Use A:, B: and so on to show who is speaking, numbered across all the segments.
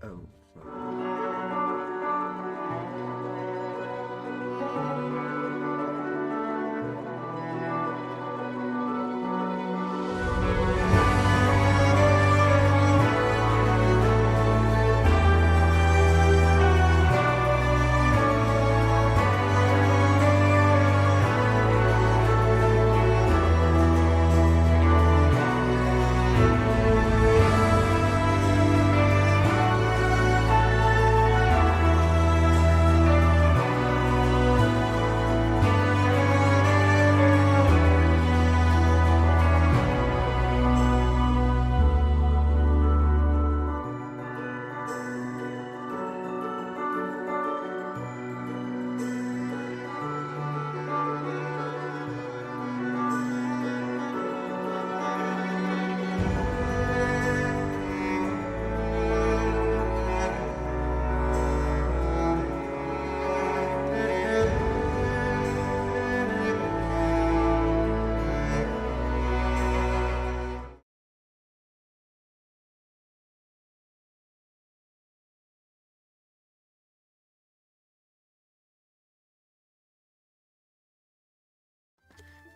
A: over.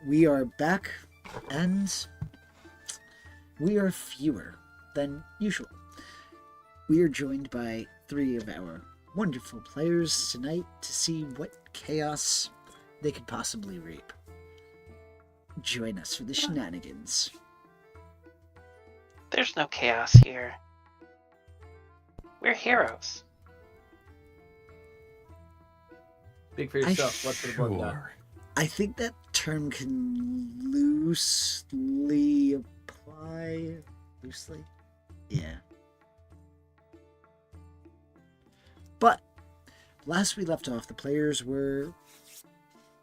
A: We are back, and we are fewer than usual. We are joined by three of our wonderful players tonight to see what chaos they could possibly reap. Join us for the shenanigans.
B: There's no chaos here. We're heroes.
C: Speak for yourself. What's the book got?
A: I think that term can loosely apply. Loosely? Yeah. But last we left off, the players were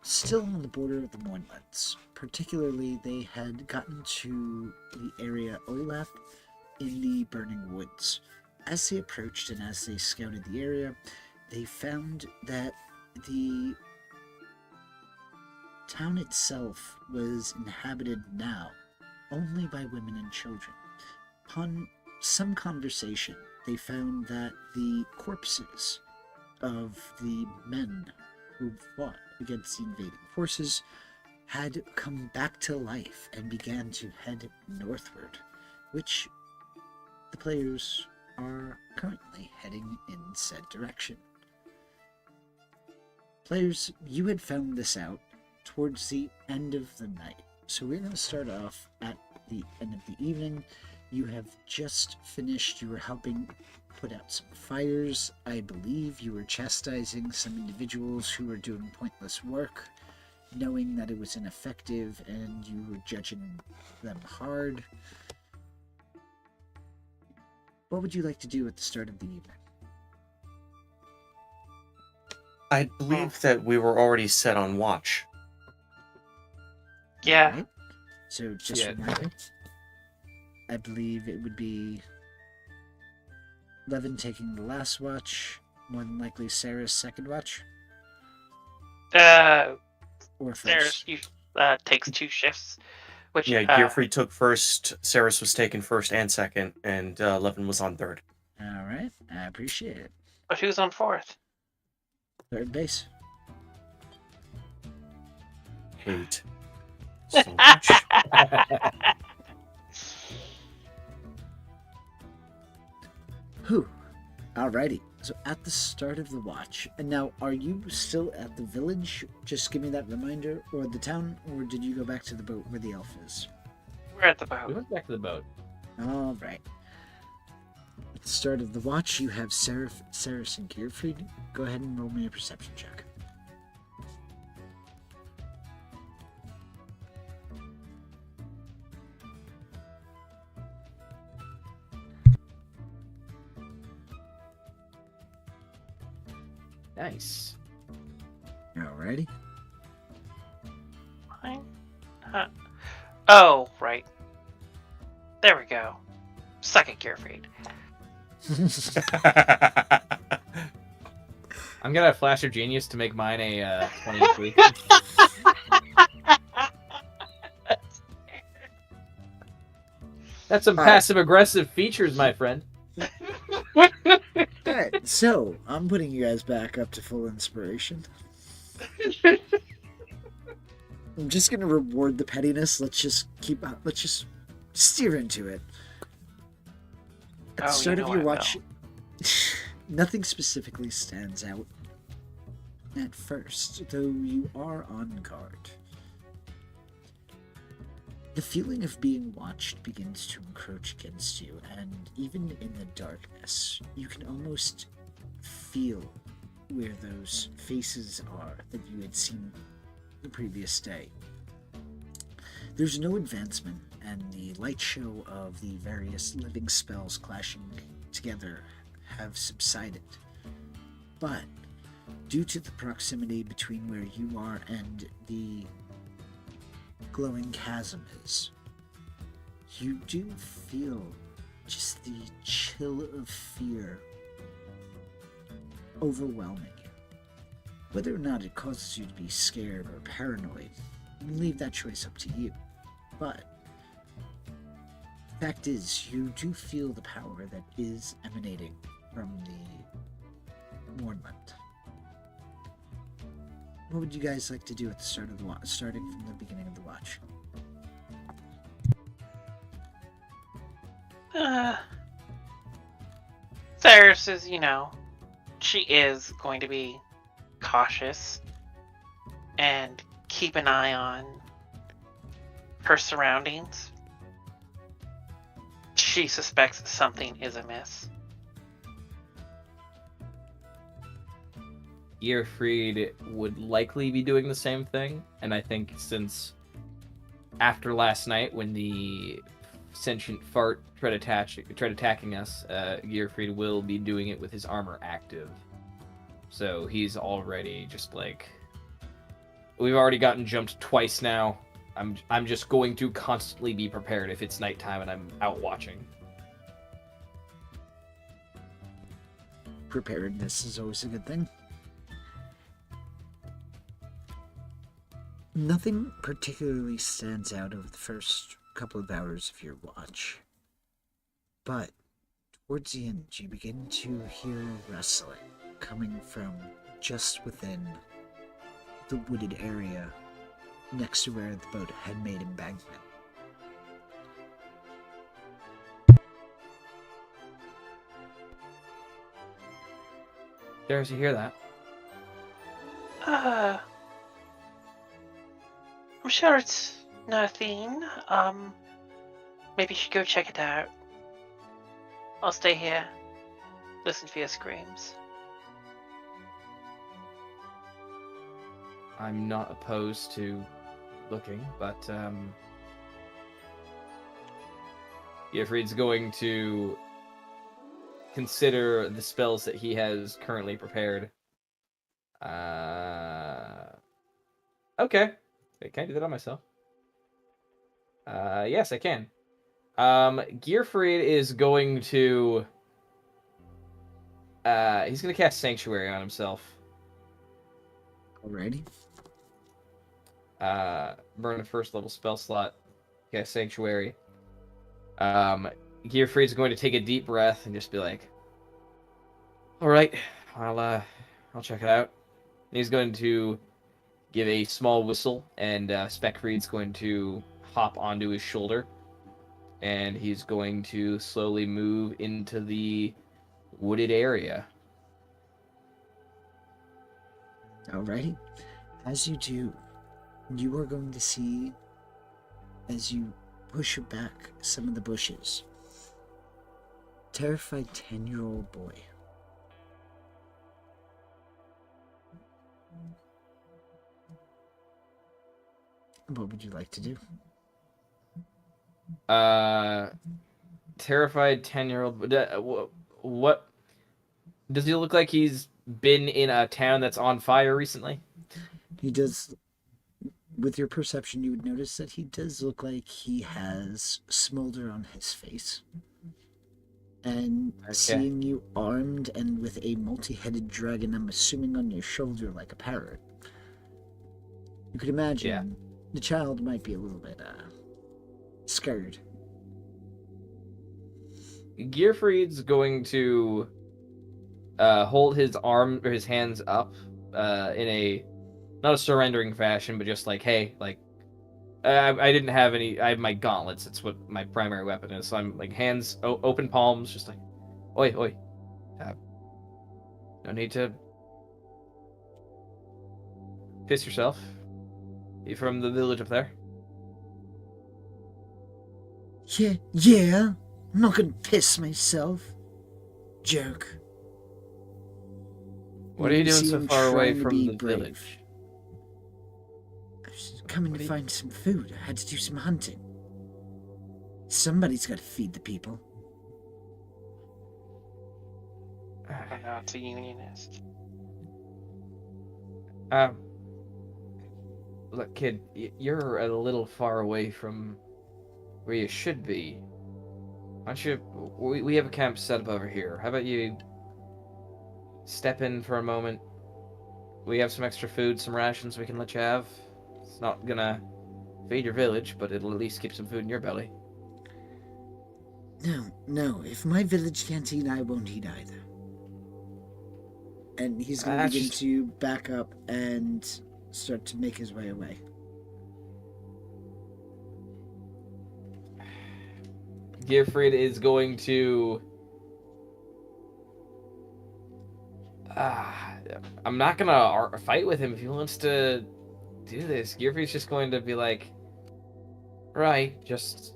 A: still on the border of the Mournlands. Particularly, they had gotten to the area Olaf in the Burning Woods. As they approached and as they scouted the area, they found that the town itself was inhabited now only by women and children. Upon some conversation, they found that the corpses of the men who fought against the invading forces had come back to life and began to head northward, which the players are currently heading in said direction. Players, you had found this out towards the end of the night. So we're going to start off at the end of the evening. You have just finished. You were helping put out some fires. I believe you were chastising some individuals who were doing pointless work, knowing that it was ineffective, and you were judging them hard. What would you like to do at the start of the evening?
D: I believe that we were already set on watch.
B: Yeah.
A: Right? So just remind me. I believe it would be Levin taking the last watch, more than likely Sarah's second watch. Or first.
B: Sarah takes 2 shifts. Which,
D: Gearfrey took first, Saris was taken first and second, and Levin was on third.
A: Alright, I appreciate it.
B: But who's on 4th?
A: Third base.
D: Hate. So much.
A: Whew. Alrighty. So at the start of the watch, and now are you still at the village? Just give me that reminder, or the town, or did you go back to the boat where the elf is?
B: We're at the
C: We
B: boat.
C: went back to the boat.
A: Alright. At the start of the watch, you have Saris and Gearfried. Go ahead and roll me a perception check.
C: Nice.
A: Alrighty.
B: Fine. Oh, right. There we go. Suck it, Gearfried.
C: I'm gonna flash of genius to make mine a 23. That's some passive aggressive features, my friend.
A: Alright, so I'm putting you guys back up to full inspiration. I'm just gonna reward the pettiness. Let's just steer into it. At the
B: Oh,
A: start
B: you
A: of
B: know
A: your
B: I
A: watch, nothing specifically stands out at first, though you are on guard. The feeling of being watched begins to encroach against you, and even in the darkness, you can almost feel where those faces are that you had seen the previous day. There's no advancement, and the light show of the various living spells clashing together have subsided. But due to the proximity between where you are and the glowing chasm is, you do feel just the chill of fear overwhelming you. Whether or not it causes you to be scared or paranoid, you leave that choice up to you. But fact is, you do feel the power that is emanating from the Mournland. What would you guys like to do at the start of the watch, starting from the beginning of the watch?
B: Cyrus is, she is going to be cautious and keep an eye on her surroundings. She suspects something is amiss.
C: Gearfried would likely be doing the same thing, and I think since after last night when the sentient fart tried attacking us, Gearfried will be doing it with his armor active. So he's already just like, we've already gotten jumped twice now. I'm just going to constantly be prepared if it's nighttime and I'm out watching.
A: Preparedness is always a good thing. Nothing particularly stands out over the first couple of hours of your watch. But towards the end, you begin to hear rustling coming from just within the wooded area next to where the boat had made embankment.
C: Darius, you hear that?
B: I'm sure it's nothing. Maybe you should go check it out. I'll stay here. Listen for your screams.
C: I'm not opposed to looking, but Gearfried's going to consider the spells that he has currently prepared. Okay. Wait, can I do that on myself? Yes, I can. Gearfried is going to... he's going to cast Sanctuary on himself.
A: Alrighty.
C: Burn a first level spell slot. Cast Sanctuary. Gearfried's going to take a deep breath and just be like, alright, I'll check it out. And he's going to give a small whistle, and Speckfried's going to hop onto his shoulder, and he's going to slowly move into the wooded area.
A: Alrighty. As you do, you are going to see, as you push back some of the bushes, terrified 10-year-old boy. What would you like to do?
C: Terrified 10-year-old. What does he look like? He's been in a town that's on fire recently?
A: He does. With your perception, you would notice that he does look like he has smolder on his face. And seeing you armed and with a multi-headed dragon, I'm assuming on your shoulder like a parrot, you could imagine the child might be a little bit scared.
C: Gearfried's going to hold his arm or his hands up in a not a surrendering fashion, but just like, hey, like I didn't have any. I have my gauntlets. It's what my primary weapon is. So I'm like hands open palms, just like, oi, oi. No need to piss yourself. You from the village up there?
A: Yeah. I'm not gonna piss myself. Jerk.
C: What are you doing
A: see
C: so
A: him
C: far away
A: trying to
C: from
A: be
C: the
A: brave.
C: village?
A: I was coming to find some food. I had to do some hunting. Somebody's got to feed the people.
B: Oh no, it's a unionist.
C: Look, kid, you're a little far away from where you should be. Why don't you? We have a camp set up over here. How about you step in for a moment? We have some extra food, some rations we can let you have. It's not gonna feed your village, but it'll at least keep some food in your belly.
A: No. If my village can't eat, I won't eat either. And he's going to begin to back up and start to make his way away.
C: Gearfried is going to... I'm not gonna fight with him if he wants to do this. Gearfried's just going to be like, right, just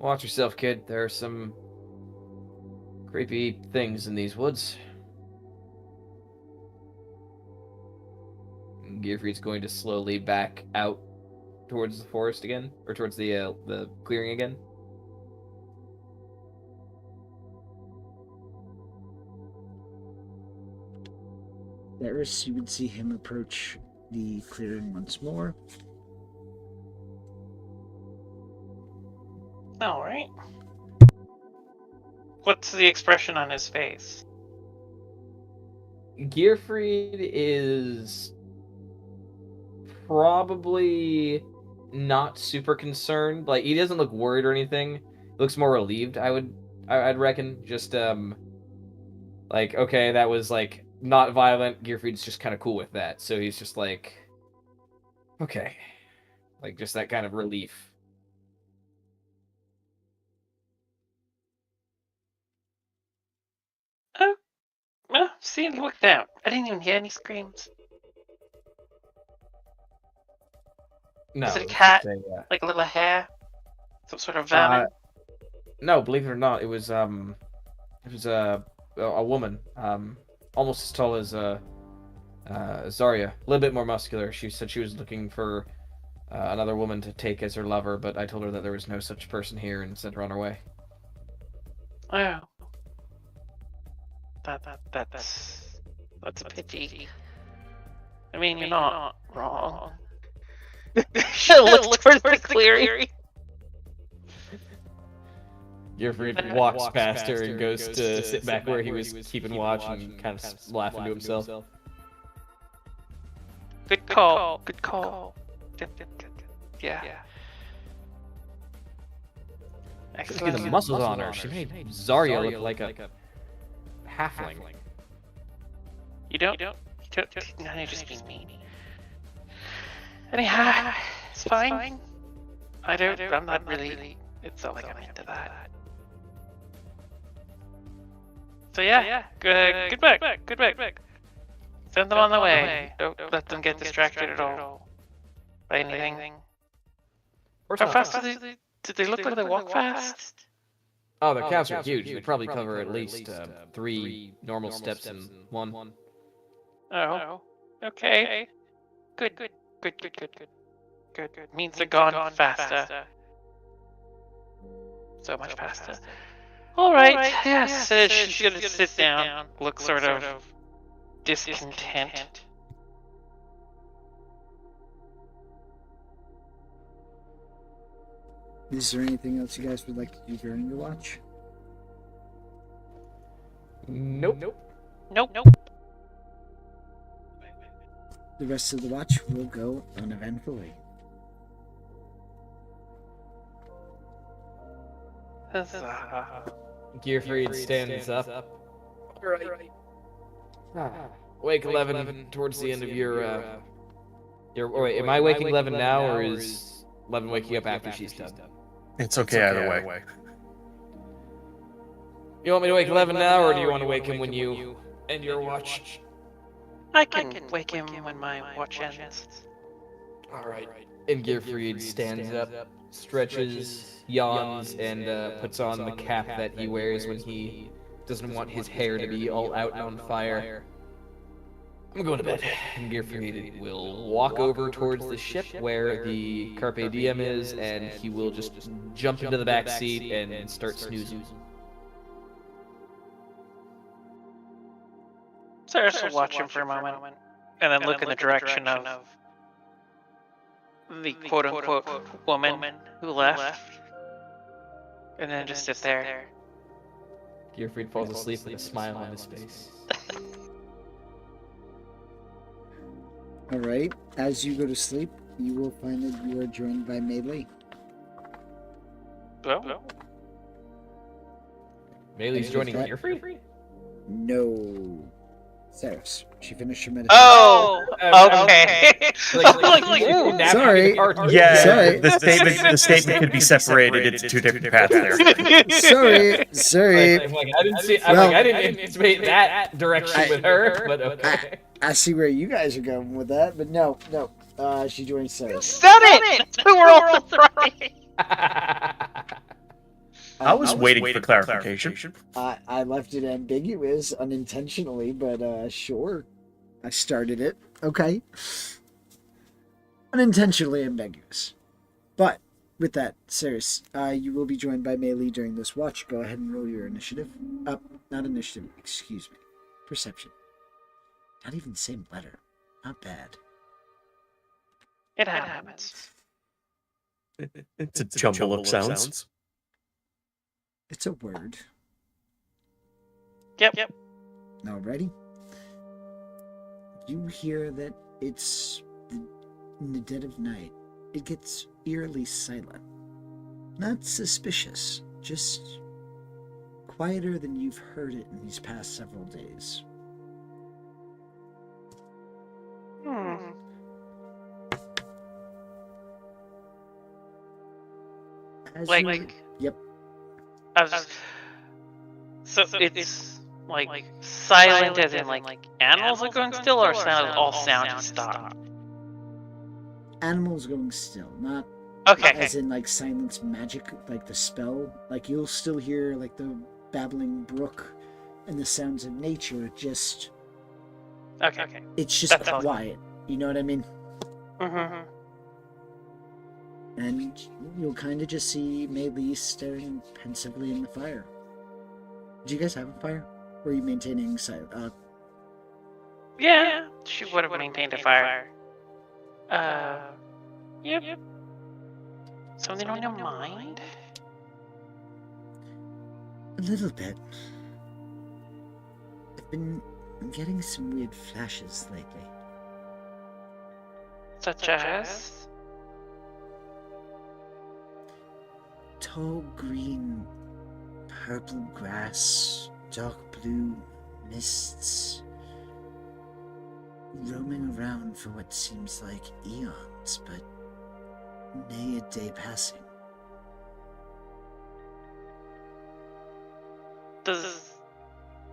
C: watch yourself, kid. There are some creepy things in these woods. Gearfried's going to slowly back out towards the forest again, or towards the clearing again.
A: Theris, you would see him approach the clearing once more.
B: All right. What's the expression on his face?
C: Gearfried is probably not super concerned. Like, he doesn't look worried or anything. He looks more relieved, I'd reckon. Just like, okay, that was like not violent. Gearfried's just kind of cool with that. So he's just like, okay. Like, just that kind of relief.
B: Oh, see, look down. I didn't even hear any screams.
C: No,
B: Is it a
C: it's
B: cat?
C: just
B: Like a little hair? Some sort of vermin?
C: no, believe it or not, it was a woman, almost as tall as Zarya, a little bit more muscular. She said she was looking for another woman to take as her lover, but I told her that there was no such person here and sent her on her way.
B: Oh. That's a pity. I mean, you're not wrong. Look towards the clearing.
C: Gearfried walks past her and goes to sit back where he was keeping watch and kind of laughing to himself.
B: Good call. Good. Yeah.
C: Look at the muscles on her. She made Zarya look like a halfling.
B: You don't. No, you're just being mean. Anyhow, it's fine. I'm not really. It's not like I'm into that. So yeah, good back. Send them on the way. Don't let them get distracted at all by anything. How fast did they look like they walk fast?
C: Oh, the cows are huge. They probably cover at least 3 normal steps in one.
B: Oh, okay. Good. Means they're gone faster. So much faster. All right. Yes. She's gonna sit down, look sort of discontent.
A: Is there anything else you guys would like to do during your watch?
C: Nope.
A: The rest of the watch will go uneventfully.
C: Gearfried stands up. Alright. Wake 11 towards the end of your. Wait, am I waking 11 now, or is 11 waking up after she's done?
D: It's okay either way.
C: You want me to wake 11 now, or do you want to wake him when you end your watch?
B: I can wake him when my watch ends.
C: Alright. And Gearfried stands up, stretches, yawns, and puts on the cap that he wears when he doesn't want his hair to be all out and on fire. I'm going to bed. And Gearfried will walk over towards the ship where the Carpe Diem is, and he will just jump into the back seat and start snoozing.
B: Cyrus will watch him for a moment, and then look in the direction of the quote-unquote woman who left, and then just sit there.
C: Gearfried falls asleep with a smile on his face.
A: Alright, as you go to sleep, you will find that you are joined by Mei Li.
B: Well,
C: Melee's joining Gearfried?
A: No. Cyrus, she finished her medicine.
B: oh, okay.
A: Sorry.
D: Yeah,
A: Sorry.
D: the statement could be separated into two different paths there.
A: Sorry.
C: I didn't anticipate that direction with her, but okay.
A: I see where you guys are going with that, but no. She joined Cyrus.
B: Said it! We're all right.
D: I was waiting for clarification.
A: I left it ambiguous unintentionally, but sure. I started it. Okay. Unintentionally ambiguous. But with that, Cyrus, you will be joined by Mei Li during this watch. Go ahead and roll your initiative. Not initiative, excuse me. Perception. Not even the same letter. Not bad.
B: It happens.
D: It's a jumble of sounds.
A: It's a word.
B: Yep.
A: Alrighty. You hear that it's in the dead of night. It gets eerily silent. Not suspicious, just quieter than you've heard it in these past several days. Yep.
B: So it's like silent as in like animals are going still, or all sound just stop?
A: Animals going still, not
B: Okay.
A: as in like silence magic, like the spell. Like you'll still hear like the babbling brook and the sounds of nature. Just
B: Okay.
A: it's just
B: That's all.
A: quiet. You know what I mean?
B: Mm-hmm.
A: And you'll kind of just see Mei Li staring pensively in the fire. Do you guys have a fire? Or are you maintaining silence?
B: Yeah, she would have maintained a fire. Yep. Something on your mind?
A: A little bit. I've been getting some weird flashes lately.
B: Such as?
A: Tall green, purple grass, dark blue mists, roaming around for what seems like eons, but nay a day passing.
B: Does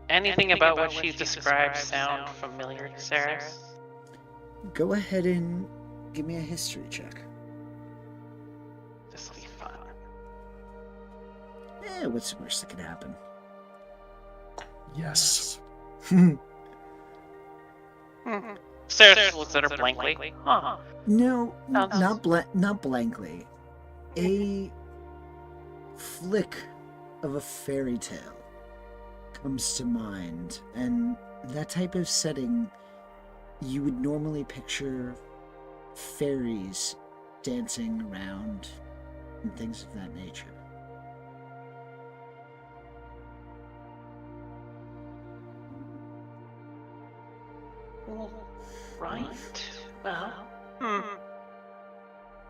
B: anything about what she describes sound familiar to Cyrus?
A: Go ahead and give me a history check.
B: This will be fun.
A: What's the worst that could happen?
D: Yes.
B: Cyrus looks at her blankly. Huh.
A: No,
B: Sounds-
A: not blankly. A flick of a fairy tale comes to mind, and that type of setting, you would normally picture fairies dancing around and things of that nature.
B: Right. Well,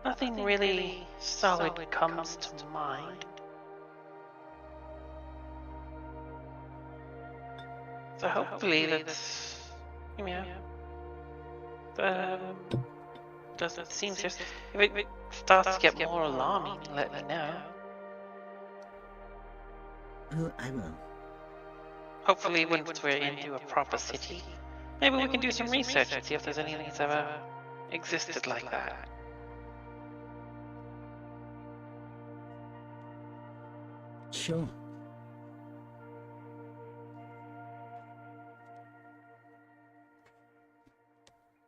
B: nothing really solid comes to mind. So hopefully that's Yeah. Doesn't seem serious. If it starts to get more alarming, let me know.
A: Well, I will.
B: Hopefully, once we're into a proper city, maybe we can do some research and see if there's anything that's ever existed like that.
A: Sure.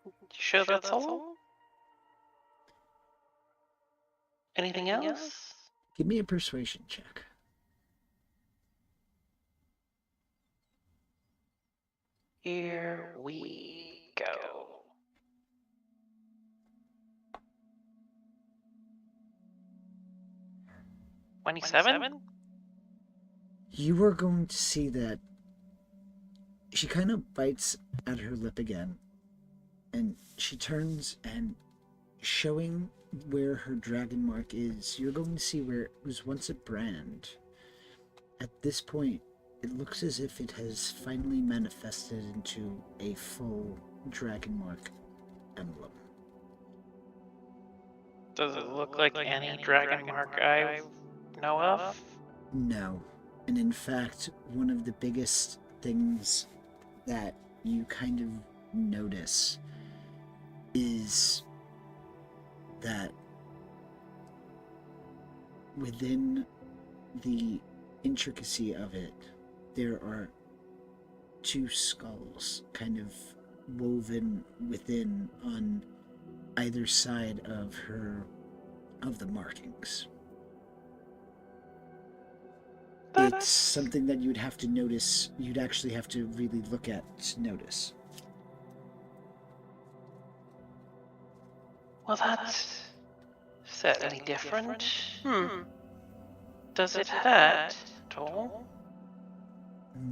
B: You sure that's all? Anything else?
A: Give me a persuasion check.
B: Here we go. $27?
A: You are going to see that she kind of bites at her lip again, and she turns and showing where her dragon mark is, you're going to see where it was once a brand. At this point, it looks as if it has finally manifested into a full dragon mark emblem.
B: Does it look like any dragon mark I know of?
A: No. And in fact, one of the biggest things that you kind of notice is that within the intricacy of it, there are two skulls kind of woven within on either side of the markings. It's something that you'd have to notice. You'd actually have to really look at to notice.
B: Well, that's certainly different. Does it hurt at all?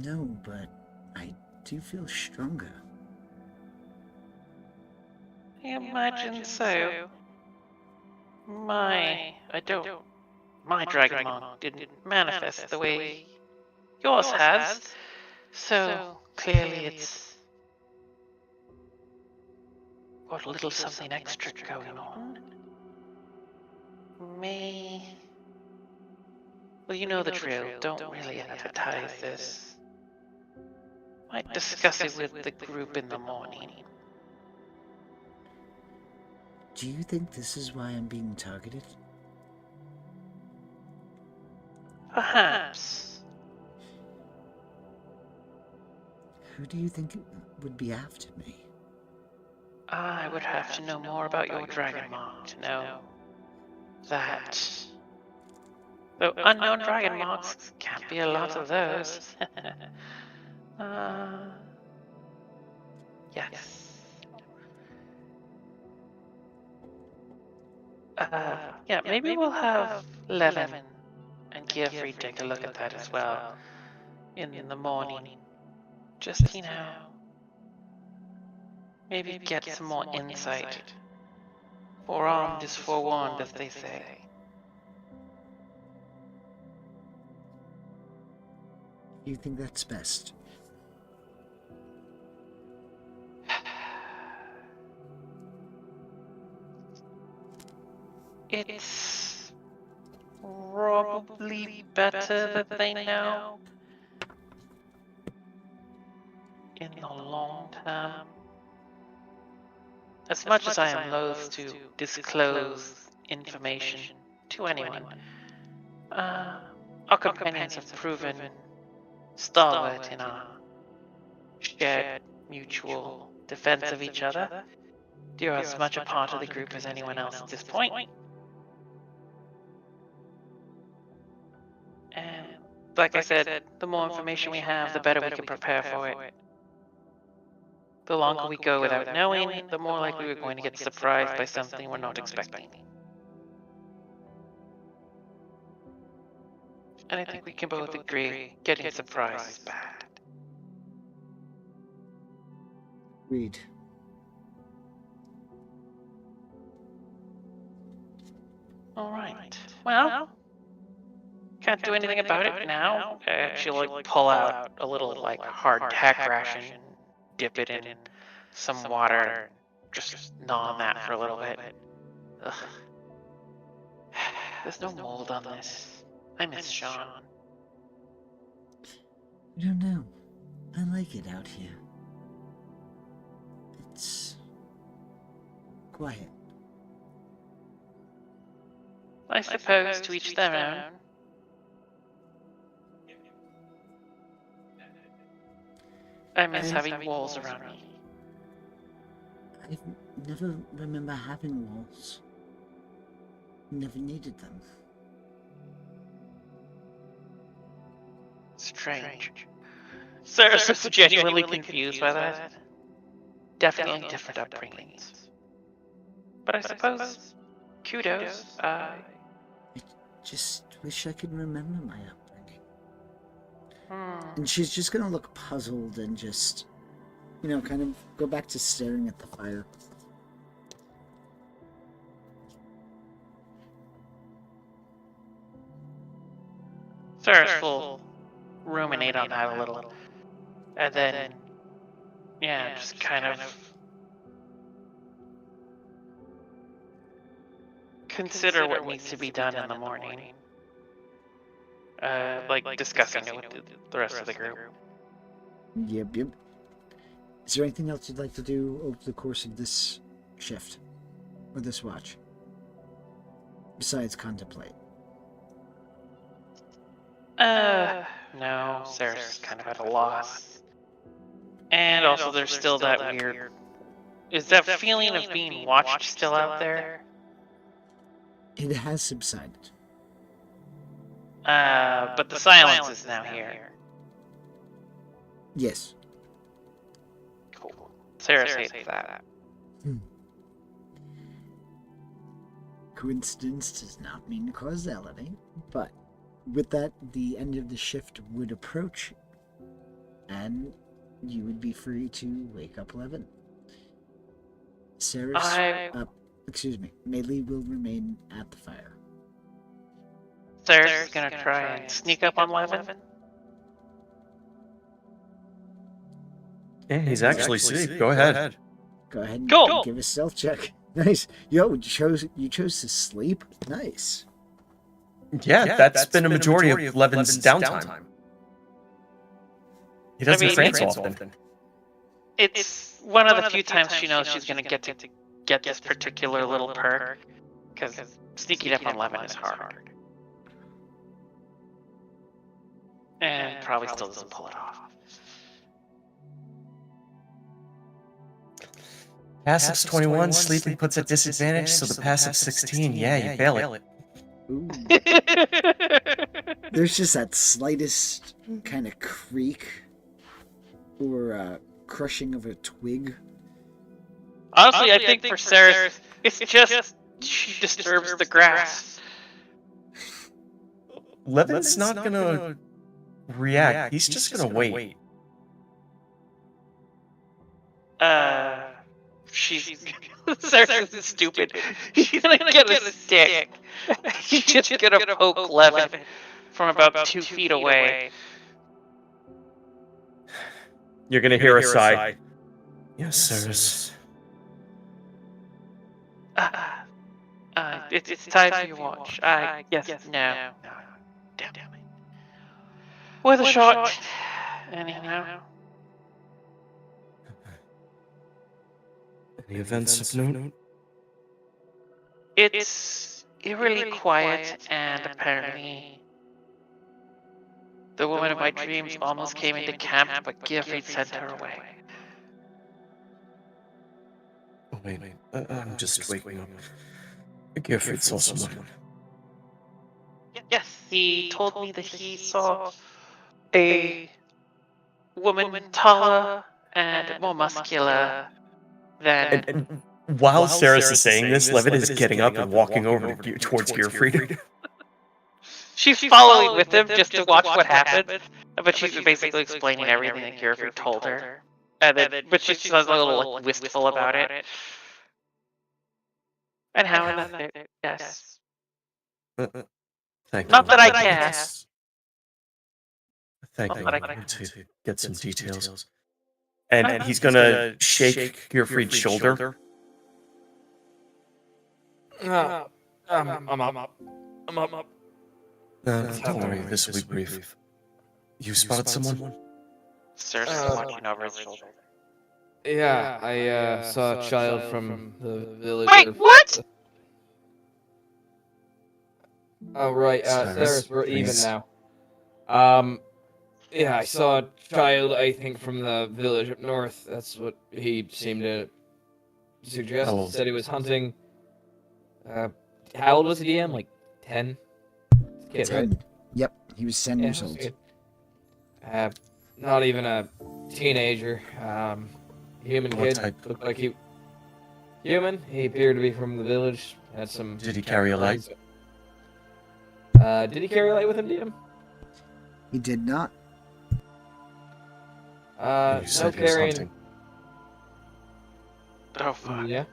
A: No, but I do feel stronger.
B: I imagine so. My dragon mark didn't manifest the way yours has, so clearly it's got a little something extra going on. Well, you know the drill, don't really advertise this. Might discuss it with the group in the morning.
A: Do you think this is why I'm being targeted?
B: Perhaps.
A: Who do you think would be after me?
B: I would have to know more about your dragon mark to know that. Though unknown dragon marks can't be a lot of those. Yes. Yeah, maybe we'll have Levin and Gearfree take a look at that as well in the morning. Just, maybe get some more insight. Forearmed is forewarned, as they say.
A: You think that's best?
B: It's probably better that they know in the long term. As much as I am loath to disclose information to anyone, our companions have proven stalwart in our shared mutual defense of each other. You're as much a part of the group as anyone else at this point. And like I said, the more information we have, the better we can prepare for it. The longer we go without knowing, the more likely we're going to get surprised by something we're not expecting. And I think we can both agree, getting surprised is bad.
A: Read.
B: Alright. Well, can't do anything about it now. She'll pull out a little hard tack ration, dip it in some water and just gnaw on that for a little bit. Ugh. There's no mold on this. I miss Sean.
A: I don't know. I like it out here. It's quiet.
B: I suppose to each their own. I miss having walls around me.
A: I never remember having walls. Never needed them.
B: Strange. Sarah's so genuinely confused by that. Definitely different upbringings. But I suppose, kudos.
A: I just wish I could remember my upbringing. And she's just gonna look puzzled and just, kind of go back to staring at the fire.
B: Sarah's will ruminate on that a little. And then, just kind of consider what needs to be done in the morning. Like discussing it with the rest of the group.
A: Yep. Is there anything else you'd like to do over the course of this shift? Or this watch? Besides contemplate?
B: No, Sarah's kind of at a loss. And also there's still that weird... Is that feeling of being watched still out there?
A: It has subsided.
B: But the silence is now here.
A: Yes.
B: Cool. Sarah hates that.
A: Coincidence does not mean causality, but with that, the end of the shift would approach, and you would be free to wake up Levin. Melee will remain at the fire.
B: Sarah's gonna try and sneak up on Levin.
D: Yeah, he's actually asleep. Go ahead.
A: Go ahead and
B: Cool.
A: give a stealth check. Nice. Yo, you chose to sleep? Nice.
D: Yeah, that's been a majority of Levin's downtime. He doesn't trance often.
B: It's one of the few times she knows she's gonna get to get this particular little perk, because sneaking up on Levin is hard. And probably still doesn't pull it off.
D: Passive's 21, sleeping puts at disadvantage, so the passive's 16. Yeah, you fail it.
A: Ooh. There's just that slightest kind of creak or crushing of a twig.
B: Honestly, I think for Sarah, it's just she disturbs the grass.
D: Levin's not gonna react. He's just gonna wait.
B: Sarah's stupid. She's gonna get a stick. She's just gonna poke Levin from about 2 feet away.
D: You're gonna hear a sigh. Yes, sirs.
B: It's time for your watch. Yes, no. Damn it. Worth a shot. Anyhow.
D: Any events of note?
B: It's eerily quiet, and apparently the woman of my dreams almost came into camp, but Geoffrey sent her away.
D: Oh, wait. I'm just waking up. Geoffrey saw someone.
B: Yes, he told me that he saw a woman taller and more muscular than...
D: And while Saris is saying this, Levin is getting up and walking over towards Geoffrey.
B: She's following with him just to watch what happens, but she's basically explaining everything that Geoffrey told her. But she's a little wistful about it. And how another, yes.
D: Thank
B: Not
D: you.
B: that I guess.
D: Thank
B: Not
D: you.
B: that I
D: I need to get some details. And he's gonna shake Gearfried's shoulder.
C: I'm up.
D: Don't worry, this will be brief. You spotted someone?
B: Sir's watching over his shoulder.
C: Yeah, I saw a child from the village.
B: Wait, what?
C: Oh, right,
D: Cyrus,
C: Cyrus, we're even
D: please.
C: now. Yeah, I saw a child, I think, from the village up north. That's what he seemed to suggest.
D: How old?
C: Said he was hunting. How old was the DM? Like 10? Kid, right?
A: 10. Yep, he was 10 years old.
C: kid. Not even a teenager. Human
D: What
C: kid.
D: type?
C: Looked like he... Human. He appeared to be from the village. Had some...
D: Did he carry a light?
C: Did he carry a light with him, DM?
A: He did not.
D: You
C: No
D: said he was
C: carrying...
D: hunting.
B: Oh, fuck.
C: Yeah?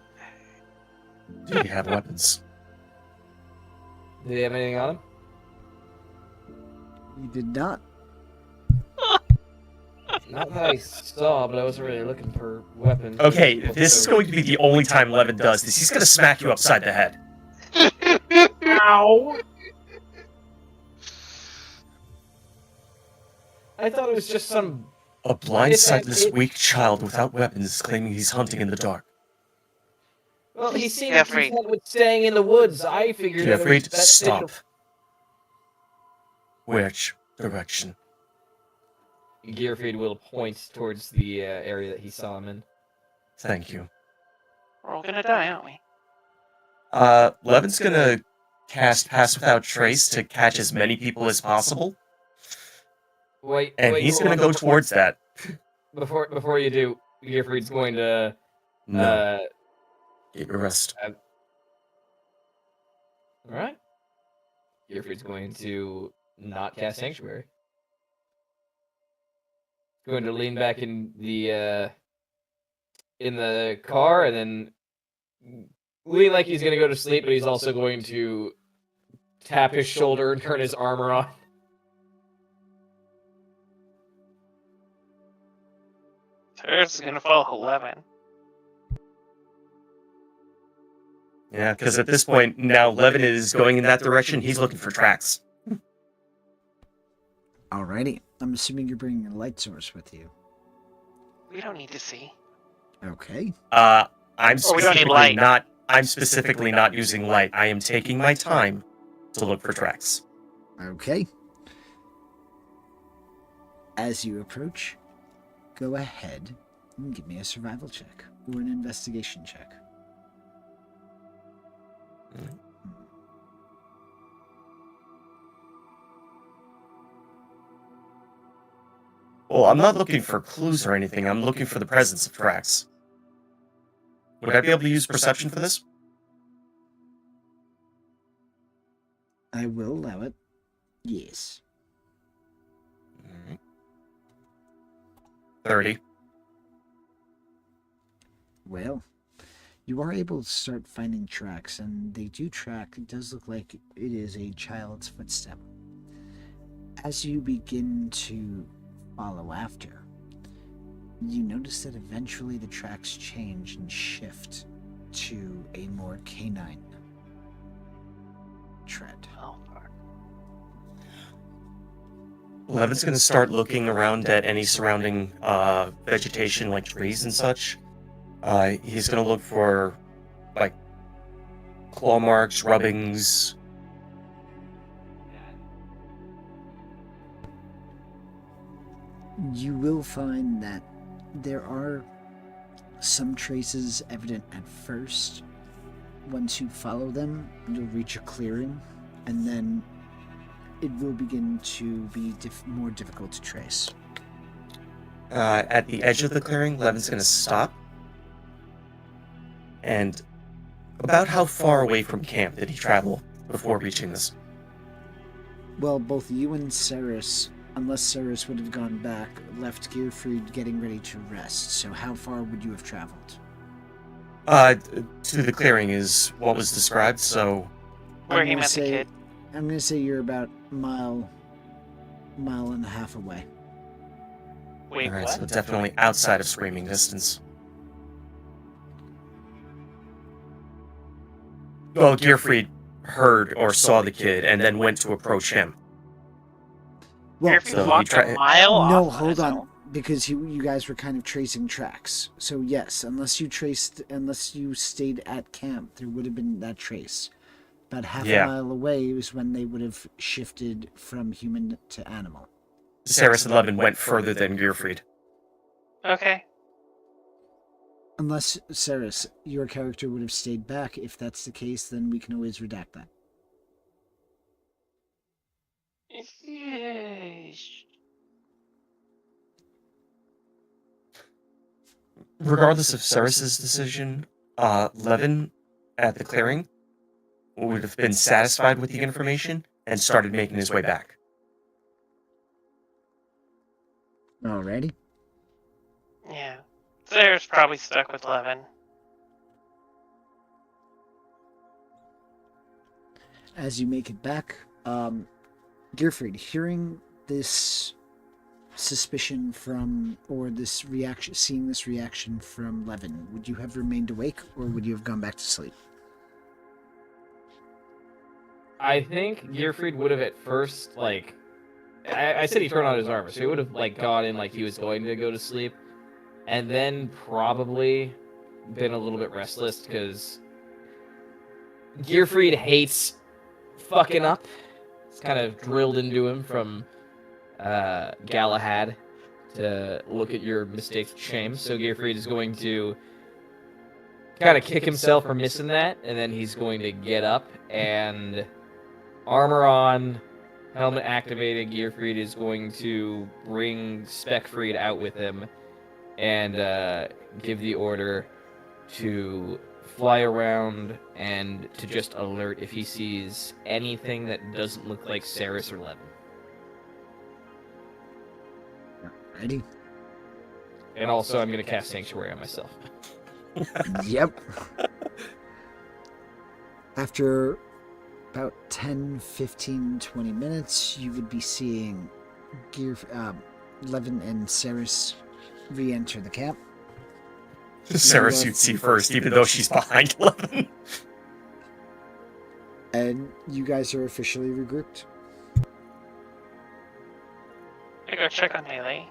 D: Did he have weapons?
C: Did he have anything on him?
A: He did not.
C: Not that I saw, but I wasn't really looking for weapons.
D: Okay, this is going to be the only time Levin does this. He's gonna smack you upside the head.
C: Ow! I thought it was just some...
D: A blindsightless, weak child without weapons claiming he's hunting in the dark.
C: Well, he seemed
B: Geoffrey.
C: content with staying in the woods. I figured that
D: Gearfried,
C: that
D: stop. Which direction?
C: Gearfried will point towards the area that he saw him in.
D: Thank you.
B: We're all gonna die, aren't we?
D: Levin's gonna cast Pass Without Trace to catch as many people as possible,
C: Wait,
D: and
C: wait,
D: he's
C: hold
D: gonna
C: on.
D: go towards that.
C: Before you do, Gearfried's going to
D: No, get your rest.
C: all right. Gearfried's going to not cast Sanctuary. Going to lean back in the car and then lean like he's gonna go to sleep, but he's also going to tap his shoulder and turn his armor on.
B: Sir's is gonna follow 11.
D: Yeah, because at this point, now Levin is going in that direction. He's looking for tracks.
A: Alrighty. I'm assuming you're bringing a light source with you.
B: We don't need to see.
A: Okay.
D: I'm
B: Oh, we don't need
D: specifically
B: light.
D: not. I'm specifically not using light. I am taking my time to look for tracks.
A: Okay. As you approach, go ahead and give me a survival check or an investigation check.
D: Well, I'm not looking for clues or anything. I'm looking for the presence of tracks. Would I be able to use perception for this?
A: I will allow it. Yes.
D: 30.
A: Well, you are able to start finding tracks, and they do track. It does look like it is a child's footstep. As you begin to follow after, you notice that eventually the tracks change and shift to a more canine tread.
B: Oh, fuck.
D: Levin's gonna start looking around at any surrounding vegetation, like trees and such. He's gonna look for, like, claw marks, rubbings.
A: You will find that there are some traces evident at first. Once you follow them, you'll reach a clearing, and then it will begin to be more difficult to trace.
D: At the edge of the clearing, Levin's gonna stop. And about how far away from camp did he travel before reaching this?
A: Well, both you and Cyrus, unless Cyrus would have gone back, left Gearfried getting ready to rest. So how far would you have traveled?
D: To the clearing is what was described, so...
B: Where
A: I'm
B: he
A: gonna
B: met the
A: say-
B: kid.
A: I'm going to say you're about mile and a half away.
B: Wait,
D: Alright,
B: what?
D: so definitely outside of screaming distance. Well, Gearfried heard or saw the kid and then went to approach him.
A: Well,
B: If you
D: So he
B: walked
D: tried-
B: a mile
A: no,
B: off
A: hold
B: on.
A: on, because you guys were kind of tracing tracks. So yes, unless you stayed at camp, there would have been that trace. About half
D: Yeah.
A: a mile away was when they would have shifted from human to animal.
D: Saris and Levin went further than Gearfried.
B: Okay.
A: Unless, Saris, your character would have stayed back. If that's the case, then we can always redact that.
B: Yes.
D: Regardless of Saris's decision, Levin, at the clearing, would have been satisfied with the information and started making his way back.
A: Alrighty.
B: Yeah. Sarah's probably stuck with Levin.
A: As you make it back, Gearfried, hearing this suspicion from, or this reaction, seeing this reaction from Levin, would you have remained awake, or would you have gone back to sleep?
C: I think Gearfried would have at first, like, I said he turned on his armor, so he would have, like, gone in like he was going to go to sleep, and then probably been a little bit restless, because Gearfried hates fucking up. It's kind of drilled into him from Galahad to look at your mistakes with shame, so Gearfried is going to kind of kick himself for missing that, and then he's going to get up and armor on, helmet activated. Gearfried is going to bring Speckfried out with him and give the order to fly around and to just alert if he sees anything that doesn't look like Saris or Levin.
A: Ready?
C: And also, I'm going to cast Sanctuary on myself.
A: Yep. After about 10, 15, 20 minutes, you would be seeing Levin and Saris re-enter the camp.
D: Saris you'd see first, even though she's behind Levin.
A: And you guys are officially regrouped.
B: I go check on Melee.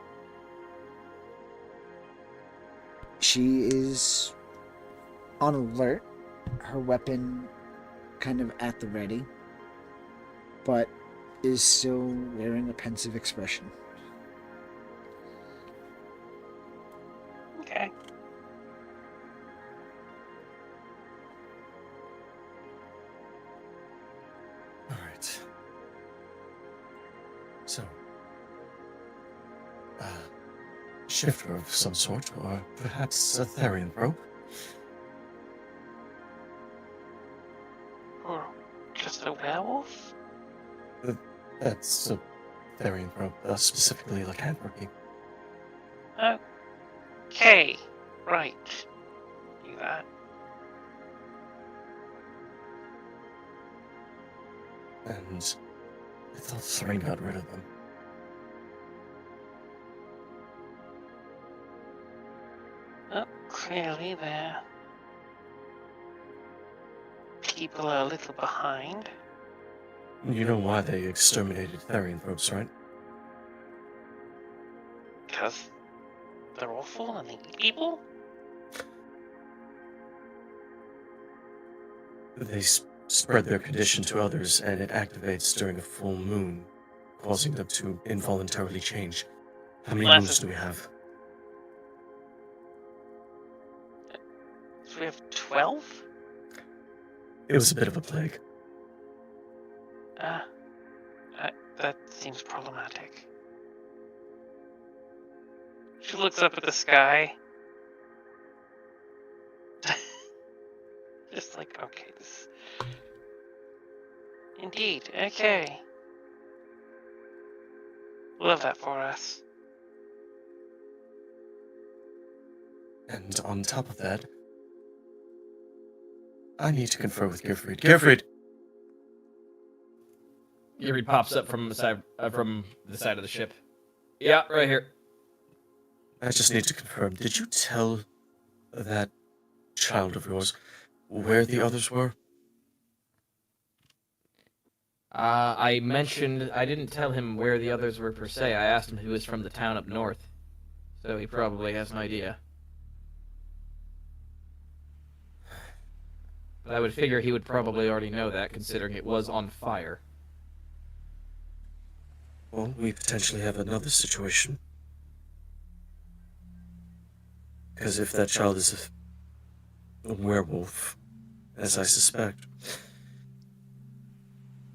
A: She is on alert, her weapon kind of at the ready, but is still wearing a pensive expression.
B: Okay.
D: Alright. So. Shifter of some sort, or perhaps a Therian probe?
B: Or just a werewolf?
D: That's a Therian probe, specifically lycanthropy.
B: Okay. Right. Do that.
D: And I thought Thrain got rid of them.
B: Clearly there. People are a little behind.
D: You know why they exterminated Therian probes, right?
B: Because they're awful and they eat people?
D: They spread their condition to others, and it activates during a full moon, causing them to involuntarily change. How many
B: Well,
D: moons do we have?
B: So we have 12?
D: It was a bit of a plague.
B: That seems problematic. She looks up at the sky. Just like, okay, this... Indeed, okay. Love that for us.
D: And on top of that, I need to confer with Gearfried. Gearfried!
C: Gearfried pops up from the side of the ship. Yeah, right here.
D: I just need to confirm. Did you tell that child of yours where the others were?
C: I mentioned I didn't tell him where the others were per se. I asked him who was from the town up north, so he probably has an idea. But I would figure he would probably already know that, considering it was on fire.
D: Well, we potentially have another situation. Because if that child is a werewolf, as I suspect,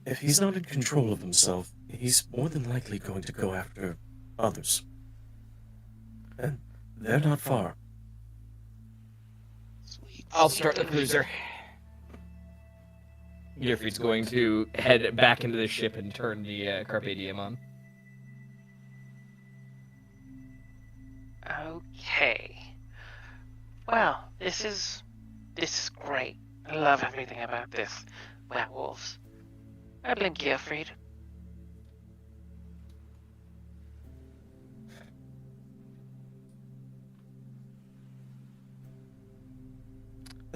D: if he's not in control of himself, he's more than likely going to go after others. And they're not far.
C: I'll start the cruiser. Gearfried's going to head back into the ship and turn the Carpe Diem on.
B: Okay. Well, this is great. I love everything about this. Werewolves. I blame Gearfried.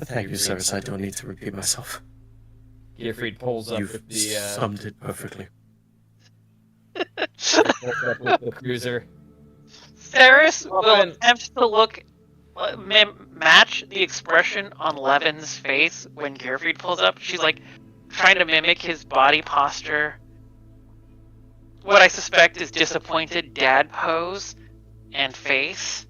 D: Thank you, Cyrus. I don't need to repeat myself.
C: Gearfried pulls up
D: You've
C: with the
D: summed it perfectly.
C: the cruiser.
B: Ceres will
C: Levin.
B: attempt to match the expression on Levin's face when Gearfried pulls up. She's like trying to mimic his body posture. What I suspect is disappointed dad pose and face.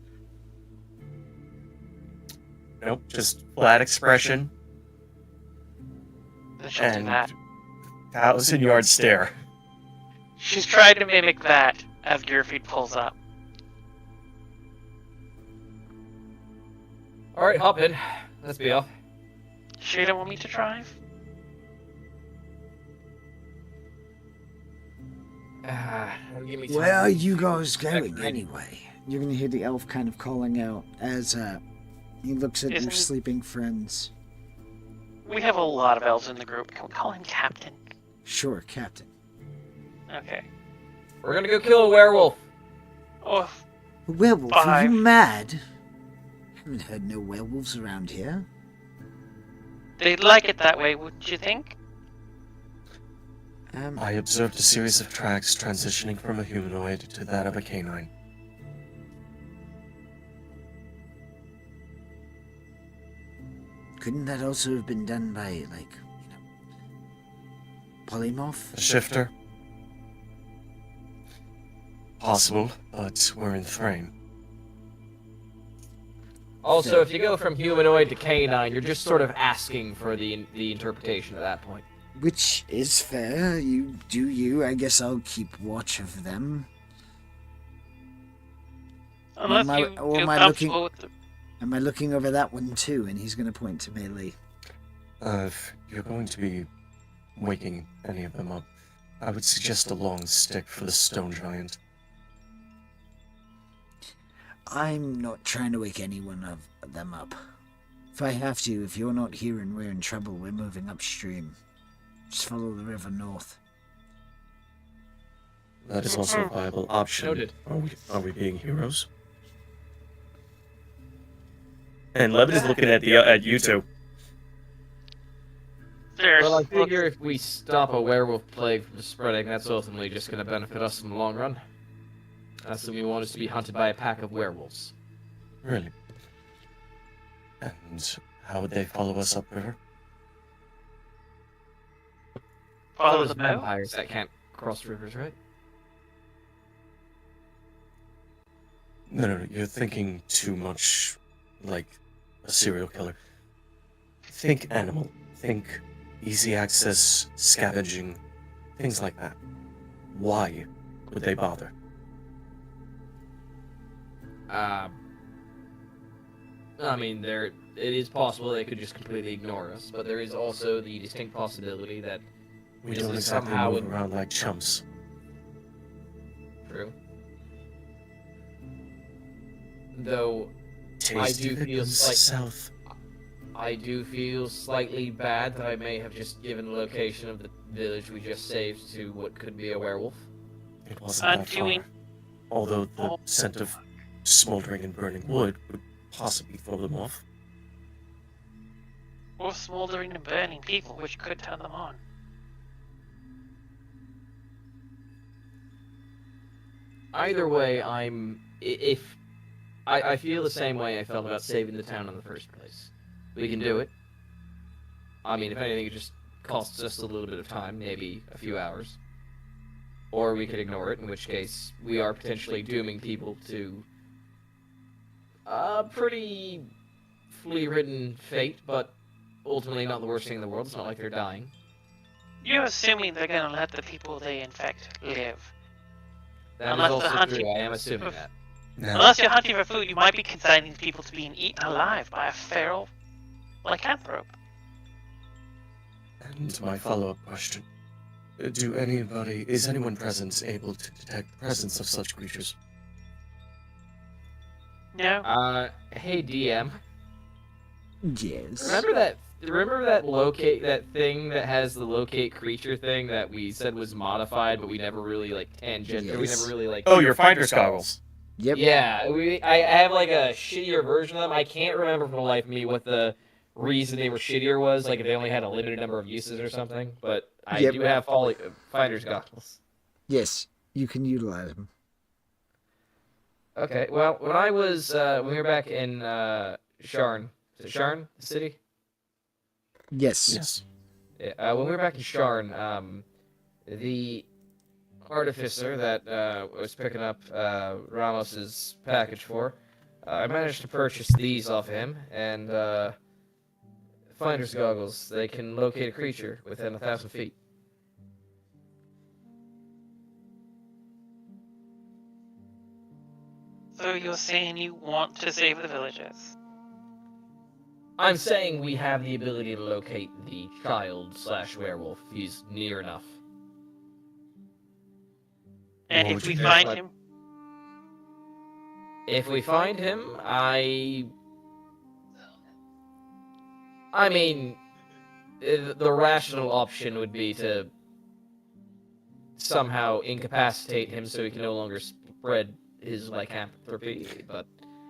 D: Nope, just flat expression
B: Then she'll do
D: and
B: that.
D: 1,000-yard stare.
B: She's trying to mimic that as Gearfried pulls up.
C: Alright, hop in. Let's be off.
B: Sure you don't want me to drive?
C: Give me time.
A: Where are you guys going
C: Second.
A: anyway? You're gonna hear the elf kind of calling out as he looks at your
B: Isn't-
A: sleeping friends.
B: We have a lot of elves in the group. Can we call him Captain?
A: Sure, Captain.
B: Okay.
C: We're gonna go kill a werewolf.
B: Oh,
A: A werewolf? Are
B: Five.
A: you mad? Haven't heard no werewolves around here.
B: they'd like it that way, wouldn't you think?
D: I observed a series of tracks transitioning from a humanoid to that of a canine.
A: Couldn't that also have been done by, polymorph?
D: A shifter? Possible, but we're in Thrain.
C: Also, if you go from humanoid to canine, you're just sort of asking for the interpretation at that point.
A: Which is fair. You do you. I guess I'll keep watch of them.
B: Unless
A: Am I-
B: you
A: or
B: feel
A: am I
B: comfortable with the...
A: Am I looking over that one too? And he's going to point to Melee.
D: If you're going to be waking any of them up, I would suggest a long stick for the stone giant.
A: I'm not trying to wake any one of them up. If I have to, if you're not here and we're in trouble, we're moving upstream. Just follow the river north.
D: That is also a viable option.
C: Noted.
D: Are we being heroes? And Levin is looking at you two.
B: There's...
C: Well, I figure if we stop a werewolf plague from spreading, that's ultimately just going to benefit us in the long run. That's what we want us to be hunted by a pack of werewolves.
D: Really? And how would they follow us upriver?
B: Follow
C: Those
B: the bow?
C: vampires that can't cross rivers, right?
D: No, you're thinking too much like a serial killer. Think animal. Think easy access, scavenging, things like that. Why would they bother?
C: I mean, it is possible they could just completely ignore us, but there is also the distinct possibility that
D: We
C: This
D: don't
C: is
D: exactly
C: somehow
D: move
C: in-
D: around like chumps.
C: true. Though
D: Tasty
C: do feel
D: victims
C: like-
D: south.
C: I do feel slightly bad that I may have just given the location of the village we just saved to what could be a werewolf.
D: It wasn't that
B: do we-
D: far. Although the
B: Oh.
D: scent of smoldering and burning wood would possibly throw them off.
B: Or smoldering and burning people, which could turn them on.
C: Either way, I feel the same way I felt about saving the town in the first place. We can do it. I mean, if anything, it just costs us a little bit of time, maybe a few hours. Or we could ignore it, in which case we are potentially dooming people to a pretty flea-ridden fate, but ultimately not the worst thing in the world. It's not like they're dying.
B: You're assuming they're gonna let the people they infect live.
C: That
B: Unless
C: is
B: they're
C: also
B: hunting-
C: true. I am assuming that.
D: Now,
B: Unless you're hunting for food, you might be consigning people to being eaten alive by a feral lycanthrope.
D: and my follow-up question. Is anyone present able to detect the presence of such creatures?
B: No?
C: Hey DM,
A: Yes.
C: remember that thing that has the locate creature thing that we said was modified, but we never really we
A: Yes.
C: never really
D: Oh, your finder's goggles.
A: Yep.
C: Yeah, I have like a shittier version of them. I can't remember for the life of me what the reason they were shittier was, like if they only had a limited number of uses or something, but I
A: Yep.
C: do have finder's goggles.
A: Yes. You can utilize them.
C: Okay, well, when I was, when we were back in, Sharn, is it Sharn, the city?
A: Yes.
D: Yes.
C: Yeah, when we were back in Sharn, the artificer that, was picking up, Ramos's package for, I managed to purchase these off him, and, finder's goggles. They can locate a creature within 1,000 feet.
B: So you're saying you want to save the villagers?
C: I'm saying we have the ability to locate the child/werewolf. He's near enough.
B: And
D: What
B: if
D: would
B: we
D: you
B: find
C: like?
B: him,
C: If we find him, I mean, the rational option would be to somehow incapacitate him so he can no longer spread his lycanthropy, but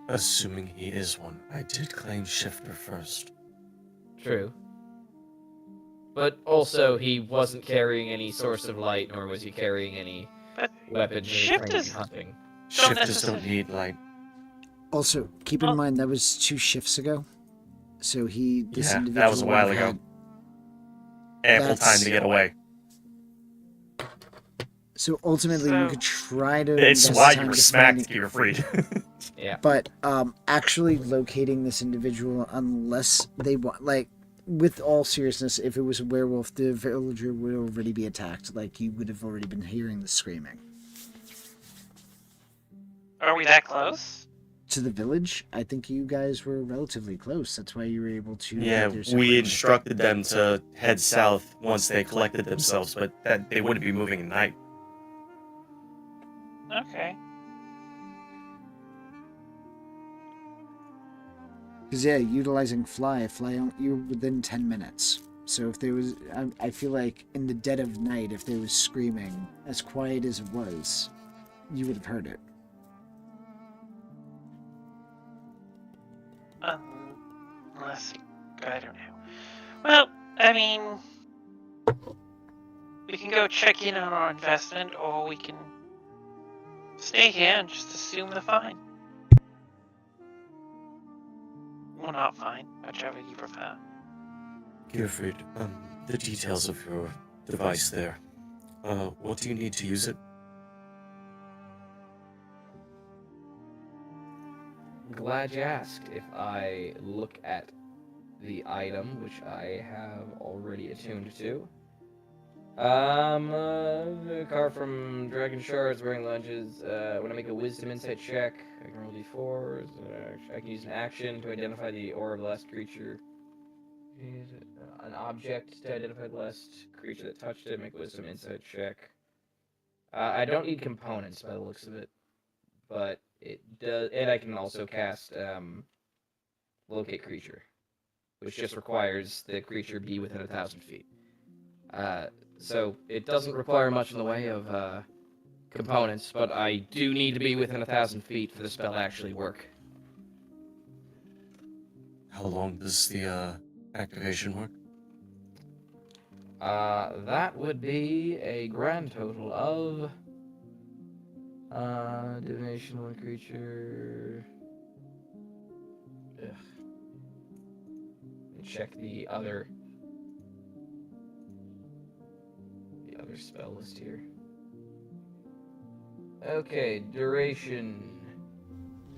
D: Assuming he is one. I did claim Shifter first.
C: true. But also, he wasn't carrying any source of light, nor was he carrying any
B: but
C: weapons or
B: Shift
C: training
B: is-
C: in hunting.
B: Don't
D: Shifters don't
B: necessarily-
D: need light.
A: Also, keep in
B: Oh.
A: mind that was 2 shifts ago. So this
D: Yeah,
A: individual
D: that was a while ago.
A: had-
D: Ample
A: That's-
D: time to get away.
A: So ultimately, you
B: So-
A: could try to.
D: It's
A: invest
D: why
A: time
D: you were
A: to
D: smacked
A: find-
D: to get freed.
C: Yeah.
A: But actually locating this individual, unless they want, like, with all seriousness, if it was a werewolf, the villager would already be attacked. Like, you would have already been hearing the screaming.
B: are we that close?
A: To the village, I think you guys were relatively close. That's why you were able to.
D: Yeah,
A: get there so
D: we
A: quickly.
D: instructed them to head south once they collected themselves, but that they wouldn't be moving at night.
B: Okay.
A: Because yeah, utilizing fly, you're within 10 minutes. So if there was, I feel like in the dead of night, if there was screaming, as quiet as it was, you would have heard it.
B: Unless, I don't know. Well, I mean, we can go check in on our investment, or we can stay here and just assume they're fine. Or not fine, whichever you prefer.
D: Gearfried, the details of your device there. What do you need to use it?
C: Glad you asked. If I look at the item, which I have already attuned to. A card from Dragon Shards wearing lunges. When I make a wisdom insight check, I can roll d4s. I can use an action to identify the aura of the last creature. Use an object to identify the last creature that touched it. Make a wisdom insight check. I don't need components by the looks of it, but it does, and I can also cast locate creature, which just requires the creature be within 1,000 feet. So it doesn't require much in the way of components, but I do need to be within 1,000 feet for the spell to actually work.
D: How long does the activation work?
C: That would be a grand total of divination one creature. Ugh. Let me check the other spell list here. Okay, duration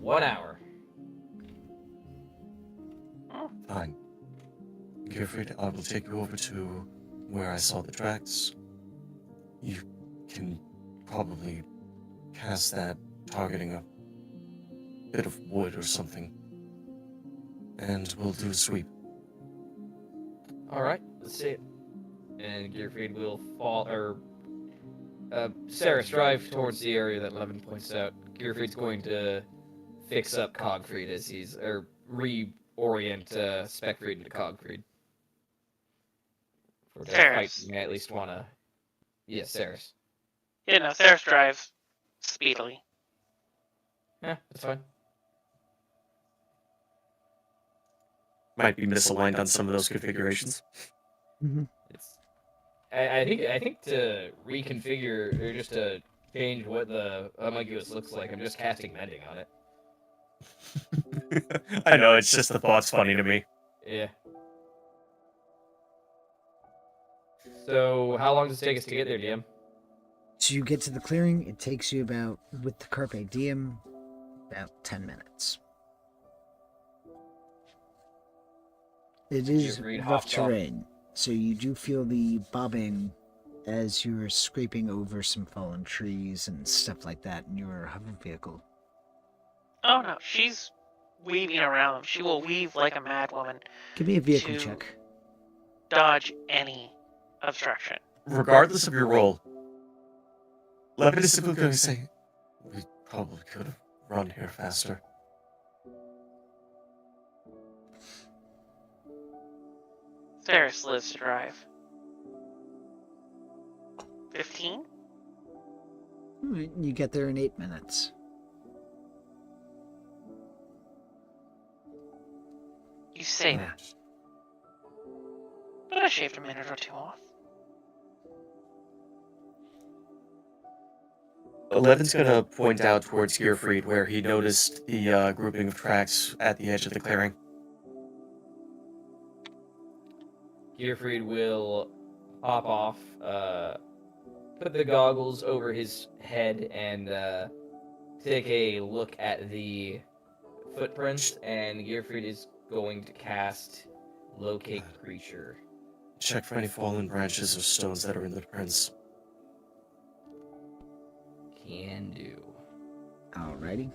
C: 1 hour.
D: Fine. Gearfried, I will take you over to where I saw the tracks. You can probably cast that targeting a bit of wood or something. And we'll do a sweep.
C: Alright, let's see it. And Gearfried will fall, or Saris, drive towards the area that Levin points out. Gearfried's going to fix up Cogfried as he's, or reorient Specfried into Cogfried. For that fight,
B: Saris.
C: you may at least want to... Yes, Saris.
B: Yeah, no, Saris drives speedily.
C: Yeah, that's fine.
D: Might be misaligned on some of those configurations.
C: It's, I think to reconfigure, or just to change what the homunculus looks like, I'm just casting mending on it.
D: I know, it's just the thought's funny to me.
C: Yeah. So, how long does it take us to get there, DM?
A: So you get to the clearing, it takes you about, with the Carpe Diem, about 10 minutes. It is
C: Gearfried
A: rough
C: hops off.
A: terrain, so you do feel the bobbing as you're scraping over some fallen trees and stuff like that in your hover vehicle.
B: Oh no, she's weaving around. She will weave like a mad woman,
A: Give me a vehicle
B: to-
A: check.
B: dodge any obstruction.
D: Regardless of your role, Levin is simply going to say, we probably could have run here faster.
B: Saris lives to drive. 15?
A: You get there in 8 minutes.
B: You say that, but I shaved a minute or two off.
D: Levin's gonna point out towards Gearfried where he noticed the grouping of tracks at the edge of the clearing.
C: Gearfried will hop off, put the goggles over his head, and take a look at the footprints, and Gearfried is going to cast Locate Creature.
D: Check for any fallen branches or stones that are in the prints.
C: Can do.
A: Alrighty.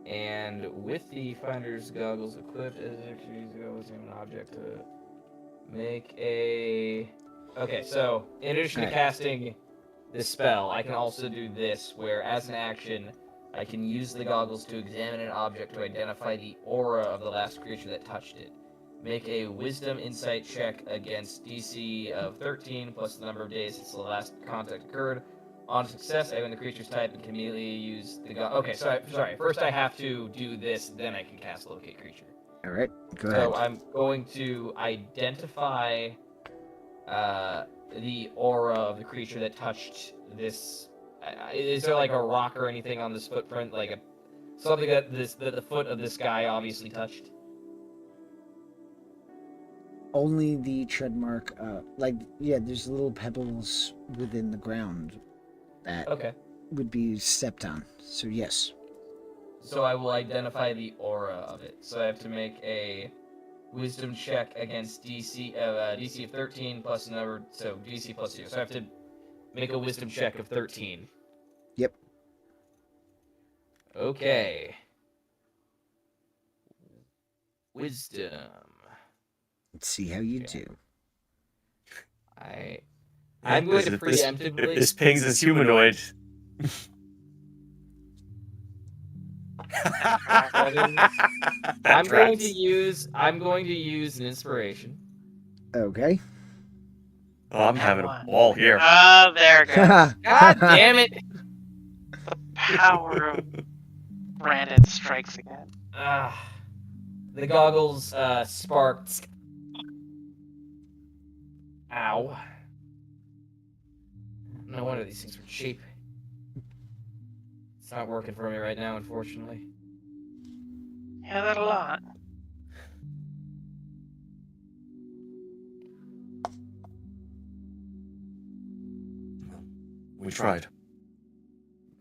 C: And with the finder's goggles equipped, as activities go with an object to make a... Okay, so in addition to
A: Alright.
C: casting this spell, I can also do this, where as an action, I can use the goggles to examine an object to identify the aura of the last creature that touched it. Make a Wisdom Insight check against DC of 13 plus the number of days since the last contact occurred. On success, I win the creature's type and can immediately use the Okay, sorry. First I have to do this, then I can cast Locate Creature.
A: Alright, go
C: So
A: ahead.
C: I'm going to identify the aura of the creature that touched this. Is there like a rock or anything on this footprint, like something that the foot of this guy obviously touched?
A: Only the tread mark, there's little pebbles within the ground that
C: Okay.
A: would be stepped on. So yes.
C: So I will identify the aura of it. So I have to make a Wisdom check against DC of 13 plus the number, so DC plus 2. So I have to make a Wisdom check of 13.
A: Yep.
C: Okay. Wisdom.
A: Let's see how you
C: Okay.
A: do.
C: I'm going to
D: If this
C: preemptively.
D: pings is humanoid.
C: I'm going to use an inspiration.
A: Okay.
D: Oh, I'm having a ball here.
B: Ah, there it goes.
C: God damn it!
B: The power of Brandon strikes again.
C: The goggles sparked. Ow. No wonder these things were cheap. It's not working for me right now, unfortunately.
B: Yeah, that a lot.
D: We tried.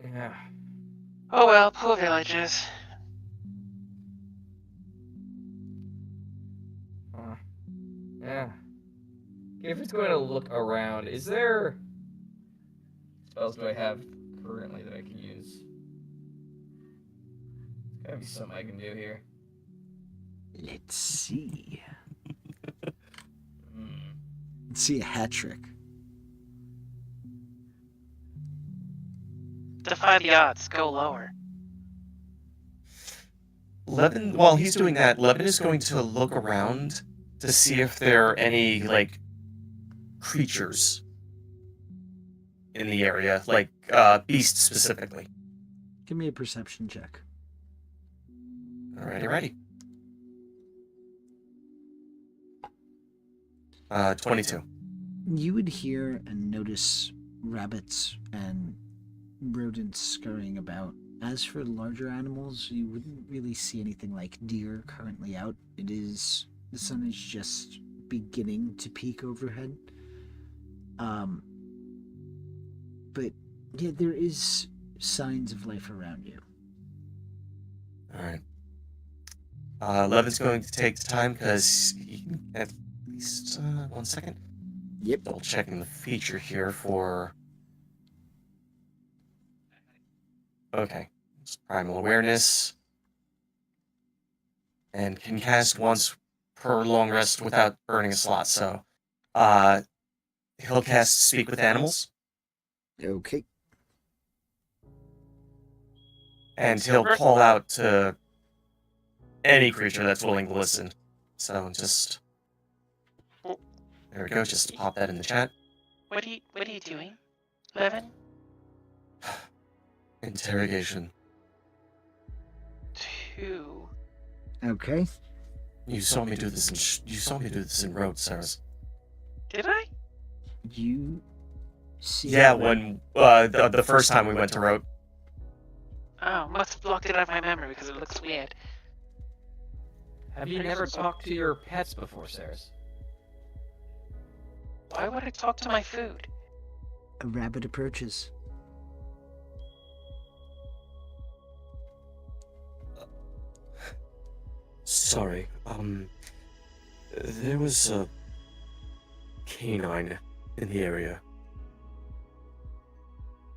C: Yeah.
B: Oh well, poor villages.
C: Yeah. If it's going to look around, is there... What else do I have currently that I can use? There's gotta be something I can do here.
A: Let's see.
C: Hmm.
A: Let's see a hat trick.
B: Defy the odds. Go lower.
D: Levin, while he's doing that, Levin is going to look around to see if there are any, like, creatures in the area, like, beasts specifically.
A: Give me a perception check.
D: Alrighty. 22.
A: You would hear and notice rabbits and rodents scurrying about. As for larger animals, you wouldn't really see anything like deer currently out. The sun is just beginning to peak overhead. But yeah, there is signs of life around you.
D: Alright. Levin's going to take the time because he can at least, 1 second.
A: Yep.
D: Double checking the feature here for... Okay. It's Primal Awareness. And can cast once per long rest without burning a slot, so... he'll cast Speak with Animals,
A: Okay.
D: and he'll call out to any creature that's willing to listen. So just... There we go, just pop that in the chat.
B: What are you doing, Levin?
D: Interrogation.
B: 2.
A: Okay.
D: You saw me do this in Road, Saras.
B: Did I?
A: You see.
D: Yeah, when the first time we went to Road.
B: Oh, must have blocked it out of my memory because it looks weird.
C: Have you never talked to your pets before, Saris?
B: Why would I talk to my food?
A: A rabbit approaches.
D: Sorry, there was a canine in the area.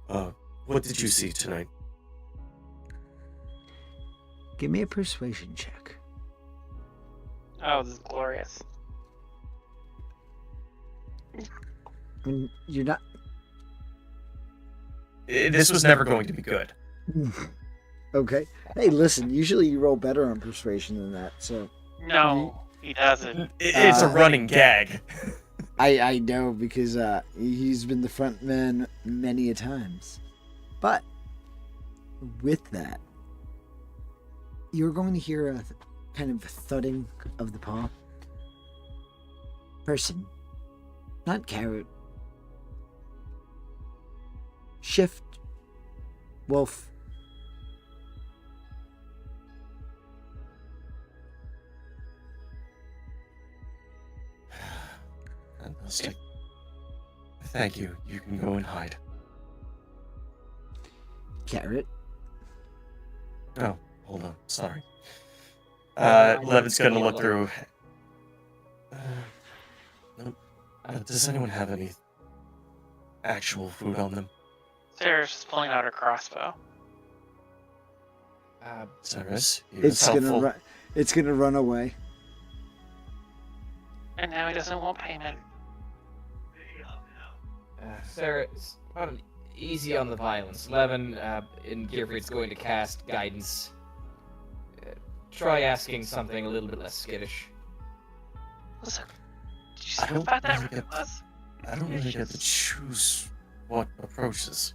D: What did you see tonight?
A: Give me a persuasion check.
B: Oh, this is glorious.
A: And you're not.
D: This was never going to be good.
A: Okay. Hey, listen. Usually you roll better on persuasion than that. So
B: No, he doesn't.
D: It's a running gag.
A: I know because he's been the front man many a times. But with that, you're going to hear a kind of thudding of the paw. Person, not carrot. Shift. Wolf.
D: Fantastic. Thank you. You can go and hide.
A: Carrot.
D: Oh, hold on. Sorry. Levin's gonna look through. Nope. Does anyone have any actual food on them?
B: Sarah's just pulling out her crossbow.
D: Cyrus,
A: It's gonna run away.
B: And now he doesn't want payment.
C: Sarah, easy on the violence. Levin, in Gearfried's going to cast guidance. Try asking something a little bit less skittish.
B: Listen, did you
D: I
B: see
D: don't
B: how fat that
D: really
B: rabbit was?
D: I don't really get to choose what approaches.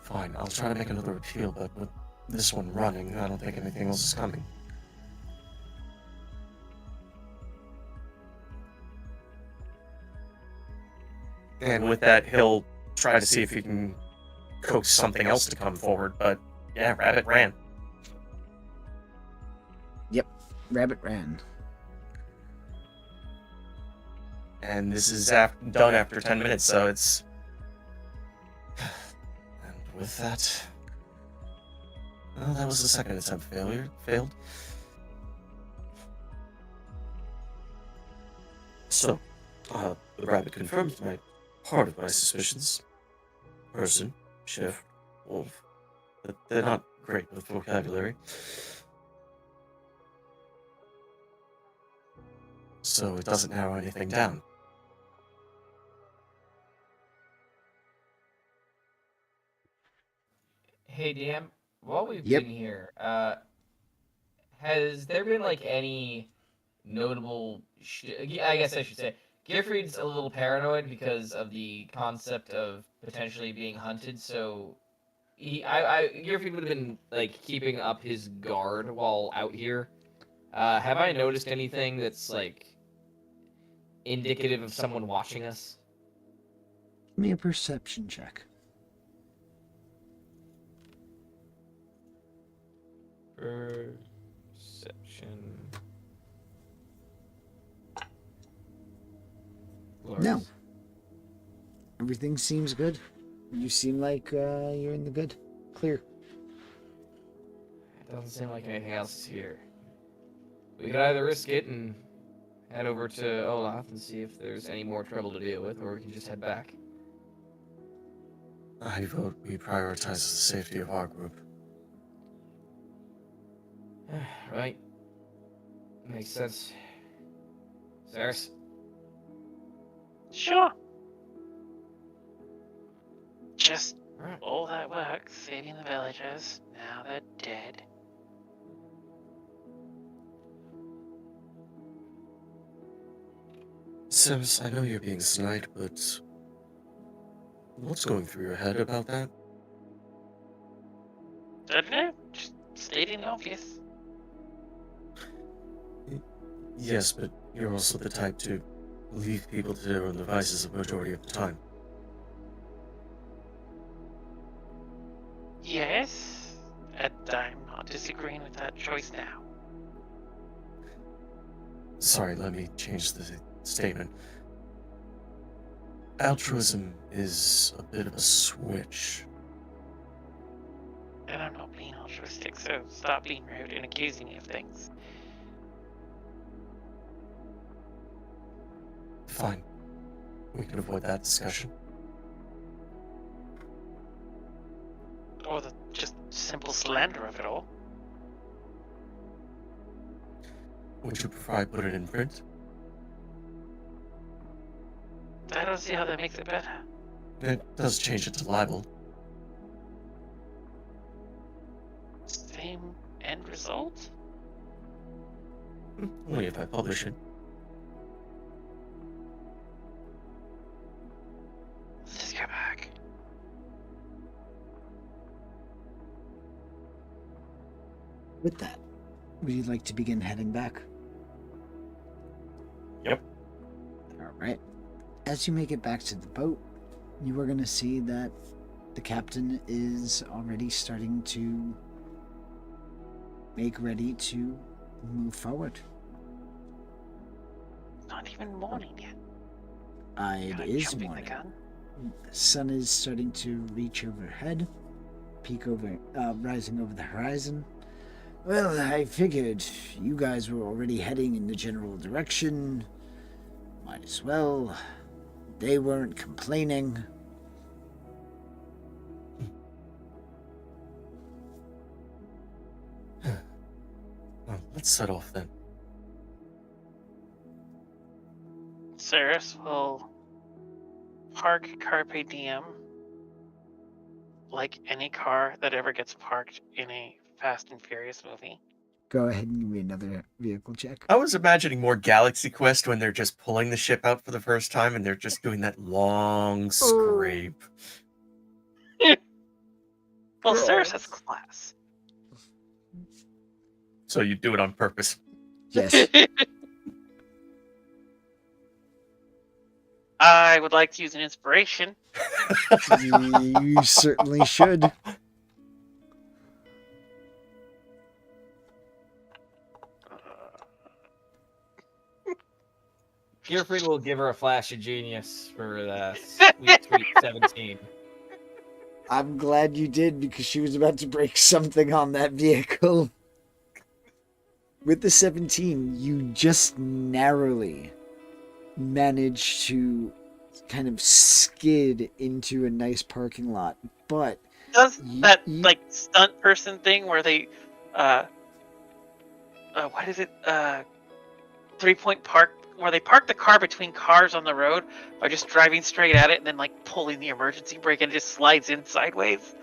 D: Fine, I'll try to make another appeal, but with this one running, I don't think anything else is coming. And with that, he'll try to see if he can coax something else to come forward, but yeah, Rabbit ran.
A: Rabbit ran.
D: And this is done after 10 minutes, so it's... And with that... Well, that was the second attempt failed. So, the rabbit confirmed part of my suspicions. Person, chef, wolf. But they're not great with vocabulary. So it doesn't narrow anything down.
C: Hey, DM, while we've
A: Yep.
C: been here, has there been like any notable? I guess I should say, Giffrey's a little paranoid because of the concept of potentially being hunted. So, Giffrey would have been like keeping up his guard while out here. Have I noticed anything that's like indicative of someone watching us?
A: Give me a perception check.
C: Perception.
A: No. Everything seems good. You seem like you're in the good. Clear.
C: It doesn't seem like anything else is here. We could either risk it and head over to Olaf and see if there's any more trouble to deal with, or we can just head back.
D: I vote we prioritize the safety of our group.
C: Right. Makes sense. Saris?
B: Sure. Just
C: Alright.
B: all that work saving the villagers. Now they're dead.
D: Sims, I know you're being snide, but what's going through your head about that?
B: I don't know. Just stating the obvious.
D: Yes, but you're also the type to leave people to their own devices the majority of the time.
B: Yes, and I'm not disagreeing with that choice now.
D: Sorry, let me change the statement. Altruism is a bit of a switch.
B: And I'm not being altruistic, so stop being rude and accusing me of things.
D: Fine. We can avoid that discussion.
B: Or the just simple slander of it all.
D: Would you prefer I put it in print?
B: I don't see how that makes it better.
D: It does change it to libel.
B: Same end result?
D: Only if I publish it.
B: Let's just go back.
A: With that, would you like to begin heading back?
D: Yep.
A: All right. As you make it back to the boat, you are going to see that the captain is already starting to make ready to move forward.
B: Not even morning yet.
A: It
B: Kinda
A: is
B: jumping the
A: morning.
B: gun.
A: Sun is starting to reach overhead, rising over the horizon. Well, I figured you guys were already heading in the general direction. Might as well. They weren't complaining.
D: Well, let's set off then.
B: Saris will park Carpe Diem like any car that ever gets parked in a Fast and Furious movie.
A: Go ahead and give me another vehicle check.
D: I was imagining more Galaxy Quest when they're just pulling the ship out for the first time and they're just doing that long scrape.
B: Well, Ceres has class.
D: So you do it on purpose.
A: Yes.
B: I would like to use an inspiration.
A: You certainly should.
C: Gearfried will give her a flash of genius for the sweet 17.
A: I'm glad you did, because she was about to break something on that vehicle. With the 17, you just narrowly managed to kind of skid into a nice parking lot. But
B: Does that like stunt person thing where they, what is it? 3-point park, where they park the car between cars on the road by just driving straight at it and then like pulling the emergency brake and it just slides in sideways.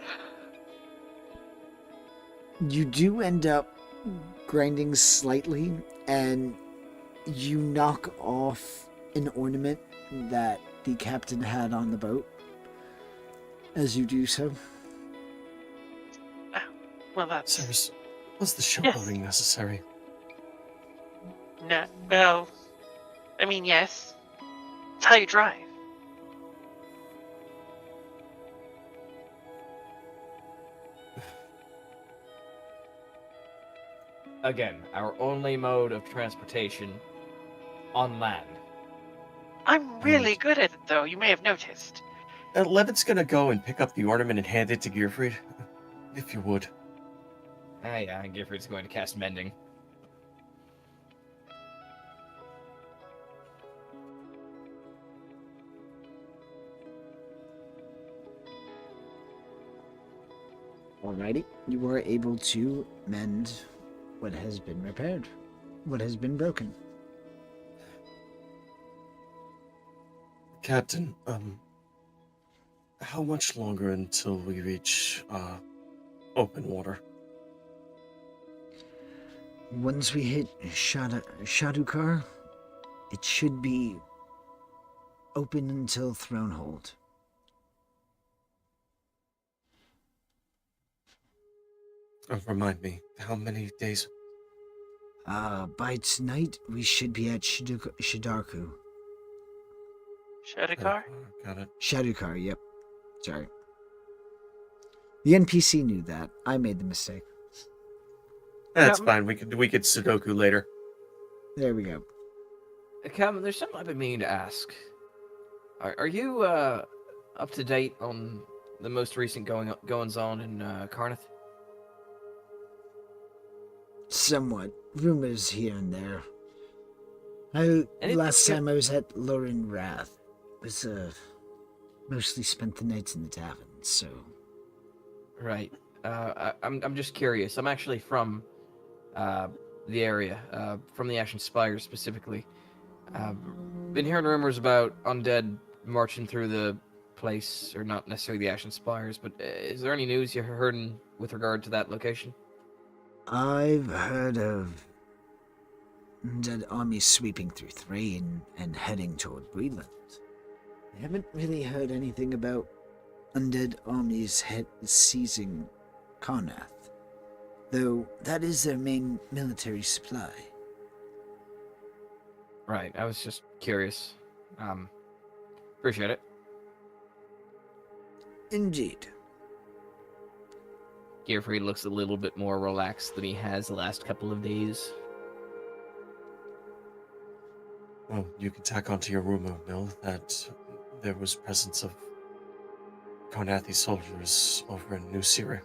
A: you do end up grinding slightly, and you knock off an ornament that the captain had on the boat as you do so.
B: Well, that's
D: Ceres, was the
B: Yes.
D: shipbuilding necessary?
B: no. Well, I mean, yes. It's how you drive.
C: Again, our only mode of transportation on land.
B: I'm really good at it, though. You may have noticed.
D: Levitt's gonna go and pick up the ornament and hand it to Gearfried. If you would.
C: Yeah, Gearfried's going to cast Mending.
A: Alrighty, you are able to mend what has been repaired, what has been broken.
D: Captain, how much longer until we reach, open water?
A: Once we hit Shadukar, it should be open until Thronehold.
D: Remind me, how many days?
A: By tonight, we should be at Shidarku.
B: Shadukar?
D: Got it.
A: Shadukar, yep. Sorry. The NPC knew that. I made the mistake.
D: That's
C: Yeah.
D: fine. We could Sudoku later.
A: There we go.
C: Captain, there's something I've been meaning to ask. Are you up to date on the most recent goings on in Karnath?
A: Somewhat. Rumors here and there.
C: Anything
A: Last
C: you-
A: time I was at Lauren Wrath was mostly spent the nights in the tavern, so
C: Right. I'm just curious. I'm actually from the area, from the Ashen Spires specifically. Been hearing rumors about undead marching through the place, or not necessarily the Ashen Spires, but is there any news you're heard with regard to that location?
A: I've heard of undead armies sweeping through Thrain and heading toward Greenland. I haven't really heard anything about undead armies seizing Karnath, though that is their main military supply.
C: Right. I was just curious. Appreciate it.
A: Indeed.
C: Gearfried looks a little bit more relaxed than he has the last couple of days.
D: Well, you can tack onto your rumor mill that there was presence of Karnathi soldiers over in New Syria.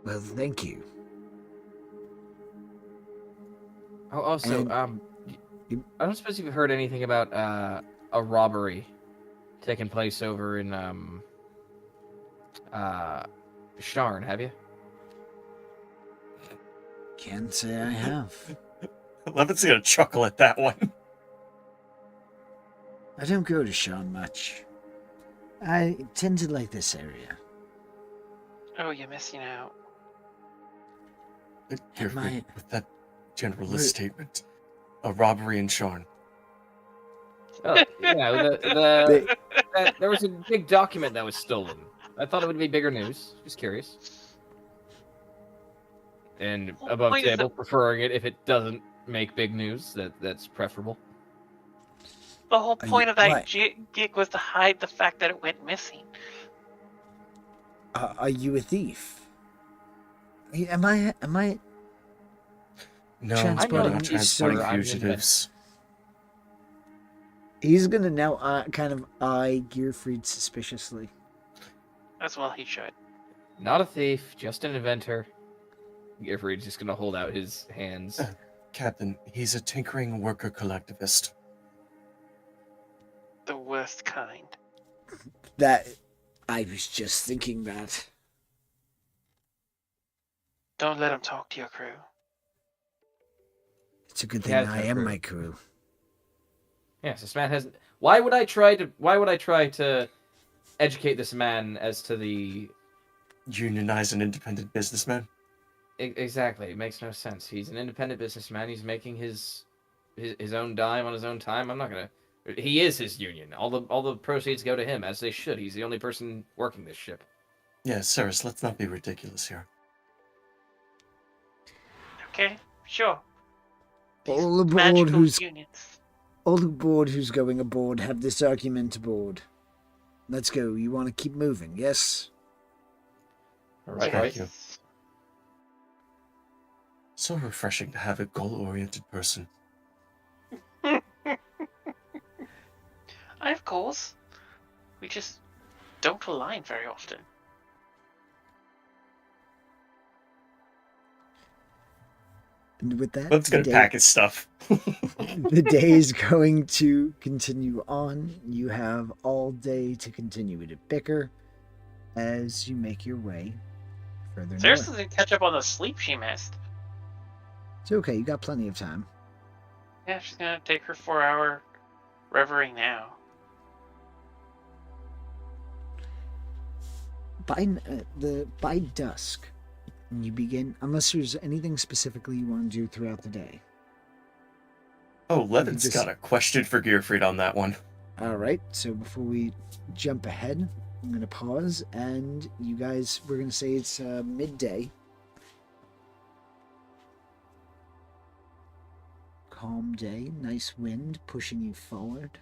A: Well, thank you.
C: Oh, also,
A: And-
C: I don't suppose you've heard anything about a robbery taking place over in Sharn, have you?
A: Can't say I have.
D: Levitt's gonna chuckle at that one.
A: I don't go to Sean much. I tend to like this area.
B: Oh, you're missing out.
D: Careful
A: I-
D: with that generalist
A: Wait.
D: statement. A robbery in Sharn.
C: Oh, yeah, there was a big document that was stolen. I thought it would be bigger news. Just curious. And
B: Well, the
C: above
B: point is
C: table,
B: that-
C: preferring it if it doesn't make big news. That's preferable.
B: The whole
A: Are you-
B: point of that
A: what?
B: gig was to hide the fact that it went missing.
A: Are you a thief? Am I?
D: No,
A: Transporting
D: we're not
A: these
D: transporting
C: so-
D: fugitives.
A: He's gonna now kind of eye Gearfried suspiciously.
B: As well, he should.
C: Not a thief, just an inventor. Gearfried's just gonna hold out his hands.
D: Captain, he's a tinkering worker collectivist.
B: The worst kind.
A: That I was just thinking that.
B: Don't let him talk to your crew.
A: It's a good
C: He
A: thing
C: has
A: I
C: no
A: am
C: crew.
A: my crew.
C: Yes, this man hasn't. Why would I try to educate this man as to the
D: Unionize an independent businessman?
C: exactly? It makes no sense. He's an independent businessman. He's making his own dime on his own time. I'm not gonna. He is his union. All the proceeds go to him, as they should. He's the only person working this ship.
D: Yeah, Cyrus, let's not be ridiculous here.
B: Okay, sure.
A: All aboard
B: Magical
A: who's
B: unions.
A: all aboard who's going aboard have this argument aboard. Let's go. You want to keep moving? Yes.
C: All right,
D: Thank
C: right.
D: you. So refreshing to have a goal-oriented person.
B: I have goals. We just don't align very often.
A: And with that,
D: Let's
A: the
D: go
A: day-
D: pack his stuff.
A: the day is going to continue on. You have all day to continue to bicker as you make your way further
B: Seriously,
A: north.
B: didn't catch up on the sleep she missed.
A: It's okay. You got plenty of time.
B: Yeah, she's gonna take her 4-hour reverie now.
A: By dusk, you begin. Unless there's anything specifically you want to do throughout the day.
D: Oh, Levin's
A: just-
D: got a question for Gearfried on that one.
A: All right. So before we jump ahead, I'm gonna pause, and you guys, we're gonna say it's midday. Calm day, nice wind pushing you forward.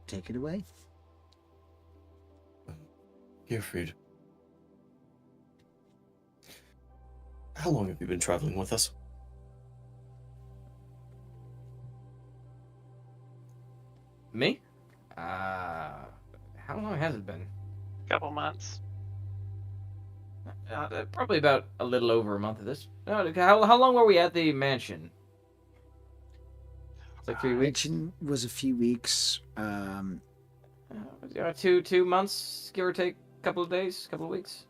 A: Take it away.
D: Gearfried. How long have you been traveling with us?
C: Me? How long has it been?
B: Couple months.
C: Probably about a little over a month of this. How long were we at the mansion? It's like 3 weeks.
A: Mention was a few weeks.
C: 2 months, give or take. Couple of days, couple of weeks.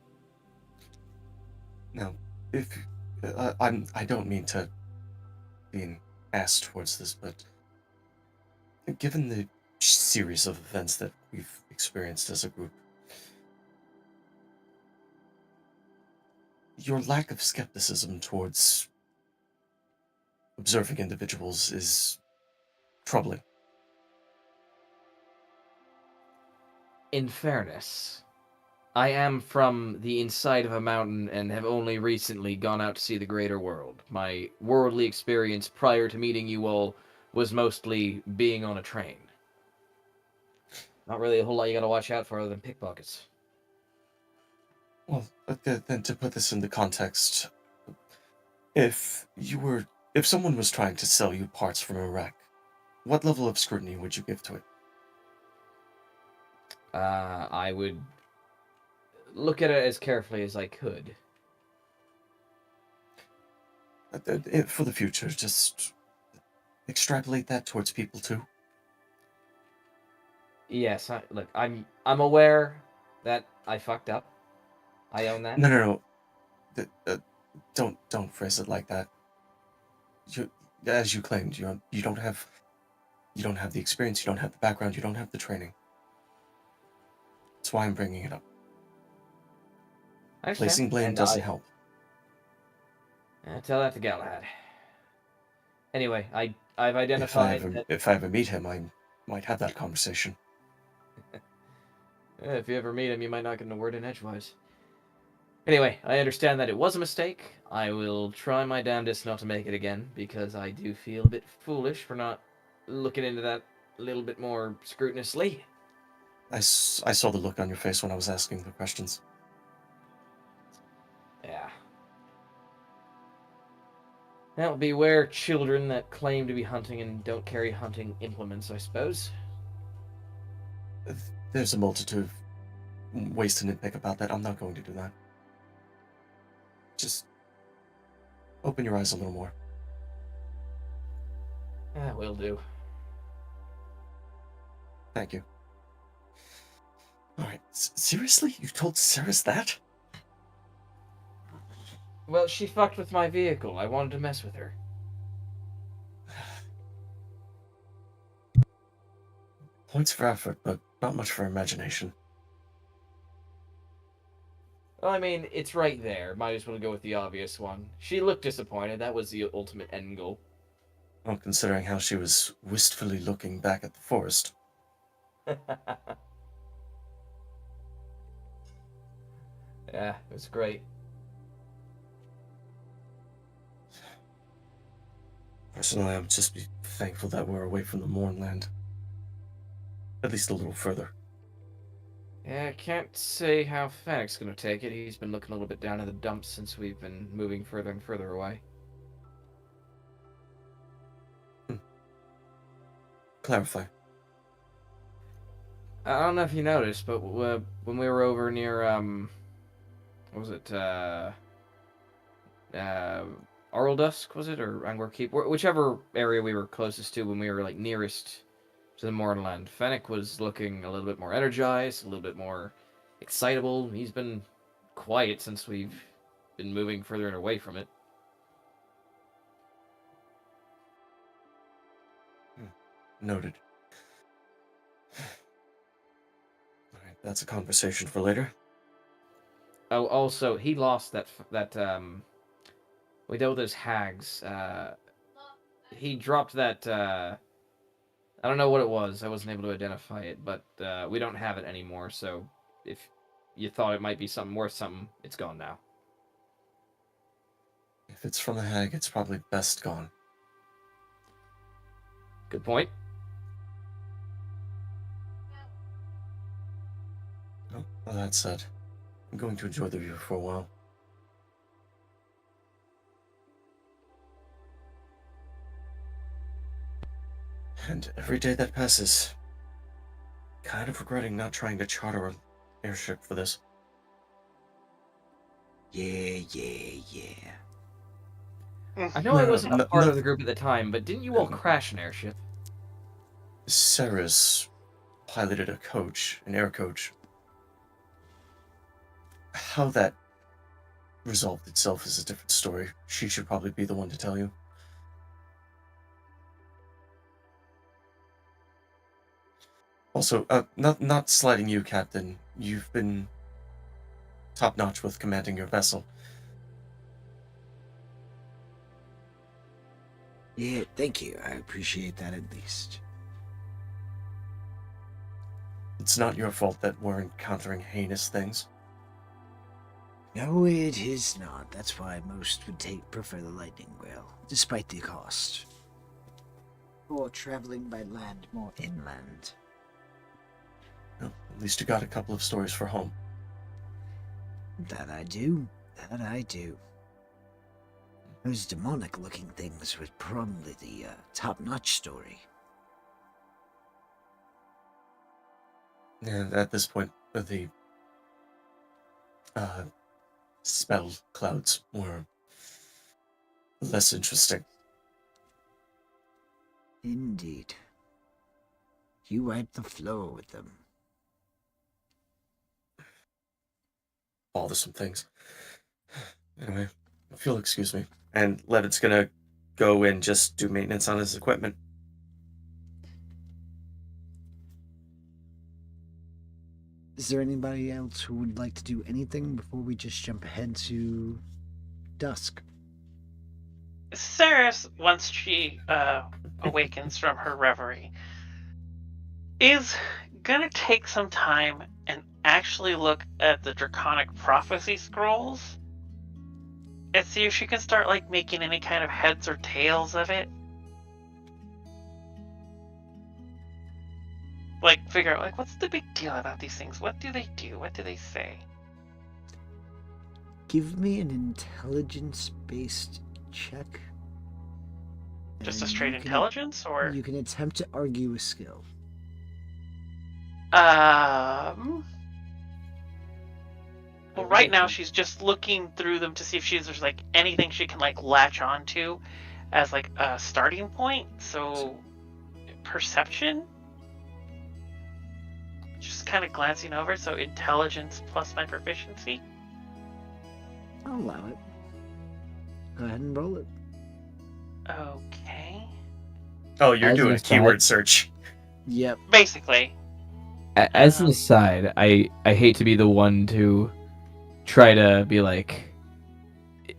D: Now, if I don't mean to be an ass towards this, but given the series of events that we've experienced as a group, your lack of skepticism towards observing individuals is troubling.
C: In fairness, I am from the inside of a mountain and have only recently gone out to see the greater world. My worldly experience prior to meeting you all was mostly being on a train. Not really a whole lot you gotta watch out for other than pickpockets.
D: Well, then to put this into context, if someone was trying to sell you parts from a wreck, what level of scrutiny would you give to it?
C: I would look at it as carefully as I could.
D: For the future, just extrapolate that towards people too.
C: Yes, I'm aware that I fucked up. I own that.
D: No. Don't phrase it like that. As you claimed, you don't have You don't have the experience, you don't have the background, you don't have the training. That's why I'm bringing it up.
C: I understand.
D: Placing blame
C: And
D: doesn't help.
C: Tell that to Galahad. Anyway, I've identified.
D: If I ever meet him, I might have that conversation.
C: If you ever meet him, you might not get a word in edgewise. Anyway, I understand that it was a mistake. I will try my damnedest not to make it again, because I do feel a bit foolish for not looking into that a little bit more scrupulously.
D: I saw the look on your face when I was asking the questions.
C: Yeah. Now, beware children that claim to be hunting and don't carry hunting implements, I suppose.
D: There's a multitude of ways to nitpick about that. I'm not going to do that. Just open your eyes a little more.
C: Will do.
D: Thank you. Alright, seriously? You told Ceres that?
C: Well, she fucked with my vehicle. I wanted to mess with her.
D: Points for effort, but not much for imagination.
C: Well, I mean, it's right there. Might as well go with the obvious one. She looked disappointed. That was the ultimate end goal.
D: Well, considering how she was wistfully looking back at the forest.
C: Yeah, it was great.
D: Personally, I would just be thankful that we're away from the Mournland. At least a little further.
C: Yeah, I can't say how Fennec's gonna take it. He's been looking a little bit down in the dumps since we've been moving further and further away.
D: Clarify.
C: I don't know if you noticed, but when we were over near, what was it, Arldusk, was it, or Angor Keep? Whichever area we were closest to when we were, like, nearest to the Mournland. Fennec was looking a little bit more energized, a little bit more excitable. He's been quiet since we've been moving further and away from it.
D: Noted. Alright, that's a conversation for later.
C: Oh, also, he lost that we dealt with those hags. He dropped that, I don't know what it was. I wasn't able to identify it, but we don't have it anymore, so if you thought it might be something worth something, it's gone now.
D: If it's from the hag, it's probably best gone.
C: Good point.
D: Well, that said, I'm going to enjoy the view for a while. And every day that passes, kind of regretting not trying to charter an airship for this.
A: Yeah.
C: I know I
D: No,
C: wasn't
D: no,
C: a part
D: no.
C: of the group at the time, but didn't you all crash an airship?
D: Ceres piloted a coach, an air coach. How that resolved itself is a different story. She should probably be the one to tell you. Also, not slighting you, Captain. You've been top-notch with commanding your vessel.
A: Yeah, thank you. I appreciate that at least.
D: It's not your fault that we're encountering heinous things.
A: No, it is not. That's why most would prefer the lightning rail, despite the cost. Or traveling by land more inland.
D: Well, at least you got a couple of stories for home.
A: That I do. Those demonic-looking things was probably the top-notch story.
D: And at this point, the spell clouds were less interesting.
A: Indeed. You wiped the floor with them.
D: Bothersome things. Anyway, if you'll excuse me. And Levitt's gonna go and just do maintenance on his equipment.
A: Is there anybody else who would like to do anything before we just jump ahead to dusk?
B: Ceres, once she awakens from her reverie, is gonna take some time and actually look at the Draconic Prophecy scrolls and see if she can start like making any kind of heads or tails of it. Like figure out like what's the big deal about these things? What do they do? What do they say?
A: Give me an intelligence-based check.
B: Just a
A: and
B: straight
A: you can-
B: intelligence, or
A: You can attempt to argue a skill.
B: Well, right now she's just looking through them to see if there's like anything she can like latch onto as like a starting point. So perception, just kind of glancing over. So intelligence plus my proficiency.
A: I'll allow it. Go ahead and roll it.
B: Okay.
D: Oh, you're
C: As
D: doing
C: an
D: a
C: aside-
D: keyword search.
A: Yep.
B: Basically.
C: As an aside, I hate to be the one to try to be like,
D: Hey,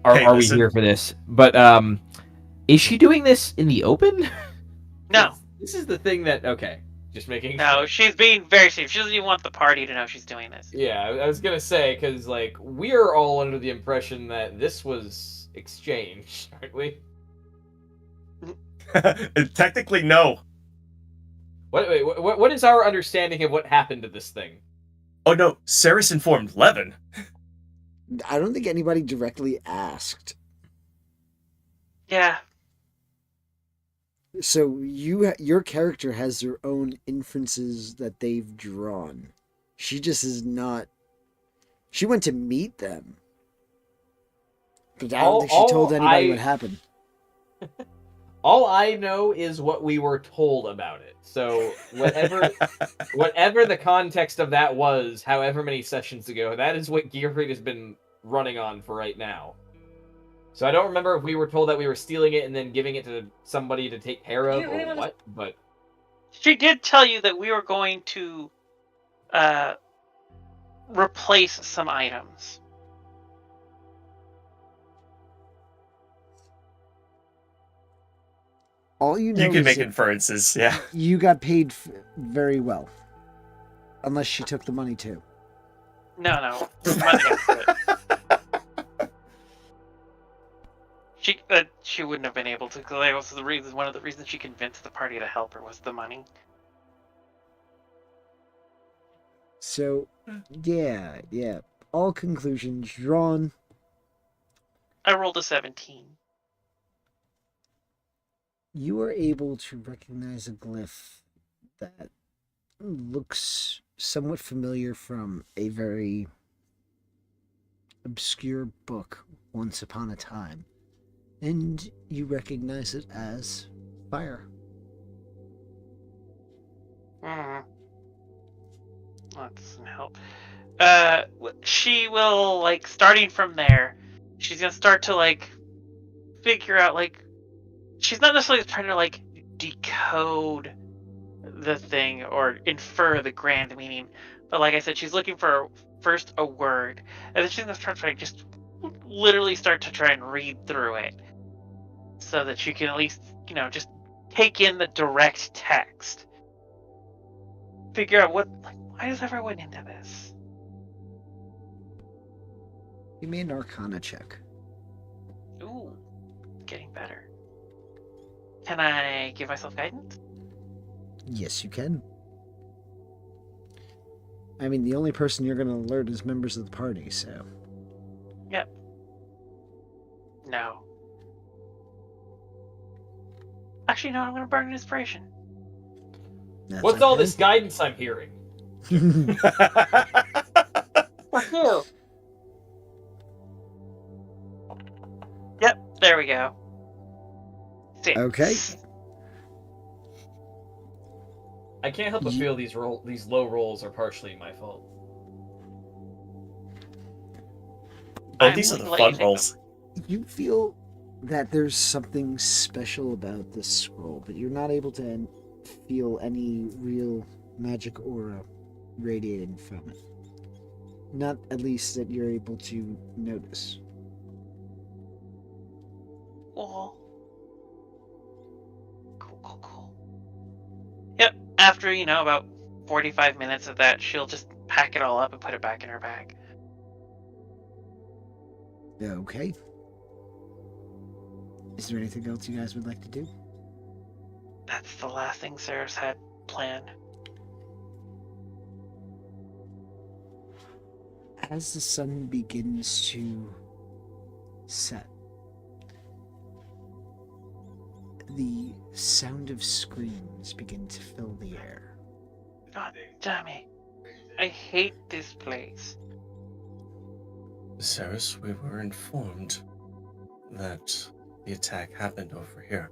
C: are we
D: listen.
C: here for this? But is she doing this in the open?
B: No.
C: This is the thing that just making
B: No,
C: sure.
B: she's being very safe. She doesn't even want the party to know she's doing this.
C: Yeah, I was gonna say because like we're all under the impression that this was exchanged, aren't we?
D: Technically, no.
C: What is our understanding of what happened to this thing?
D: Oh no, Ceres informed Levin.
A: I don't think anybody directly asked.
B: Yeah.
A: So your character has their own inferences that they've drawn. She just is not. She went to meet them, but I don't think she told anybody what happened.
C: All I know is what we were told about it. So whatever the context of that was, however many sessions ago, that is what Gearfried has been running on for right now. So I don't remember if we were told that we were stealing it and then giving it to somebody to take care of or what, but
B: She did tell you that we were going to replace some items.
A: All you know
D: You can
A: is
D: make
A: that
D: inferences, yeah.
A: you got paid very well, unless she took the money too.
B: No. Money after it. She wouldn't have been able to. That was the reason. One of the reasons she convinced the party to help her was the money.
A: So, yeah. All conclusions drawn.
B: I rolled a 17.
A: You are able to recognize a glyph that looks somewhat familiar from a very obscure book once upon a time. And you recognize it as fire.
B: That doesn't help. She will, like, starting from there, she's gonna start to, like, figure out, like, she's not necessarily trying to, like, decode the thing or infer the grand meaning, but like I said, she's looking for first a word, and then she's gonna start to just literally start to try and read through it, so that she can at least, just take in the direct text. Figure out why is everyone into this?
A: Give me an Arcana check.
B: Ooh, getting better. Can I give myself guidance?
A: Yes, you can. I mean, the only person you're going to alert is members of the party, so...
B: Yep. No. Actually, no, I'm going to burn an inspiration.
A: That's
C: what's all
A: okay.
C: this guidance I'm hearing?
B: Fuck you. Yep, there we go. See.
A: Okay.
C: I can't help but feel these low rolls are partially my fault.
D: Oh, these are the fun
B: Blazing.
D: rolls.
A: You feel that there's something special about this scroll, but you're not able to feel any real magic aura radiating from it. Not at least that you're able to notice.
B: Cool. Cool. Yep. After, about 45 minutes of that, she'll just pack it all up and put it back in her bag.
A: Okay. Is there anything else you guys would like to do?
B: That's the last thing Sarah's had planned.
A: As the sun begins to set, the sound of screams begin to fill the air.
B: God damn it. I hate this place.
D: Ceres, we were informed that the attack happened over here.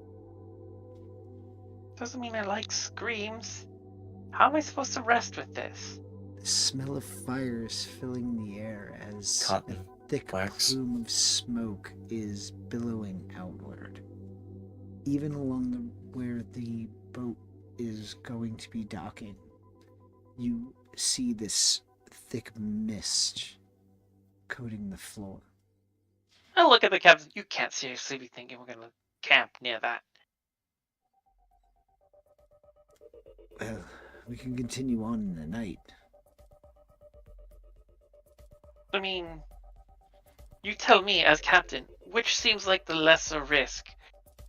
B: Doesn't mean I like screams. How am I supposed to rest with this?
A: The smell of fire is filling the air as
D: Cotton,
A: a thick
D: wax.
A: plume of smoke is billowing outward. Even along where the boat is going to be docking, you see this thick mist coating the floor.
B: I look at the captain. You can't seriously be thinking we're gonna camp near that.
A: Well, we can continue on in the night.
B: I mean, you tell me as captain, which seems like the lesser risk?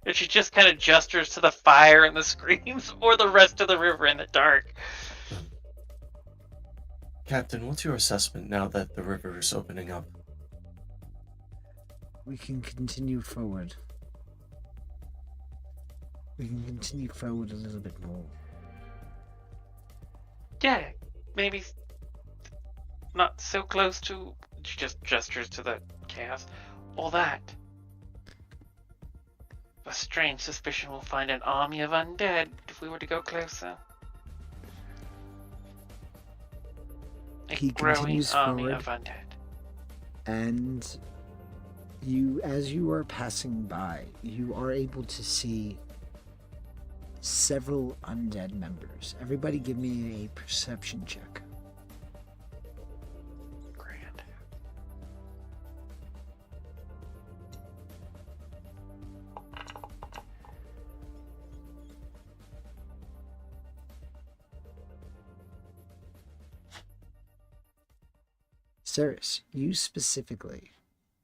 B: If she just kind of gestures to the fire and the screams, or the rest of the river in the dark?
D: Captain, what's your assessment now that the river is opening up?
A: We can continue forward. We can continue forward a little bit more.
B: Yeah, maybe not so close to. She just gestures to the chaos. All that. A strange suspicion we'll find an army of undead if we were to go closer. A
A: He
B: growing
A: continues
B: army
A: forward.
B: of undead.
A: And you, as you are passing by, you are able to see several undead members. Everybody give me a perception check.
B: Grand.
A: Ceres, you specifically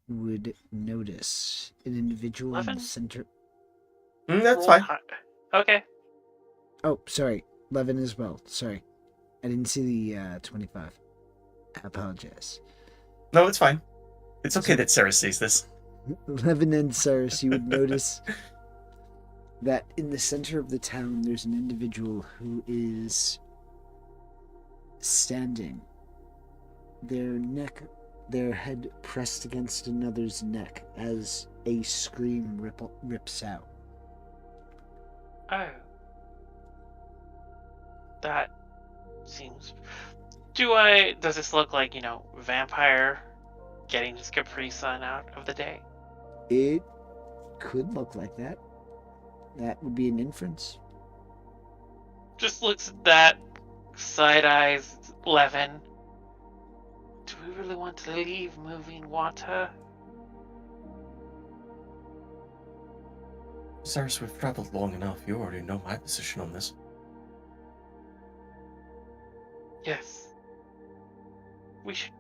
A: would notice an individual in
B: 11?
A: the center.
D: That's fine.
B: Okay.
A: Oh, sorry. 11 as well. Sorry. I didn't see the 25. I apologize.
D: No, it's fine. It's okay that Ceres sees this.
A: 11 and Ceres, you would notice that in the center of the town there's an individual who is standing, their head pressed against another's neck as a scream rips out.
B: Oh. That seems... Does this look like, vampire getting his Capri Sun out of the day?
A: It could look like that. That would be an inference.
B: Just looks at that, side eyes Levin. Do we really want to leave moving water?
D: Ceres, we've traveled long enough. You already know my position on this.
B: Yes. We should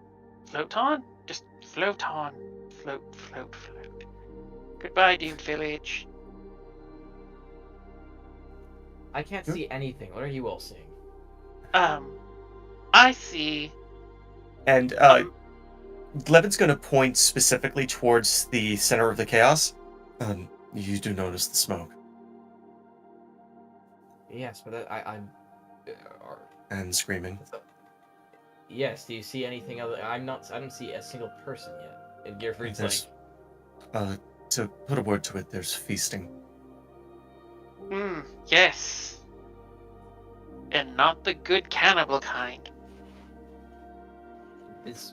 B: float on. Just float on. Float, float, float. Goodbye, Dune Village.
C: I can't see anything. What are you all seeing?
B: I see.
D: And Levin's going to point specifically towards the center of the chaos. You do notice the smoke.
C: Yes, but I'm.
D: And screaming.
C: Yes. Do you see anything other? I don't see a single person yet. And Gearfried's
D: There's, to put a word to it, there's feasting.
B: Yes. And not the good cannibal kind.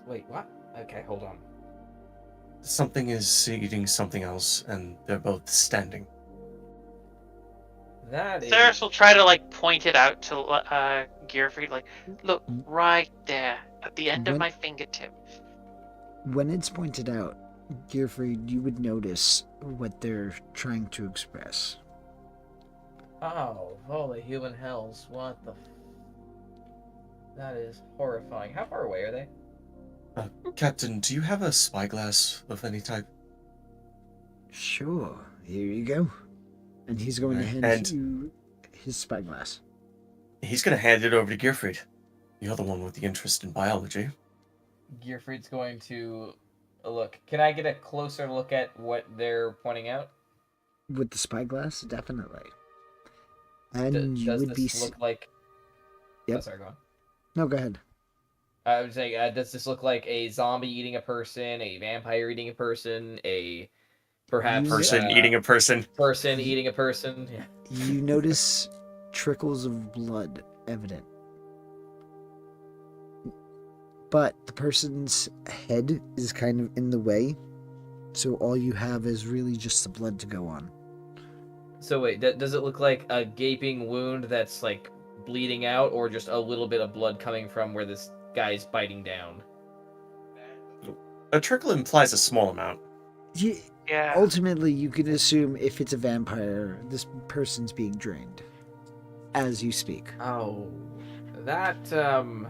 C: Wait, what? Okay, hold on.
D: Something is eating something else, and they're both standing.
C: That is...
B: Ceres will try to like point it out to Gearfried, like, look right there at the end of
A: When-
B: my fingertip.
A: When it's pointed out, Gearfried, you would notice what they're trying to express.
C: Oh, holy human hells! What the? That is horrifying. How far away are they?
D: Captain, do you have a spyglass of any type?
A: Sure, here you go. And he's going to
D: Right,
A: hand
D: and-
A: you his spyglass.
D: He's gonna hand it over to Gearfried. You're the one with the interest in biology.
C: Gearfried's going to look. Can I get a closer look at what they're pointing out?
A: With the spyglass, definitely. And you
C: Does
A: would be...
C: this look like?
A: Yep.
C: Oh, sorry, go on.
A: No, go ahead.
C: I was saying, does this look like a zombie eating a person, a vampire eating a person, a perhaps
D: Person eating a person.
C: person eating a person? Yeah.
A: You notice trickles of blood evident. But the person's head is kind of in the way, so all you have is really just the blood to go on.
C: So wait, does it look like a gaping wound that's like bleeding out, or just a little bit of blood coming from where this guy's biting down?
D: A trickle implies a small amount.
B: Yeah.
A: Ultimately, you can assume if it's a vampire, this person's being drained as you speak.
C: Oh, that I'm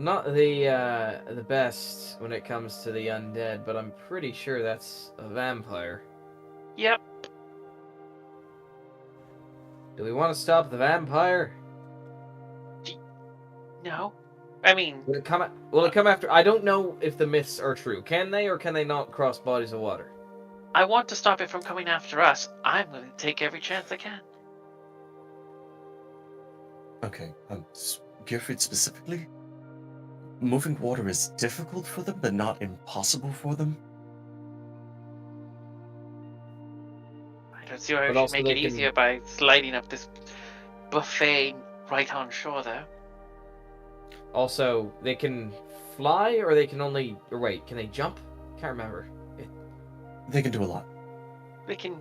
C: not the best when it comes to the undead, but I'm pretty sure that's a vampire.
B: Yep.
C: Do we want to stop the vampire?
B: No. I mean,
C: Will it come after? I don't know if the myths are true. Can they or can they not cross bodies of water?
B: I want to stop it from coming after us. I'm going to take every chance I can.
D: Okay, Gearfried specifically? Moving water is difficult for them, but not impossible for them?
B: I don't see why
C: But
B: we should
C: also
B: make
C: they
B: it
C: can-
B: easier by sliding up this buffet right on shore, though.
C: Also, they can fly, or they can only. Or wait, can they jump? Can't remember.
D: They can do a lot.
B: They can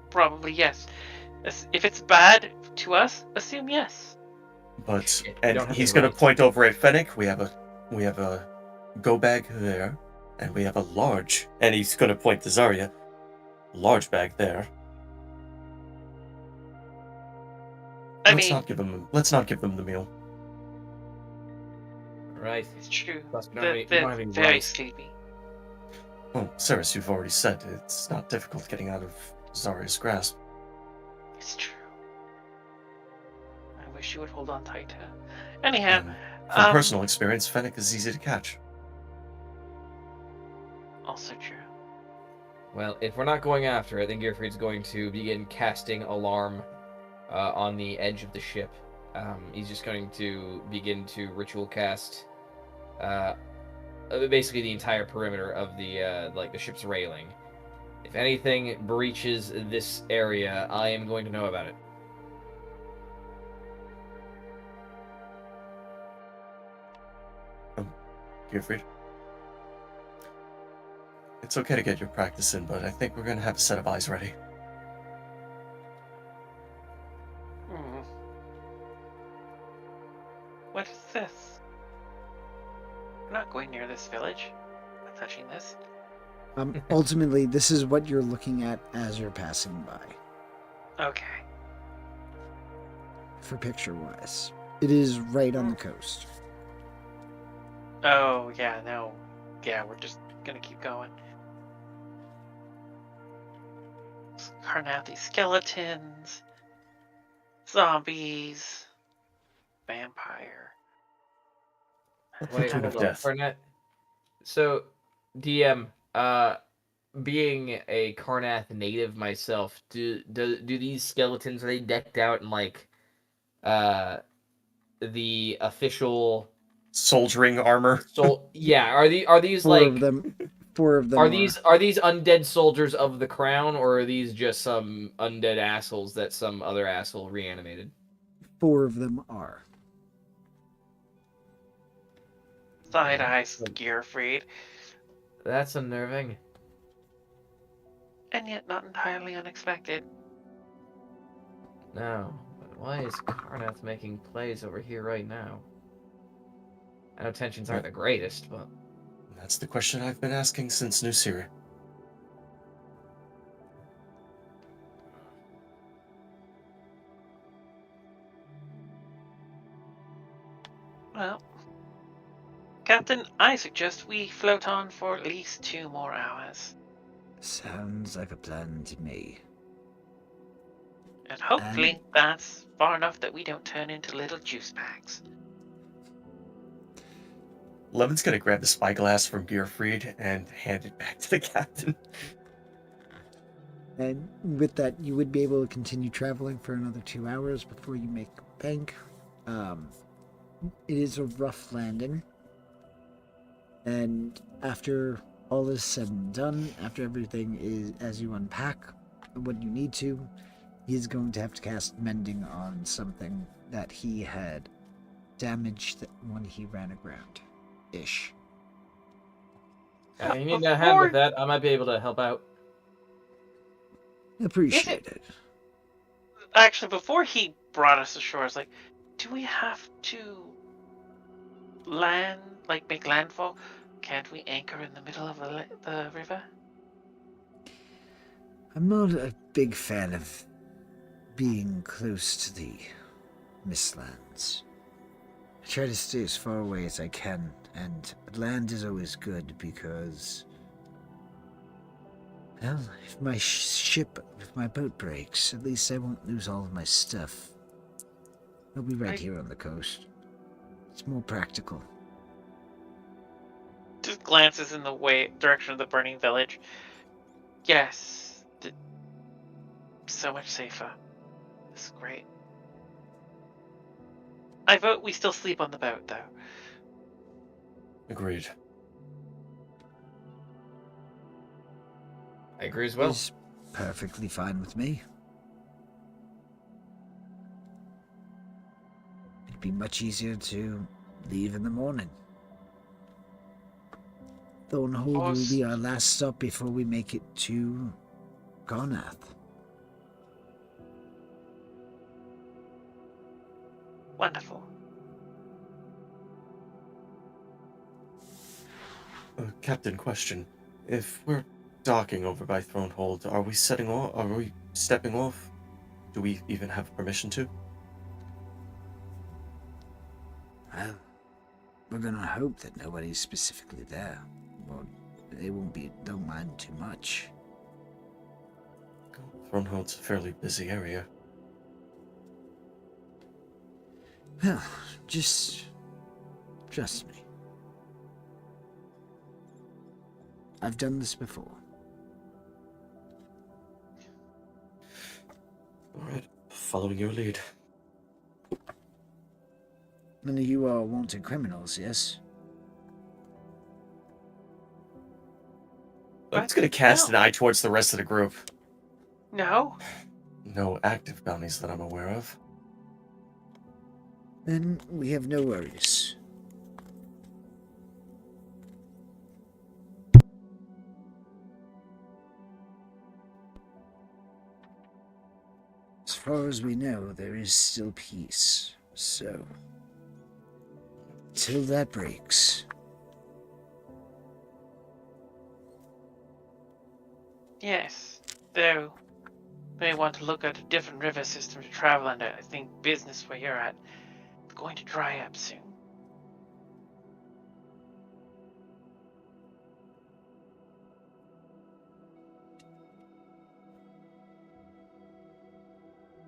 B: probably, yes. If it's bad to us, assume yes.
D: But
C: They
D: and
C: don't have
D: he's
C: any
D: gonna
C: rights.
D: point over at Fennec. We have a go bag there, and we have a large. And he's gonna point to Zarya. Large bag there. Let's not give them the meal.
C: Right.
B: It's true.
C: Plus, we don't have any- we don't
B: They're
C: have any
B: very
C: rights.
B: sleepy.
D: Well, Ceres, you've already said it's not difficult getting out of Zarya's grasp.
B: It's true. I wish you would hold on tight to her. Anyhow,
D: And from personal experience, Fennec is easy to catch.
B: also true.
C: Well, if we're not going after it, then Gearfried's going to begin casting alarm on the edge of the ship. He's just going to begin to ritual cast basically the entire perimeter of the the ship's railing. If anything breaches this area, I am going to know about it.
D: Gearfried. It's okay to get your practice in, but I think we're gonna have a set of eyes ready.
B: Hmm. What is this? We're not going near this village. Not touching this.
A: Ultimately, this is what you're looking at as you're passing by,
B: Okay.
A: for picture-wise. It is right on the coast.
B: Oh, yeah, no. Yeah, we're just gonna keep going. Carnathi skeletons, zombies, vampire.
C: Wait,
D: Fountain
C: hold
D: of
C: on,
D: Death.
C: Cornet. So, DM, being a Karnath native myself, do these skeletons, are they decked out in like the official
D: Soldiering armor.
C: yeah, are these
A: Four
C: like
A: of them. Four of them
C: are these undead soldiers of the crown, or are these just some undead assholes that some other asshole reanimated?
A: Four of them are.
B: Side eyes, Gearfried,
C: That's unnerving.
B: and yet not entirely unexpected.
C: No, but why is Karnath making plays over here right now? I know tensions aren't the greatest, but...
D: That's the question I've been asking since New Syria.
B: Well, Captain, I suggest we float on for at least 2 more hours.
A: Sounds like a plan to me.
B: And hopefully that's far enough that we don't turn into little juice bags.
D: Levin's gonna grab the spyglass from Gearfried and hand it back to the captain.
A: And with that, you would be able to continue traveling for another 2 hours before you make bank. It is a rough landing. And after all is said and done, after everything is as you unpack what you need to, he's going to have to cast Mending on something that he had damaged when he ran aground. Ish.
C: Yeah, you need a hand with that. I might be able to help out.
A: Appreciate it.
B: Actually, before he brought us ashore, I was like, do we have to land, like make landfall? Can't we anchor in the middle of the river?
A: I'm not a big fan of being close to the Mistlands. I try to stay as far away as I can, and land is always good because, well, if my boat breaks, at least I won't lose all of my stuff. I'll be right here on the coast. It's more practical.
B: Just glances in the direction of the burning village. Yes. So much safer. This is great. I vote we still sleep on the boat, though.
D: Agreed.
C: I agree as well.
A: It's perfectly fine with me. It'd be much easier to leave in the morning. Thornhold will be our last stop before we make it to Karnath.
B: Wonderful.
D: Captain, question. If we're docking over by Thronehold, are we setting off? Are we stepping off? Do we even have permission to?
A: Well, we're gonna hope that nobody's specifically there. Well, they don't mind too much.
D: Thronehold's a fairly busy area.
A: Well, just trust me. I've done this before.
D: Alright, following your lead.
A: None of you are wanted criminals, yes?
D: I'm just gonna cast an eye towards the rest of the group.
B: No?
D: No active bounties that I'm aware of.
A: Then we have no worries. As far as we know, there is still peace, so till that breaks.
B: Yes. Though, may want to look at a different river system to travel under. I think business where you're at is going to dry up soon.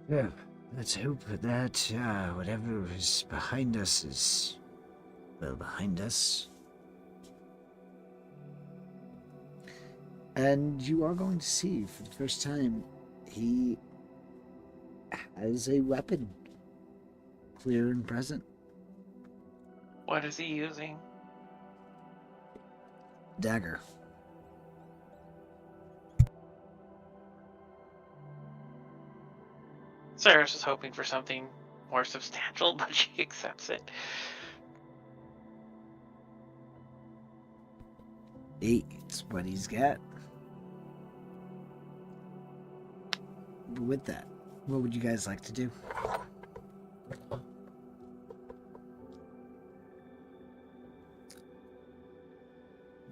A: Yeah, let's hope that whatever is behind us is, well, behind us. And you are going to see, for the first time, he has a weapon. Clear and present.
B: What is he using?
A: Dagger.
B: Cyrus was hoping for something more substantial, but she accepts it.
A: It's what he's got. But with that, What would you guys like to do?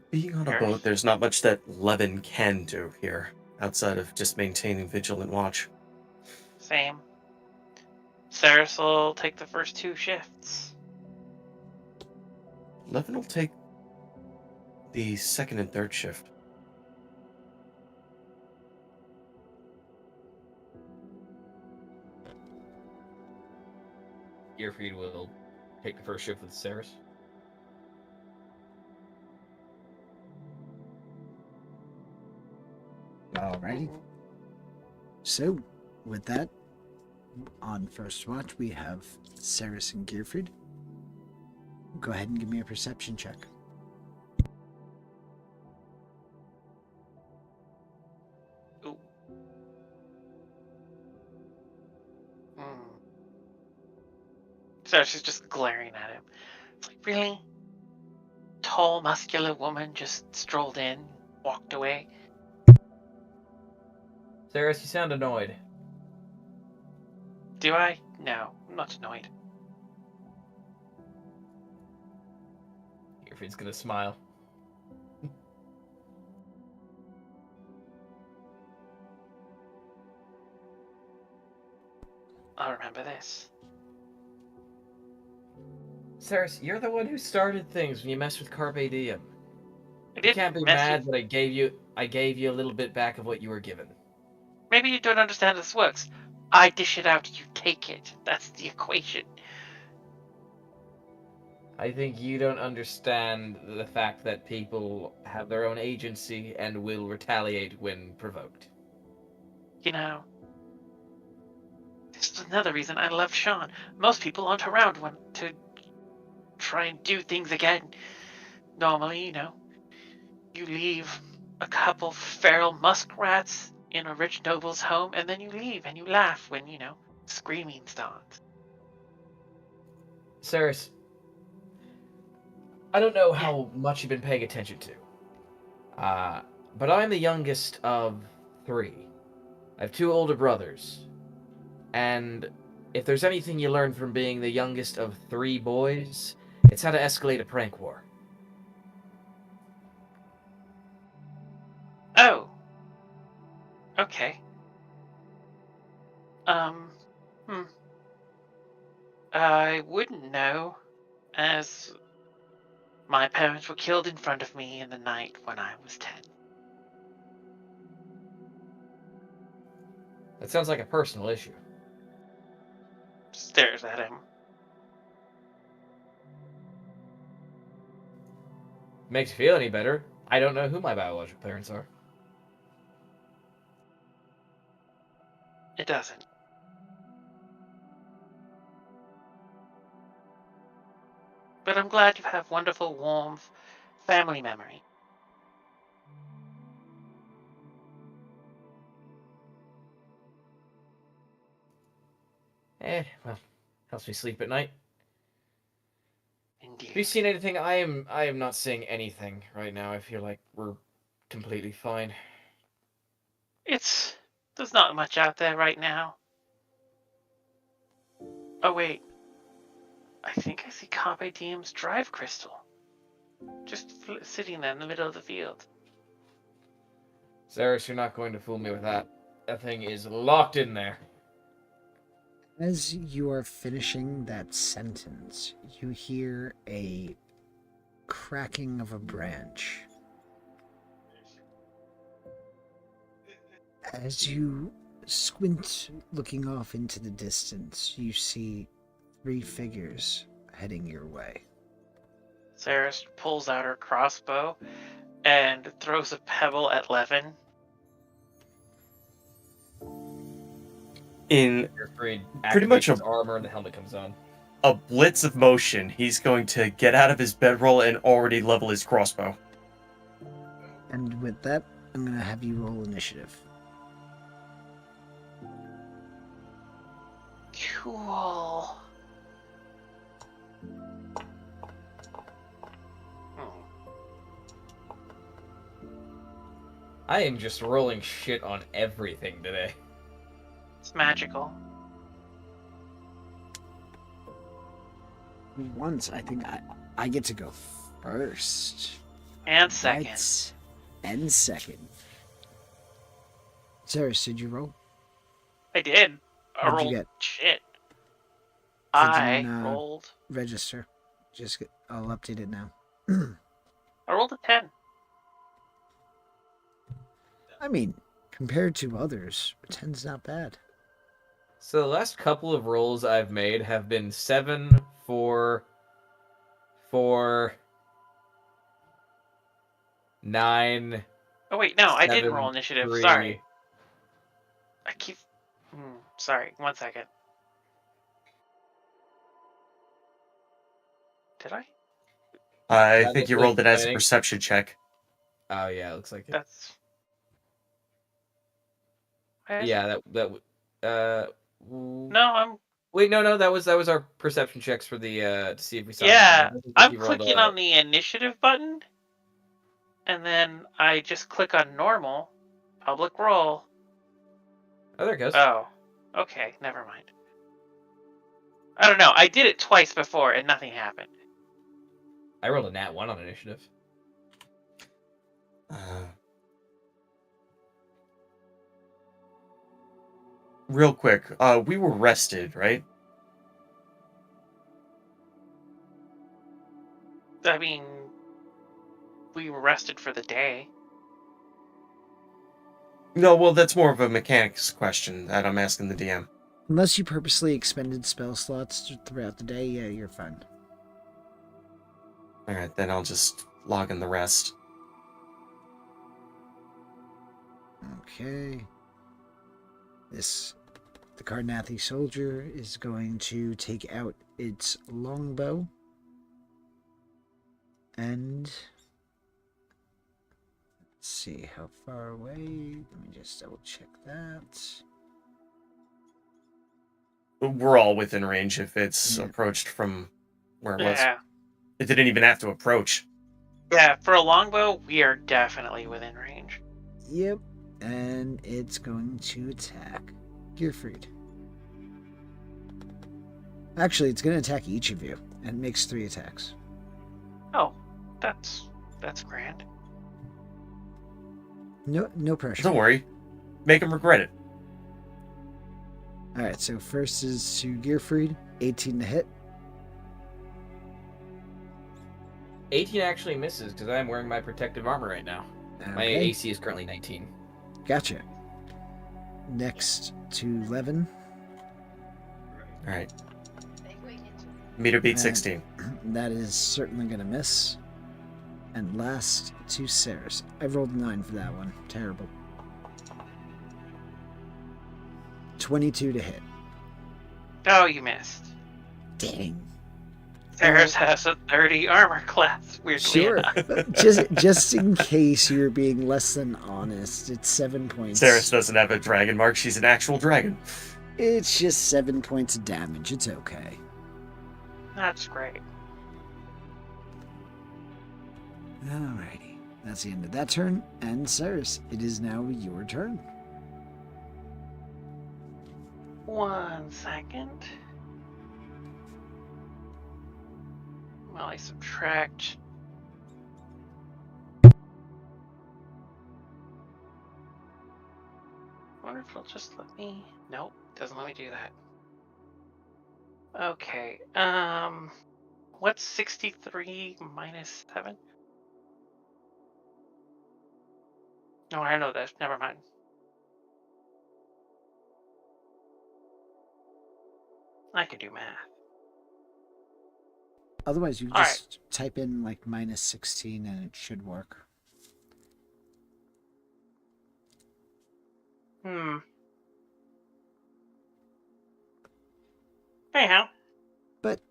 D: Being on a
B: Sure.
D: boat, there's not much that Levin can do here, outside of just maintaining vigilant watch.
B: Same. Ceres will take the first 2 shifts.
D: Levin will take the second and third shift.
C: Gearfried will take the first shift with Ceres.
A: Alrighty. So, with that, on first watch we have Ceres and Gearfried. Go ahead and give me a perception check.
B: Ooh. Hmm. Ceres is just glaring at him. It's like, really? Tall, muscular woman just strolled in, walked away.
C: Ceres, you sound annoyed.
B: Do I? No, I'm not annoyed.
C: Gearfried's gonna smile.
B: I'll remember this.
C: Ceres, you're the one who started things when you messed with Carpe Diem.
B: I
C: You
B: didn't
C: can't be
B: mess
C: mad
B: with-
C: that I gave you a little bit back of what you were given.
B: Maybe you don't understand how this works. I dish it out, you take it. That's the equation.
C: I think you don't understand the fact that people have their own agency and will retaliate when provoked.
B: You know, this is another reason I love Sean. Most people aren't around when to try and do things again. Normally, you leave a couple feral muskrats in a rich noble's home, and then you leave and you laugh when, screaming starts.
C: Ceres, I don't know how much you've been paying attention to, but I'm the youngest of 3. I have 2 older brothers, and if there's anything you learn from being the youngest of 3 boys, it's how to escalate a prank war.
B: Oh. Okay. I wouldn't know, as my parents were killed in front of me in the night when I was 10.
C: That sounds like a personal issue.
B: Stares at him.
C: Makes you feel any better? I don't know who my biological parents are.
B: It doesn't. But I'm glad you have wonderful, warm family memory.
C: Well, helps me sleep at night.
B: Indeed.
C: Have you seen anything? I am not seeing anything right now. I feel like we're completely fine.
B: There's not much out there right now. Oh wait. I think I see Carpe Diem's drive crystal. Just sitting there in the middle of the field.
C: Ceres, you're not going to fool me with that. That thing is locked in there.
A: As you are finishing that sentence, you hear a cracking of a branch. As you squint, looking off into the distance, you see 3 figures heading your way.
B: Ceres pulls out her crossbow and throws a pebble at Levin.
D: In
C: Gearfried
D: Pretty much
C: activates his armor and the helmet comes on.
D: a blitz of motion, he's going to get out of his bedroll and already level his crossbow.
A: And with that, I'm going to have you roll initiative.
B: Cool.
C: I am just rolling shit on everything today.
B: It's magical.
A: Once, I think I get to go first.
B: And second.
A: Right. And second. Ceres, did you roll?
B: I did. I
A: What'd you
B: rolled
A: get?
B: shit.
A: Click
B: I
A: in,
B: rolled.
A: Register. I'll update it now.
B: I rolled a 10.
A: I mean, compared to others, 10's not bad.
C: So the last couple of rolls I've made have been 7, 4, 4, 9.
B: Oh wait, no, I didn't
C: 7,
B: roll initiative.
C: 3.
B: Sorry. I keep. Sorry. 1 second. Did I?
D: I
C: That
D: think you
C: looks
D: rolled
C: like
D: it as a
C: planning.
D: perception check.
C: Oh yeah, looks like it.
B: That's.
C: Yeah, that.
B: No, I'm.
C: Wait, no, that was our perception checks for the to see if we saw.
B: Yeah,
C: anything.
B: I'm
C: You rolled
B: clicking on the initiative button, and then I just click on normal, public roll.
C: Oh, there it goes.
B: Oh, okay, never mind. I don't know. I did it twice before, and nothing happened.
C: I rolled a nat 1 on initiative.
D: Real quick, we were rested, right?
B: I mean, we were rested for the day.
D: No, well, that's more of a mechanics question that I'm asking the DM.
A: Unless you purposely expended spell slots throughout the day, yeah, you're fine.
D: Alright, then I'll just log in the rest.
A: Okay. The Carnathi soldier is going to take out its longbow. And let's see how far away. Let me just double check that.
D: We're all within range if it's
A: Yeah.
D: approached from where it was.
B: Yeah.
D: It didn't even have to approach.
B: Yeah, for a longbow, we are definitely within range.
A: Yep. And it's going to attack Gearfried. Actually, it's going to attack each of you, and it makes 3 attacks.
B: Oh, that's grand.
A: No pressure.
D: Don't worry. Make him regret it.
A: Alright, so first is to Gearfried, 18 to hit.
C: 18 actually misses because I'm wearing my protective armor right now. My
A: Okay,
C: AC is currently 19.
A: gotcha. Next to Levin.
D: Alright. Meter beat
A: And
D: 16.
A: That is certainly going to miss. And last to Ceres. I rolled 9 for that one. Terrible. 22 to hit.
B: Oh, you missed.
A: Dang.
B: Ceres has a 30 armor class, weirdly
A: Sure.
B: enough.
A: just in case you're being less than honest, it's 7 points.
D: Ceres doesn't have a dragon mark. She's an actual dragon.
A: It's just 7 points of damage. It's okay.
B: That's great.
A: Alrighty. That's the end of that turn. And Ceres, it is now your turn.
B: 1 second. Well, I subtract. I wonder if it'll just let me. Nope, doesn't let me do that. Okay. What's 63 minus 7? No, I know this. Never mind. I can do math.
A: Otherwise, you
B: All
A: just type in like minus 16 and it should work.
B: Anyhow.
A: But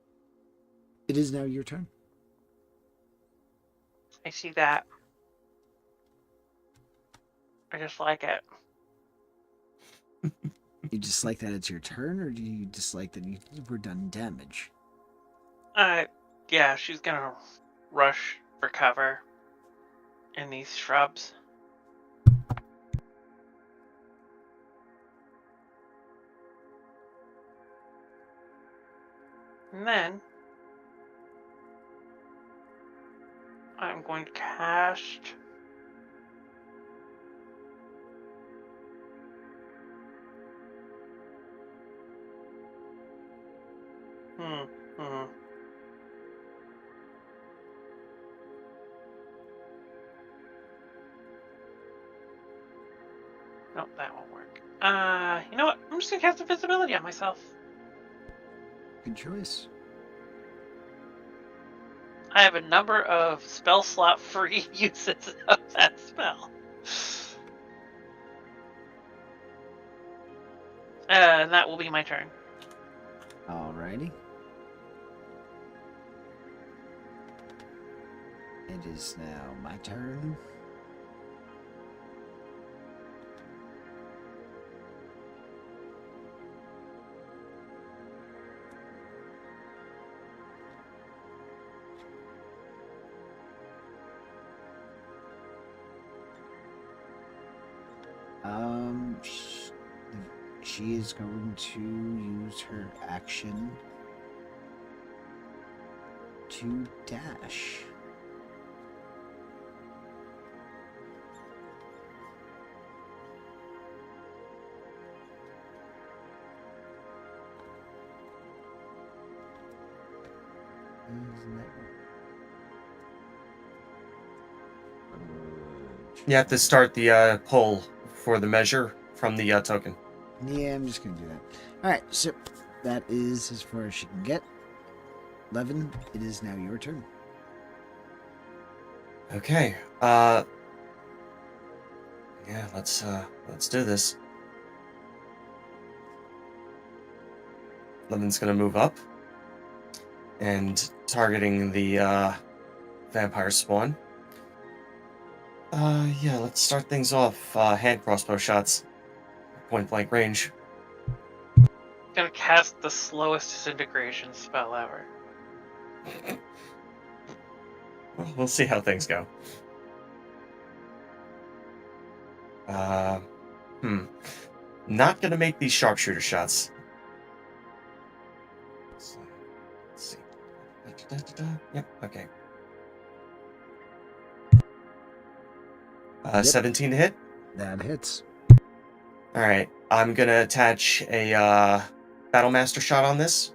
A: it is now your turn.
B: I see that. I just like it.
A: You dislike that it's your turn, or do you dislike that you were done damage?
B: Yeah, she's gonna rush for cover in these shrubs. And then I'm going to cast Nope, that won't work. You know what? I'm just gonna cast invisibility on myself.
A: Good choice.
B: I have a number of spell slot free uses of that spell. And that will be my turn.
A: Alrighty. It is now my turn. She is going to use her action to dash.
D: You have to start the poll for the measure from the token.
A: Yeah, I'm just gonna do that. Alright, so that is as far as she can get. Levin, it is now your turn.
D: Okay. Yeah, let's do this. Levin's gonna move up and targeting the vampire spawn. Yeah, let's start things off. Hand crossbow shots, point blank range.
B: Gonna cast the slowest disintegration spell ever.
D: Well, we'll see how things go. Not gonna make these sharpshooter shots. So, let's see. Yep, okay.
A: Yep.
D: 17 to hit.
A: That hits.
D: Alright, I'm gonna attach a Battlemaster shot on this.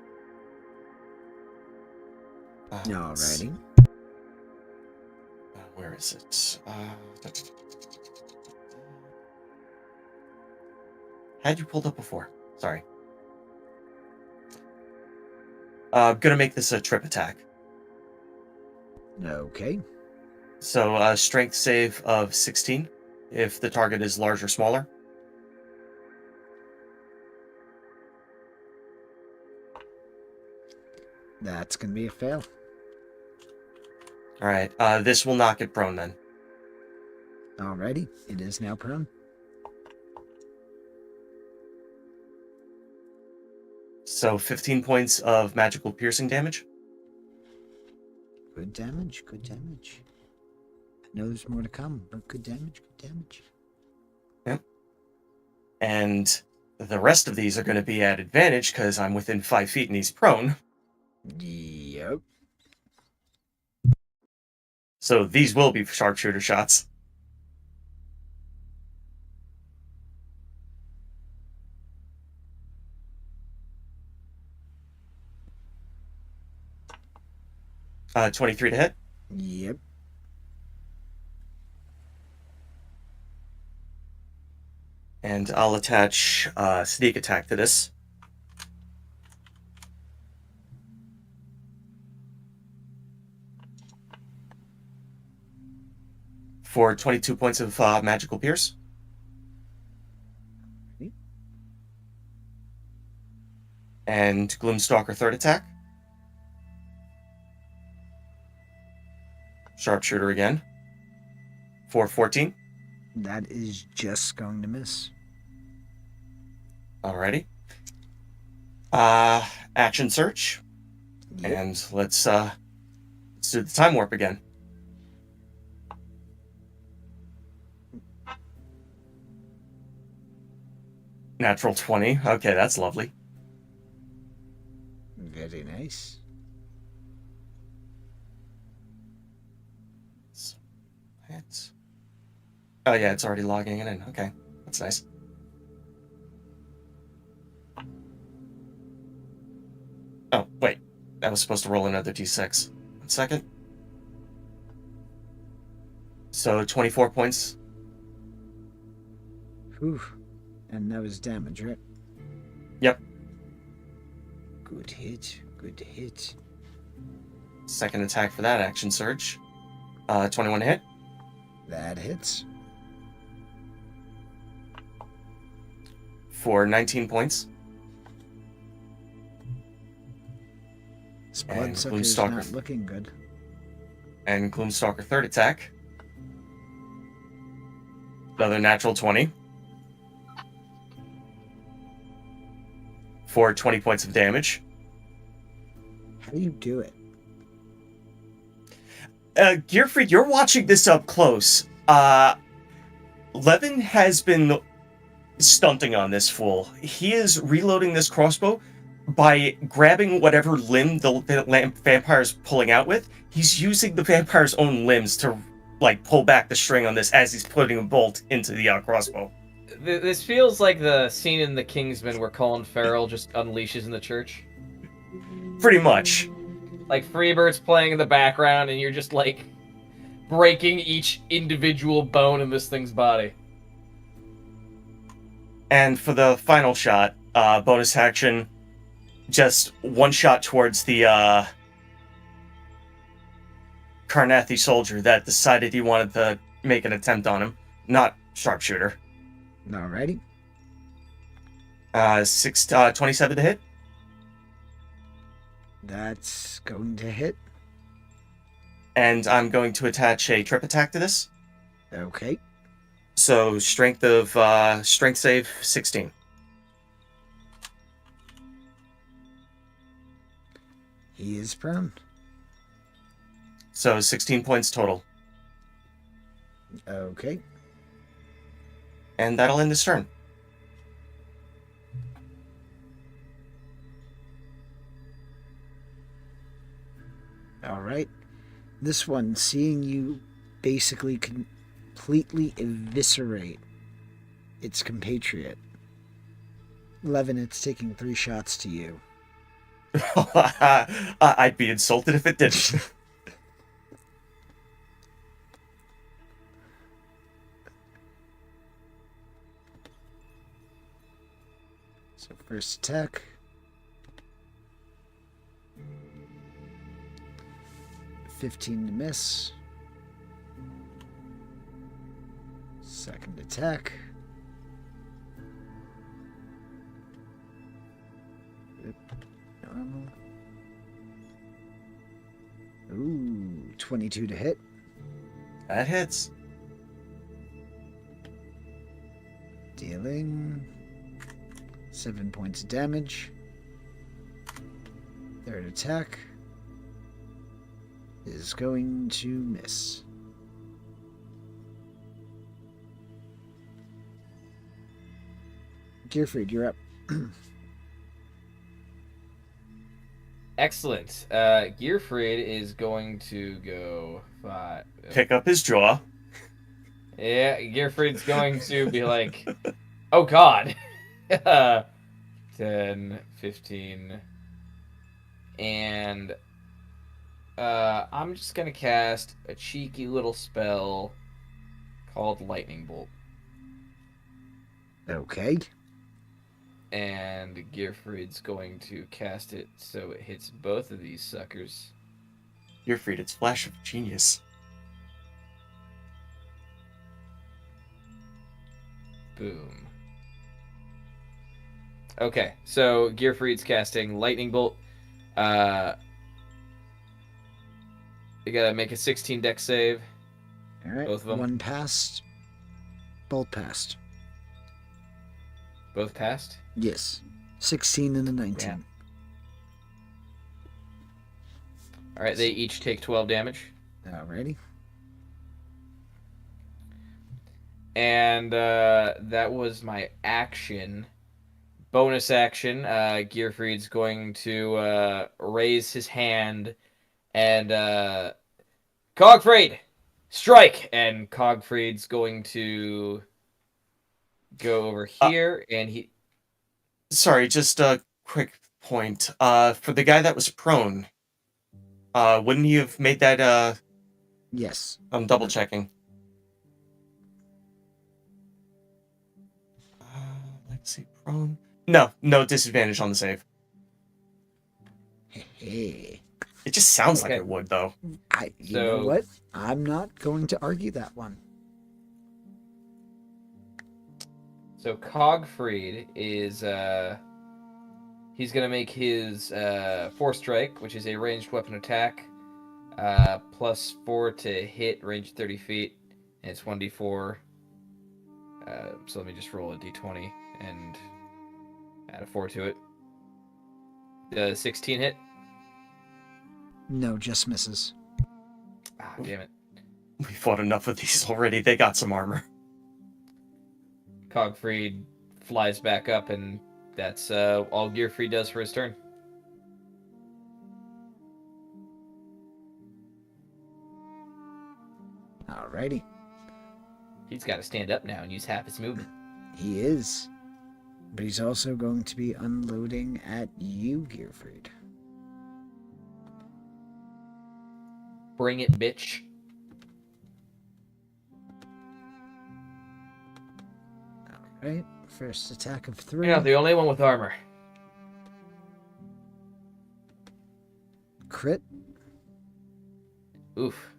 D: Let's see.
A: Alrighty.
D: Where is it? Had you pulled up before? Sorry. Gonna make this a trip attack.
A: Okay.
D: So, strength save of 16 if the target is large or smaller.
A: That's gonna be a fail.
D: Alright, this will knock it prone then.
A: Alrighty. It is now prone.
D: So 15 points of magical piercing damage.
A: Good damage, good damage. I know there's more to come, but good damage, good damage.
D: Yep. And the rest of these are going to be at advantage because I'm within 5 feet and he's prone.
A: Yep.
D: So these will be sharpshooter shots. 23 to hit.
A: Yep.
D: And I'll attach sneak attack to this. For 22 points of magical pierce.
A: Okay.
D: And Gloomstalker third attack. Sharpshooter again. For 14.
A: That is just going to miss.
D: Alrighty. Action search.
A: Yep.
D: And let's do the time warp again. Natural 20. Okay, that's lovely.
A: Very nice. Nice.
D: Hits. Oh yeah, it's already logging it in. Okay, that's nice. Oh wait, that was supposed to roll another d6. 1 second. So 24 points.
A: Whew. And that was damage, right?
D: Yep.
A: Good hit. Good hit.
D: Second attack for that action surge. 21 to hit.
A: That hits.
D: For 19 points.
A: This
D: And
A: bloodsucker's
D: Gloomstalker.
A: not looking good.
D: And Gloomstalker third attack. Another natural 20. For 20 points of damage.
A: How do you do it?
D: Gearfried, you're watching this up close. Levin has been stunting on this fool. He is reloading this crossbow by grabbing whatever limb the vampire's pulling out with. He's using the vampire's own limbs to, like, pull back the string on this as he's putting a bolt into the crossbow.
C: This feels like the scene in The Kingsman where Colin Farrell just unleashes in the church.
D: Pretty much.
C: Like Freebird's playing in the background, and you're just like breaking each individual bone in this thing's body.
D: And for the final shot, bonus action, just one shot towards the Karnathi soldier that decided he wanted to make an attempt on him. Not sharpshooter.
A: Alrighty.
D: 27 to hit.
A: That's going to hit.
D: And I'm going to attach a trip attack to this.
A: Okay.
D: So strength save 16.
A: He is prone.
D: So 16 points total.
A: Okay.
D: And that'll end this turn.
A: Alright. This one, seeing you basically completely eviscerate its compatriot. Levin, it's taking 3 shots to you.
D: I'd be insulted if it didn't.
A: So first attack. $15 to miss. Second attack. Normal. Ooh, 22 to hit.
D: That hits.
A: Dealing 7 points of damage. Third attack is going to miss. Gearfried, you're up.
C: Excellent. Gearfried is going to go 5.
D: Pick up his jaw.
C: Yeah, Gearfried's going to be like, oh god. 10, 15. And I'm just going to cast a cheeky little spell called Lightning Bolt.
A: Okay.
C: And Gearfried's going to cast it so it hits both of these suckers.
D: Gearfried, it's flash of genius.
C: Boom. Okay, so Gearfried's casting Lightning Bolt. You gotta make a 16 dex save.
A: Alright.
C: Both of them?
A: One passed. Both passed.
C: Both passed?
A: Yes. 16 and a 19.
C: Yeah. Alright, they each take 12 damage.
A: Alrighty.
C: And that was my action. bonus action, Gearfried's going to raise his hand and Cogfried, strike! And Cogfried's going to go over here, and he.
D: Sorry, just a quick point. For the guy that was prone, wouldn't you have made that?
A: Yes.
D: I'm double checking. Let's see, prone. No disadvantage on the save.
A: Hey.
D: It just sounds like
C: Okay.
D: it would, though.
A: You know what? I'm not going to argue that one.
C: So Cogfried is he's gonna make his Force Strike, which is a ranged weapon attack, +4 to hit, range 30 feet, and it's 1d4. So let me just roll a d20 and add a 4 to it. The 16 hit.
A: No, just misses.
C: Ah, damn it.
D: We fought enough of these already. They got some armor.
C: Cogfried flies back up, and that's all Gearfried does for his turn.
A: Alrighty.
C: He's got to stand up now and use half his movement.
A: He is. But he's also going to be unloading at you, Gearfried.
C: Bring it, bitch.
A: Alright. First attack of 3.
C: You're not the only one with armor.
A: Crit.
C: Oof.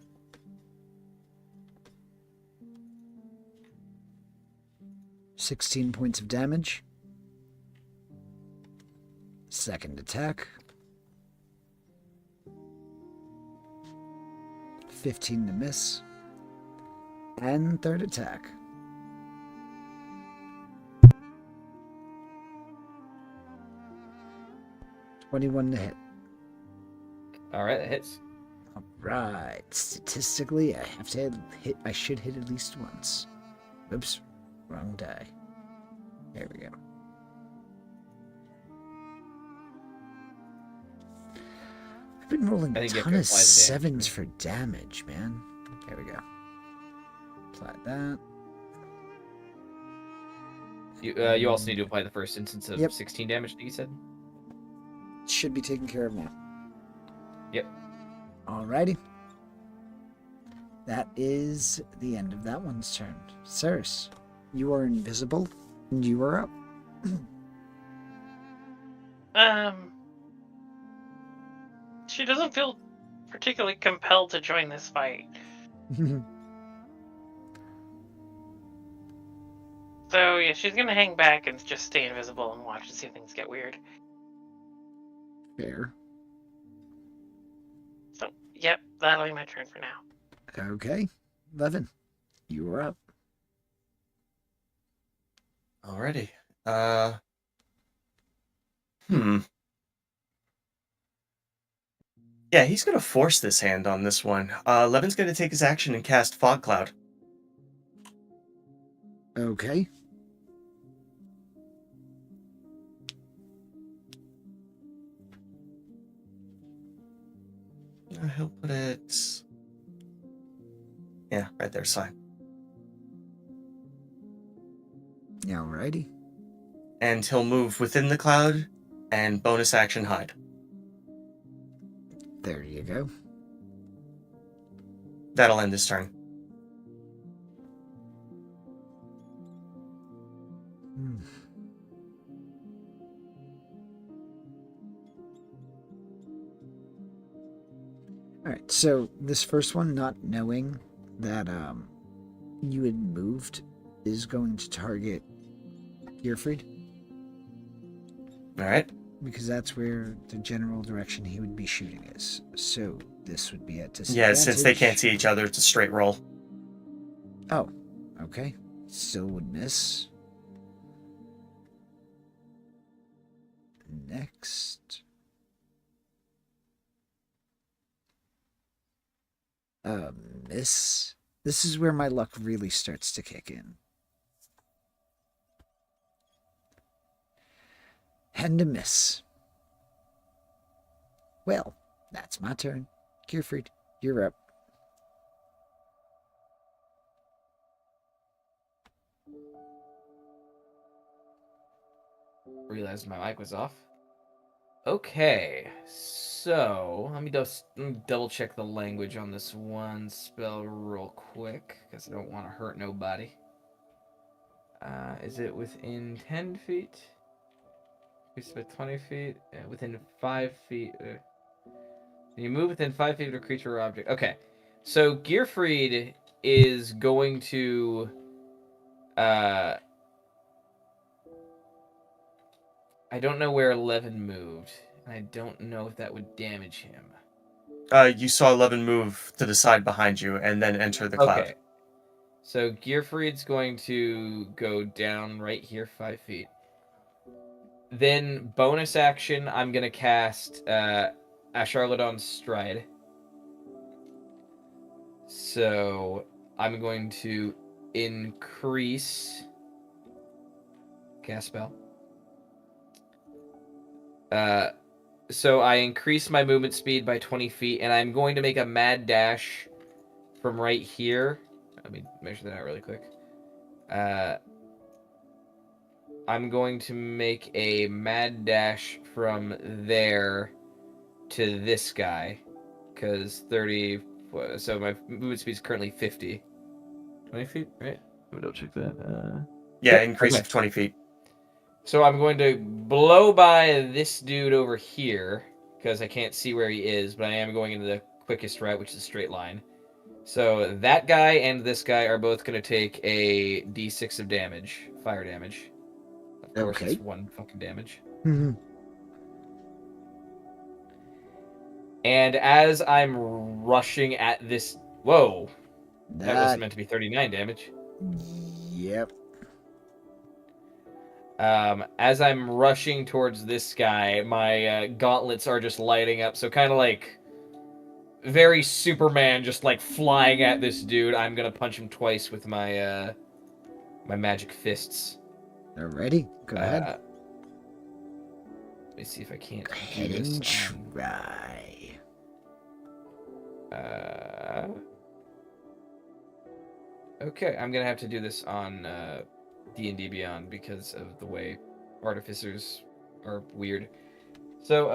A: $16 points of damage. Second attack. 15 to miss. And third attack. $21 to hit.
C: All right, that hits.
A: All right. Statistically, I have to hit. I should hit at least once. Oops, wrong die. There we go. I've been rolling
C: I
A: a
C: think you have
A: ton
C: to
A: of
C: apply the damage.
A: 7s for damage, man. There we go. Apply that.
C: You also need to apply the first instance of
A: Yep.
C: 16 damage, you said?
A: Should be taken care of now.
C: Yep.
A: Alrighty. That is the end of that one's turn. Cirrus, you are invisible, and you are up.
B: She doesn't feel particularly compelled to join this fight. So yeah, she's gonna hang back and just stay invisible and watch and see if things get weird.
A: Fair.
B: So yep, that'll be my turn for now.
A: Okay. Levin, you are up.
D: Alrighty. Yeah, he's gonna force this hand on this one. Levin's gonna take his action and cast Fog Cloud.
A: Okay.
D: He'll put it... Yeah, right there, fine.
A: Alrighty.
D: And he'll move within the cloud and bonus action hide.
A: There you go.
D: That'll end his turn.
A: Alright, so this first one, not knowing that you had moved, is going to target Gearfried,
D: Alright?
A: because that's where the general direction he would be shooting is. So this would be at disadvantage.
D: Yeah, since they can't see each other, it's a straight roll.
A: Oh, okay. Still would miss. Next. Miss. This is where my luck really starts to kick in. And a miss. Well, that's my turn. Gearfried, you're up.
C: Realized my mic was off. Okay, so let me double check the language on this one spell real quick, because I don't want to hurt nobody. Is it within 10 feet? It's about 20 feet? Within 5 feet? You move within 5 feet of a creature or object. Okay, so Gearfried is going to... I don't know where 11 moved, and I don't know if that would damage him.
D: You saw 11 move to the side behind you and then enter the cloud.
C: Okay. So Gearfried's going to go down right here 5 feet. Then bonus action, I'm going to cast Asharladon's Stride. So I'm going to increase cast spell. So I increase my movement speed by 20 feet, and I'm going to make a mad dash from right here. Let me measure that out really quick. I'm going to make a mad dash from there to this guy, because 30. So my movement speed is currently 50. 20 feet, right? Let me double check that.
D: Yeah, increase
C: okay.
D: of 20 feet.
C: So I'm going to blow by this dude over here, because I can't see where he is, but I am going into the quickest route, which is a straight line. So that guy and this guy are both going to take a d6 of damage, fire damage. Of course,
A: Okay.
C: it's 1 fucking damage.
A: Mm-hmm.
C: And as I'm rushing at this... Whoa! That wasn't meant to be 39 damage.
A: Yep.
C: As I'm rushing towards this guy, my gauntlets are just lighting up. So kind of like very Superman, just like flying at this dude. I'm gonna punch him twice with my my magic fists.
A: Alrighty, go ahead.
C: Let me see if I can't
A: Go
C: do
A: ahead
C: this.
A: and try.
C: Okay, I'm gonna have to do this on D&D Beyond because of the way artificers are weird. So,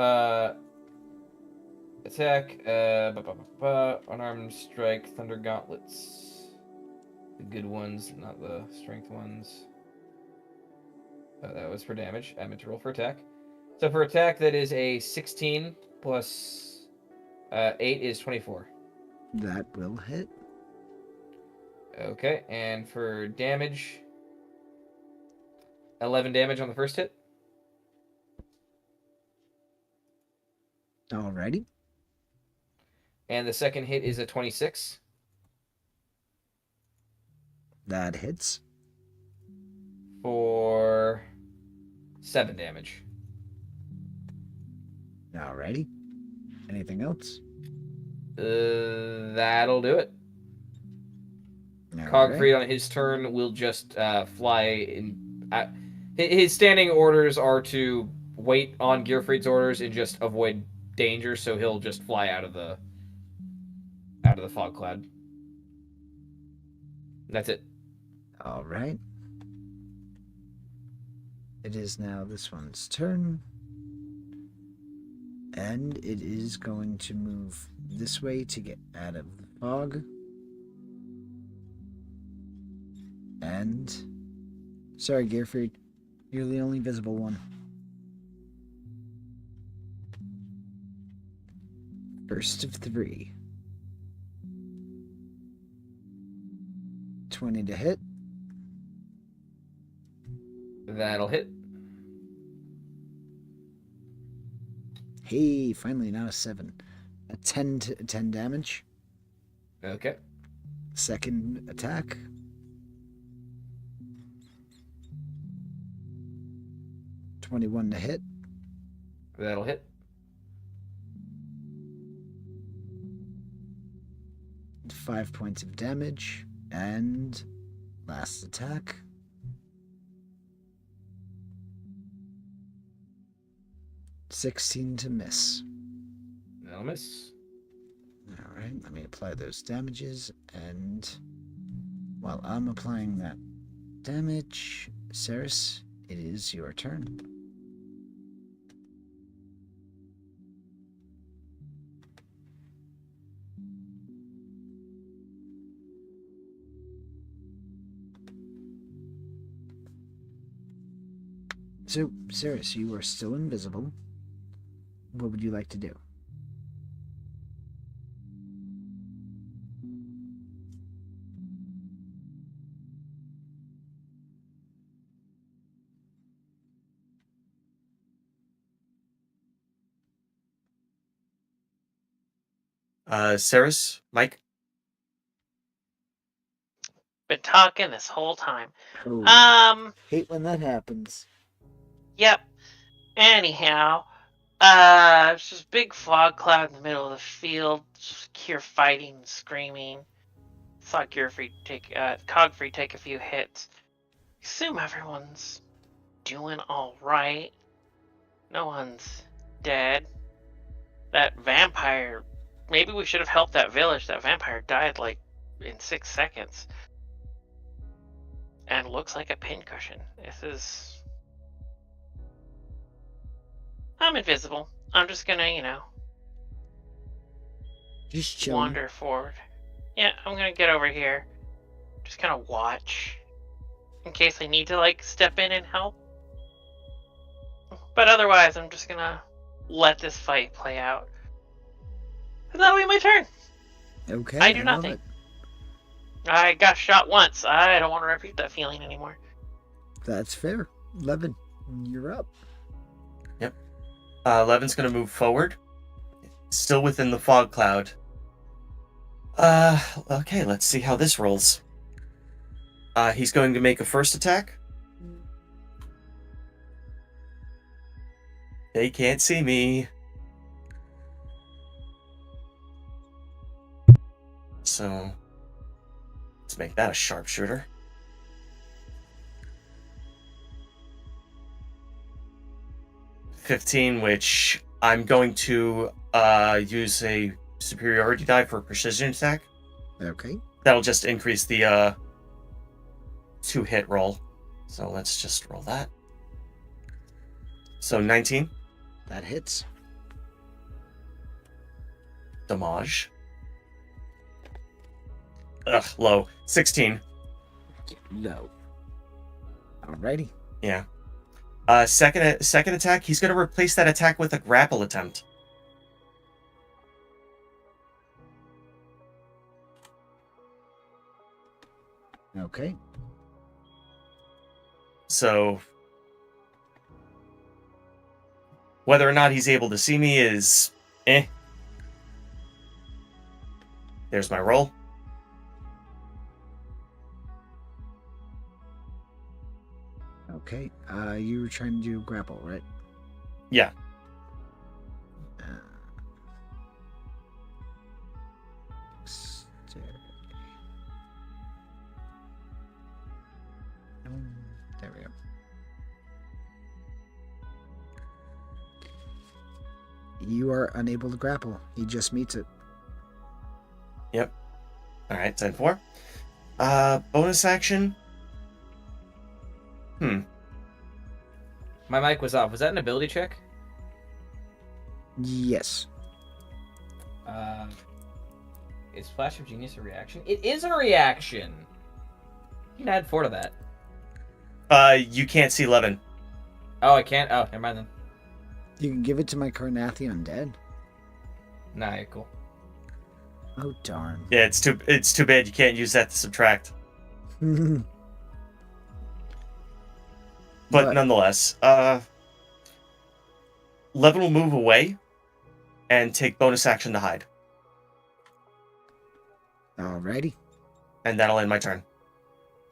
C: attack, unarmed strike, thunder gauntlets. The good ones, not the strength ones. That was for damage. I meant to roll for attack. So for attack, that is a 16 plus 8 is 24.
A: That will hit.
C: Okay, and for damage, 11 damage on the first hit.
A: Alrighty.
C: And the second hit is a 26.
A: That hits.
C: For 7 damage.
A: Alrighty. Anything else?
C: That'll do it.
A: Alright.
C: Cogfried on his turn will just fly in. His standing orders are to wait on Gearfried's orders and just avoid danger, so he'll just fly out of the fog cloud. That's it.
A: Alright. It is now this one's turn. And it is going to move this way to get out of the fog. And... Sorry, Gearfried. You're the only visible one. First of 3. 20 to hit.
C: That'll hit.
A: Hey, finally now a 7. A 10 damage.
C: Okay.
A: Second attack. $21 to hit.
C: That'll hit.
A: 5 points of damage. And last attack. 16 to miss.
C: No miss.
A: All right, let me apply those damages, and while I'm applying that damage, Ceres, it is your turn. So, Ceres, you are still invisible. What would you like to do?
D: Ceres, Mike.
B: Been talking this whole time.
A: Oh, hate when that happens.
B: Yep. Anyhow, it's just big fog cloud in the middle of the field. Just hear fighting and screaming. Saw Cogfrey take a few hits. Assume everyone's doing all right. No one's dead. That vampire. Maybe we should have helped that village. That vampire died like in 6 seconds. And looks like a pincushion. This is. I'm invisible. I'm just gonna,
A: Just chilling.
B: wander forward. Yeah, I'm gonna get over here. Just kind of watch. In case I need to, step in and help. But otherwise, I'm just gonna let this fight play out. And that'll be my turn.
A: Okay,
B: I do
A: love
B: nothing.
A: it.
B: I got shot once. I don't want to repeat that feeling anymore.
A: That's fair. Levin, you're up.
D: Levin's gonna move forward, still within the fog cloud. Okay, let's see how this rolls. He's going to make a first attack. They can't see me. So, let's make that a sharpshooter. $15, which I'm going to use a superiority die for a precision attack.
A: Okay.
D: That'll just increase the 2-hit roll. So let's just roll that. So 19.
A: That hits.
D: Damage. Ugh, low. 16.
A: No. Alrighty.
D: Yeah. Second attack, he's going to replace that attack with a grapple attempt.
A: Okay.
D: So whether or not he's able to see me is eh. There's my roll.
A: Okay. You were trying to do grapple, right?
D: Yeah.
A: There we go. You are unable to grapple. He just meets it.
D: Yep. Alright, 10-4. Bonus action.
C: My mic was off. Was that an ability check?
A: Yes.
C: Is Flash of Genius a reaction? It is a reaction! You can add 4 to that.
D: You can't see Levin.
C: Oh, I can't? Oh, never mind then.
A: You can give it to my Carnathi undead.
C: Nah, you're cool.
A: Oh darn.
D: Yeah, it's too bad you can't use that to subtract. But
A: What?
D: nonetheless, Levin will move away and take bonus action to hide.
A: Alrighty.
D: And that'll end my turn.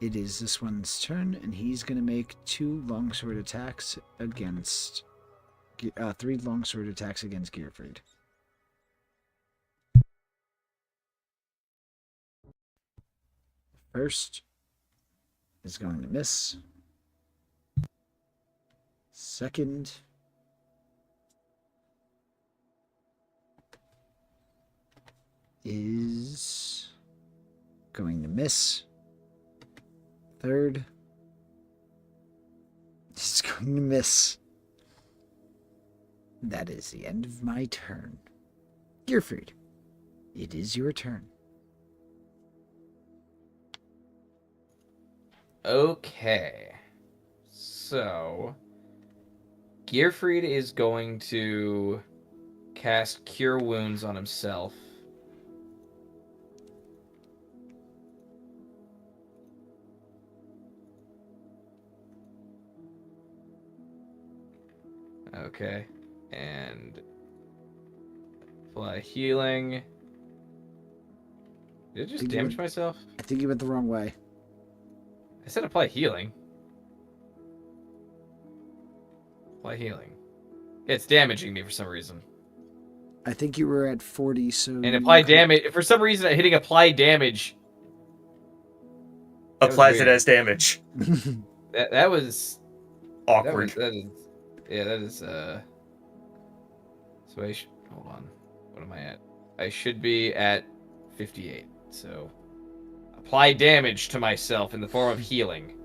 A: It is this one's turn, and he's going to make 2 longsword attacks against... 3 longsword attacks against Gearfried. First is going to miss. Second is going to miss. Third is going to miss. That is the end of my turn. Gearfried, it is your turn.
C: Okay. So, Gearfried is going to cast Cure Wounds on himself. Okay. And apply healing. Did I just
A: Think you
C: damage
A: would-
C: myself?
A: I think you went the wrong way.
C: I said apply healing. Apply healing. It's damaging me for some reason.
A: I think you were at 40, so...
C: And
A: you
C: apply
A: could-
C: damage. For some reason, hitting apply damage. That was
D: Applies it
C: weird.
D: as damage.
C: That was
D: Awkward.
C: That is. So hold on. What am I at? I should be at 58. So apply damage to myself in the form of healing.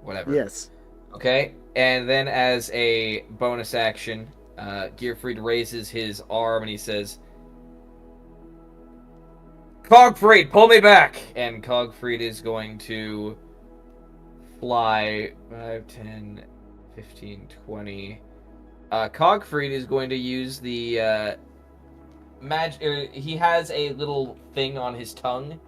C: Whatever.
A: Yes.
C: Okay, and then as a bonus action, Gearfried raises his arm and he says, Cogfried, pull me back! And Cogfried is going to fly 5, 10, 15, 20. Cogfried is going to use the he has a little thing on his tongue,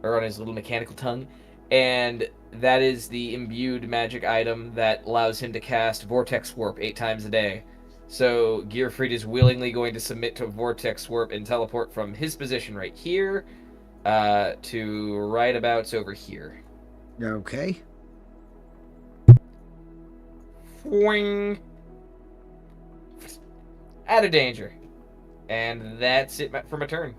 C: or on his little mechanical tongue, and that is the imbued magic item that allows him to cast Vortex Warp 8 times a day. So Gearfried is willingly going to submit to Vortex Warp and teleport from his position right here to right abouts over here.
A: Okay.
C: Boing. Out of danger. And that's it for my turn.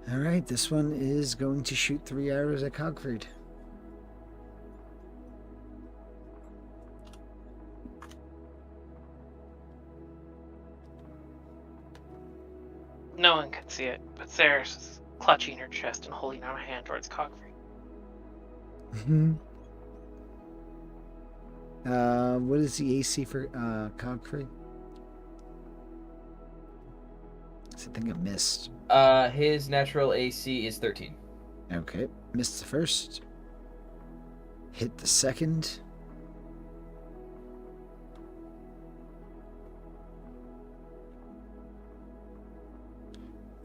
A: Alright, this one is going to shoot 3 arrows at Cogfried.
B: No one can see it, but Ceres is clutching her chest and holding out a hand towards Cogfrey.
A: What is the AC for Cogfried? I think it missed.
C: His natural AC is 13.
A: Okay, missed the first. Hit the second.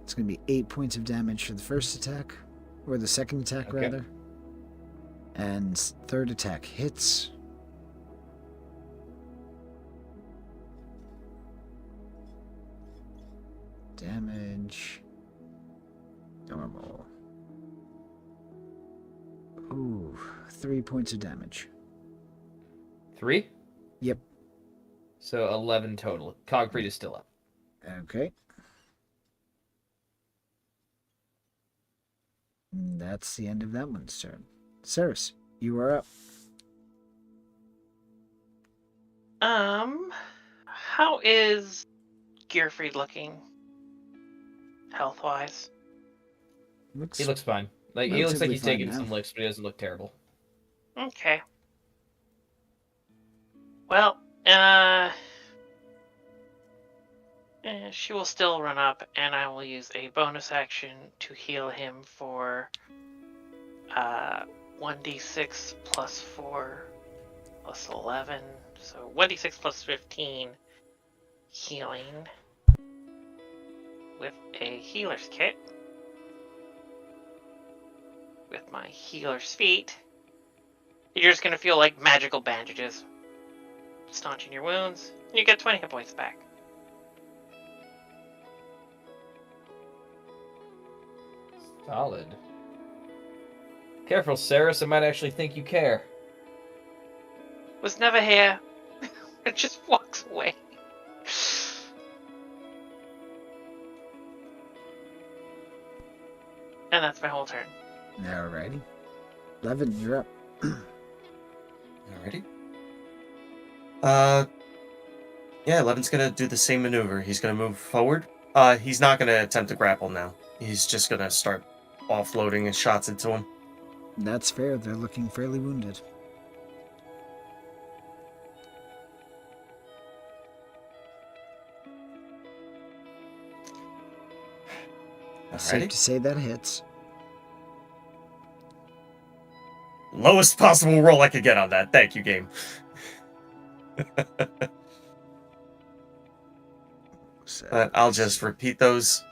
A: It's going to be 8 points of damage for the first attack, or the second attack,
C: Okay.
A: rather. And third attack hits. Damage. Normal. Ooh, 3 points of damage.
C: 3?
A: Yep.
C: So 11 total. Cogfried is still up.
A: Okay. And that's the end of that one's turn. Ceres, you are up.
B: How is Gearfried looking? Health-wise?
C: He looks fine. Like he looks like
A: Relatively
C: he's
A: fine
C: taking
A: now.
C: some licks, but he doesn't look terrible.
B: Okay. Well, she will still run up, and I will use a bonus action to heal him for 1d6 plus 4 plus 11. So 1d6 plus 15 healing with a healer's kit. With my healer's feet. You're just going to feel like magical bandages staunching your wounds, and you get 20 hit points back.
C: Solid. Careful, Ceres. I might actually think you care.
B: Was never here. It just walks away. And that's my whole turn.
A: Alrighty. Levin, you're up.
D: Alrighty. Yeah, 11's gonna do the same maneuver. He's gonna move forward. He's not gonna attempt to grapple now. He's just gonna start offloading his shots into him.
A: That's fair. They're looking fairly wounded. Safe
D: Alrighty.
A: to say that hits.
D: Lowest possible roll I could get on that. Thank you, game.
A: So
D: But I'll just repeat those.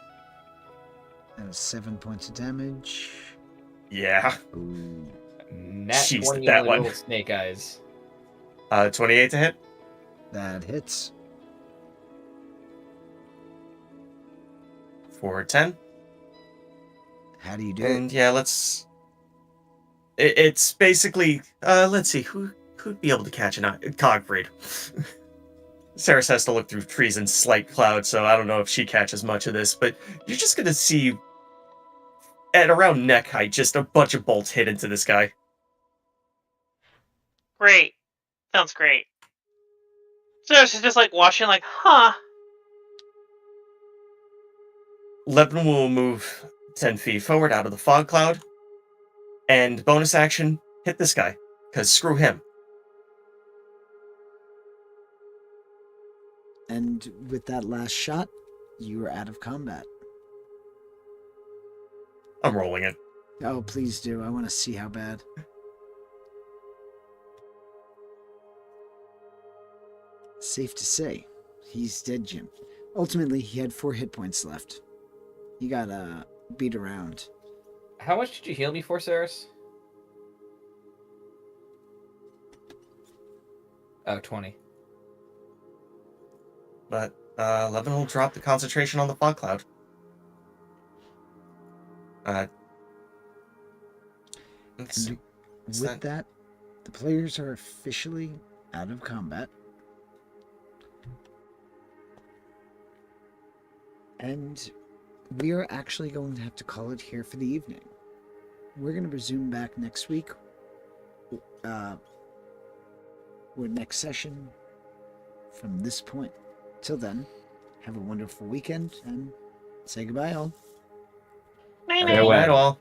A: that was 7 points of damage.
D: Yeah.
A: Ooh.
C: Nat
D: Jeez,
C: 20
D: that
C: on the
D: one.
C: little snake eyes.
D: 28 to hit.
A: That hits.
D: For 10.
A: How do you do it?
D: And yeah, let's... It's basically... let's see, who'd be able to catch Cogfreed? Saris has to look through trees and slight clouds, so I don't know if she catches much of this, but you're just gonna see, at around neck height, just a bunch of bolts hit into this guy.
B: Great. Sounds great. So she's just like watching, like, huh?
D: 11 will move 10 feet forward out of the fog cloud, and bonus action, hit this guy, because screw him.
A: And with that last shot, you are out of combat.
D: I'm rolling it.
A: Oh, please do. I want to see how bad. Safe to say, he's dead, Jim. Ultimately, he had 4 hit points left. He got beat around.
C: How much did you heal me for, Saris? Oh, 20.
D: But 11 will drop the concentration on the fog cloud. Let's see.
A: And
D: What's
A: with that, the players are officially out of combat. And we are actually going to have to call it here for the evening. We're going to resume back next week. Or next session from this point. Till then, have a wonderful weekend and say goodbye, all.
B: Night,
C: Farewell.
D: Night all.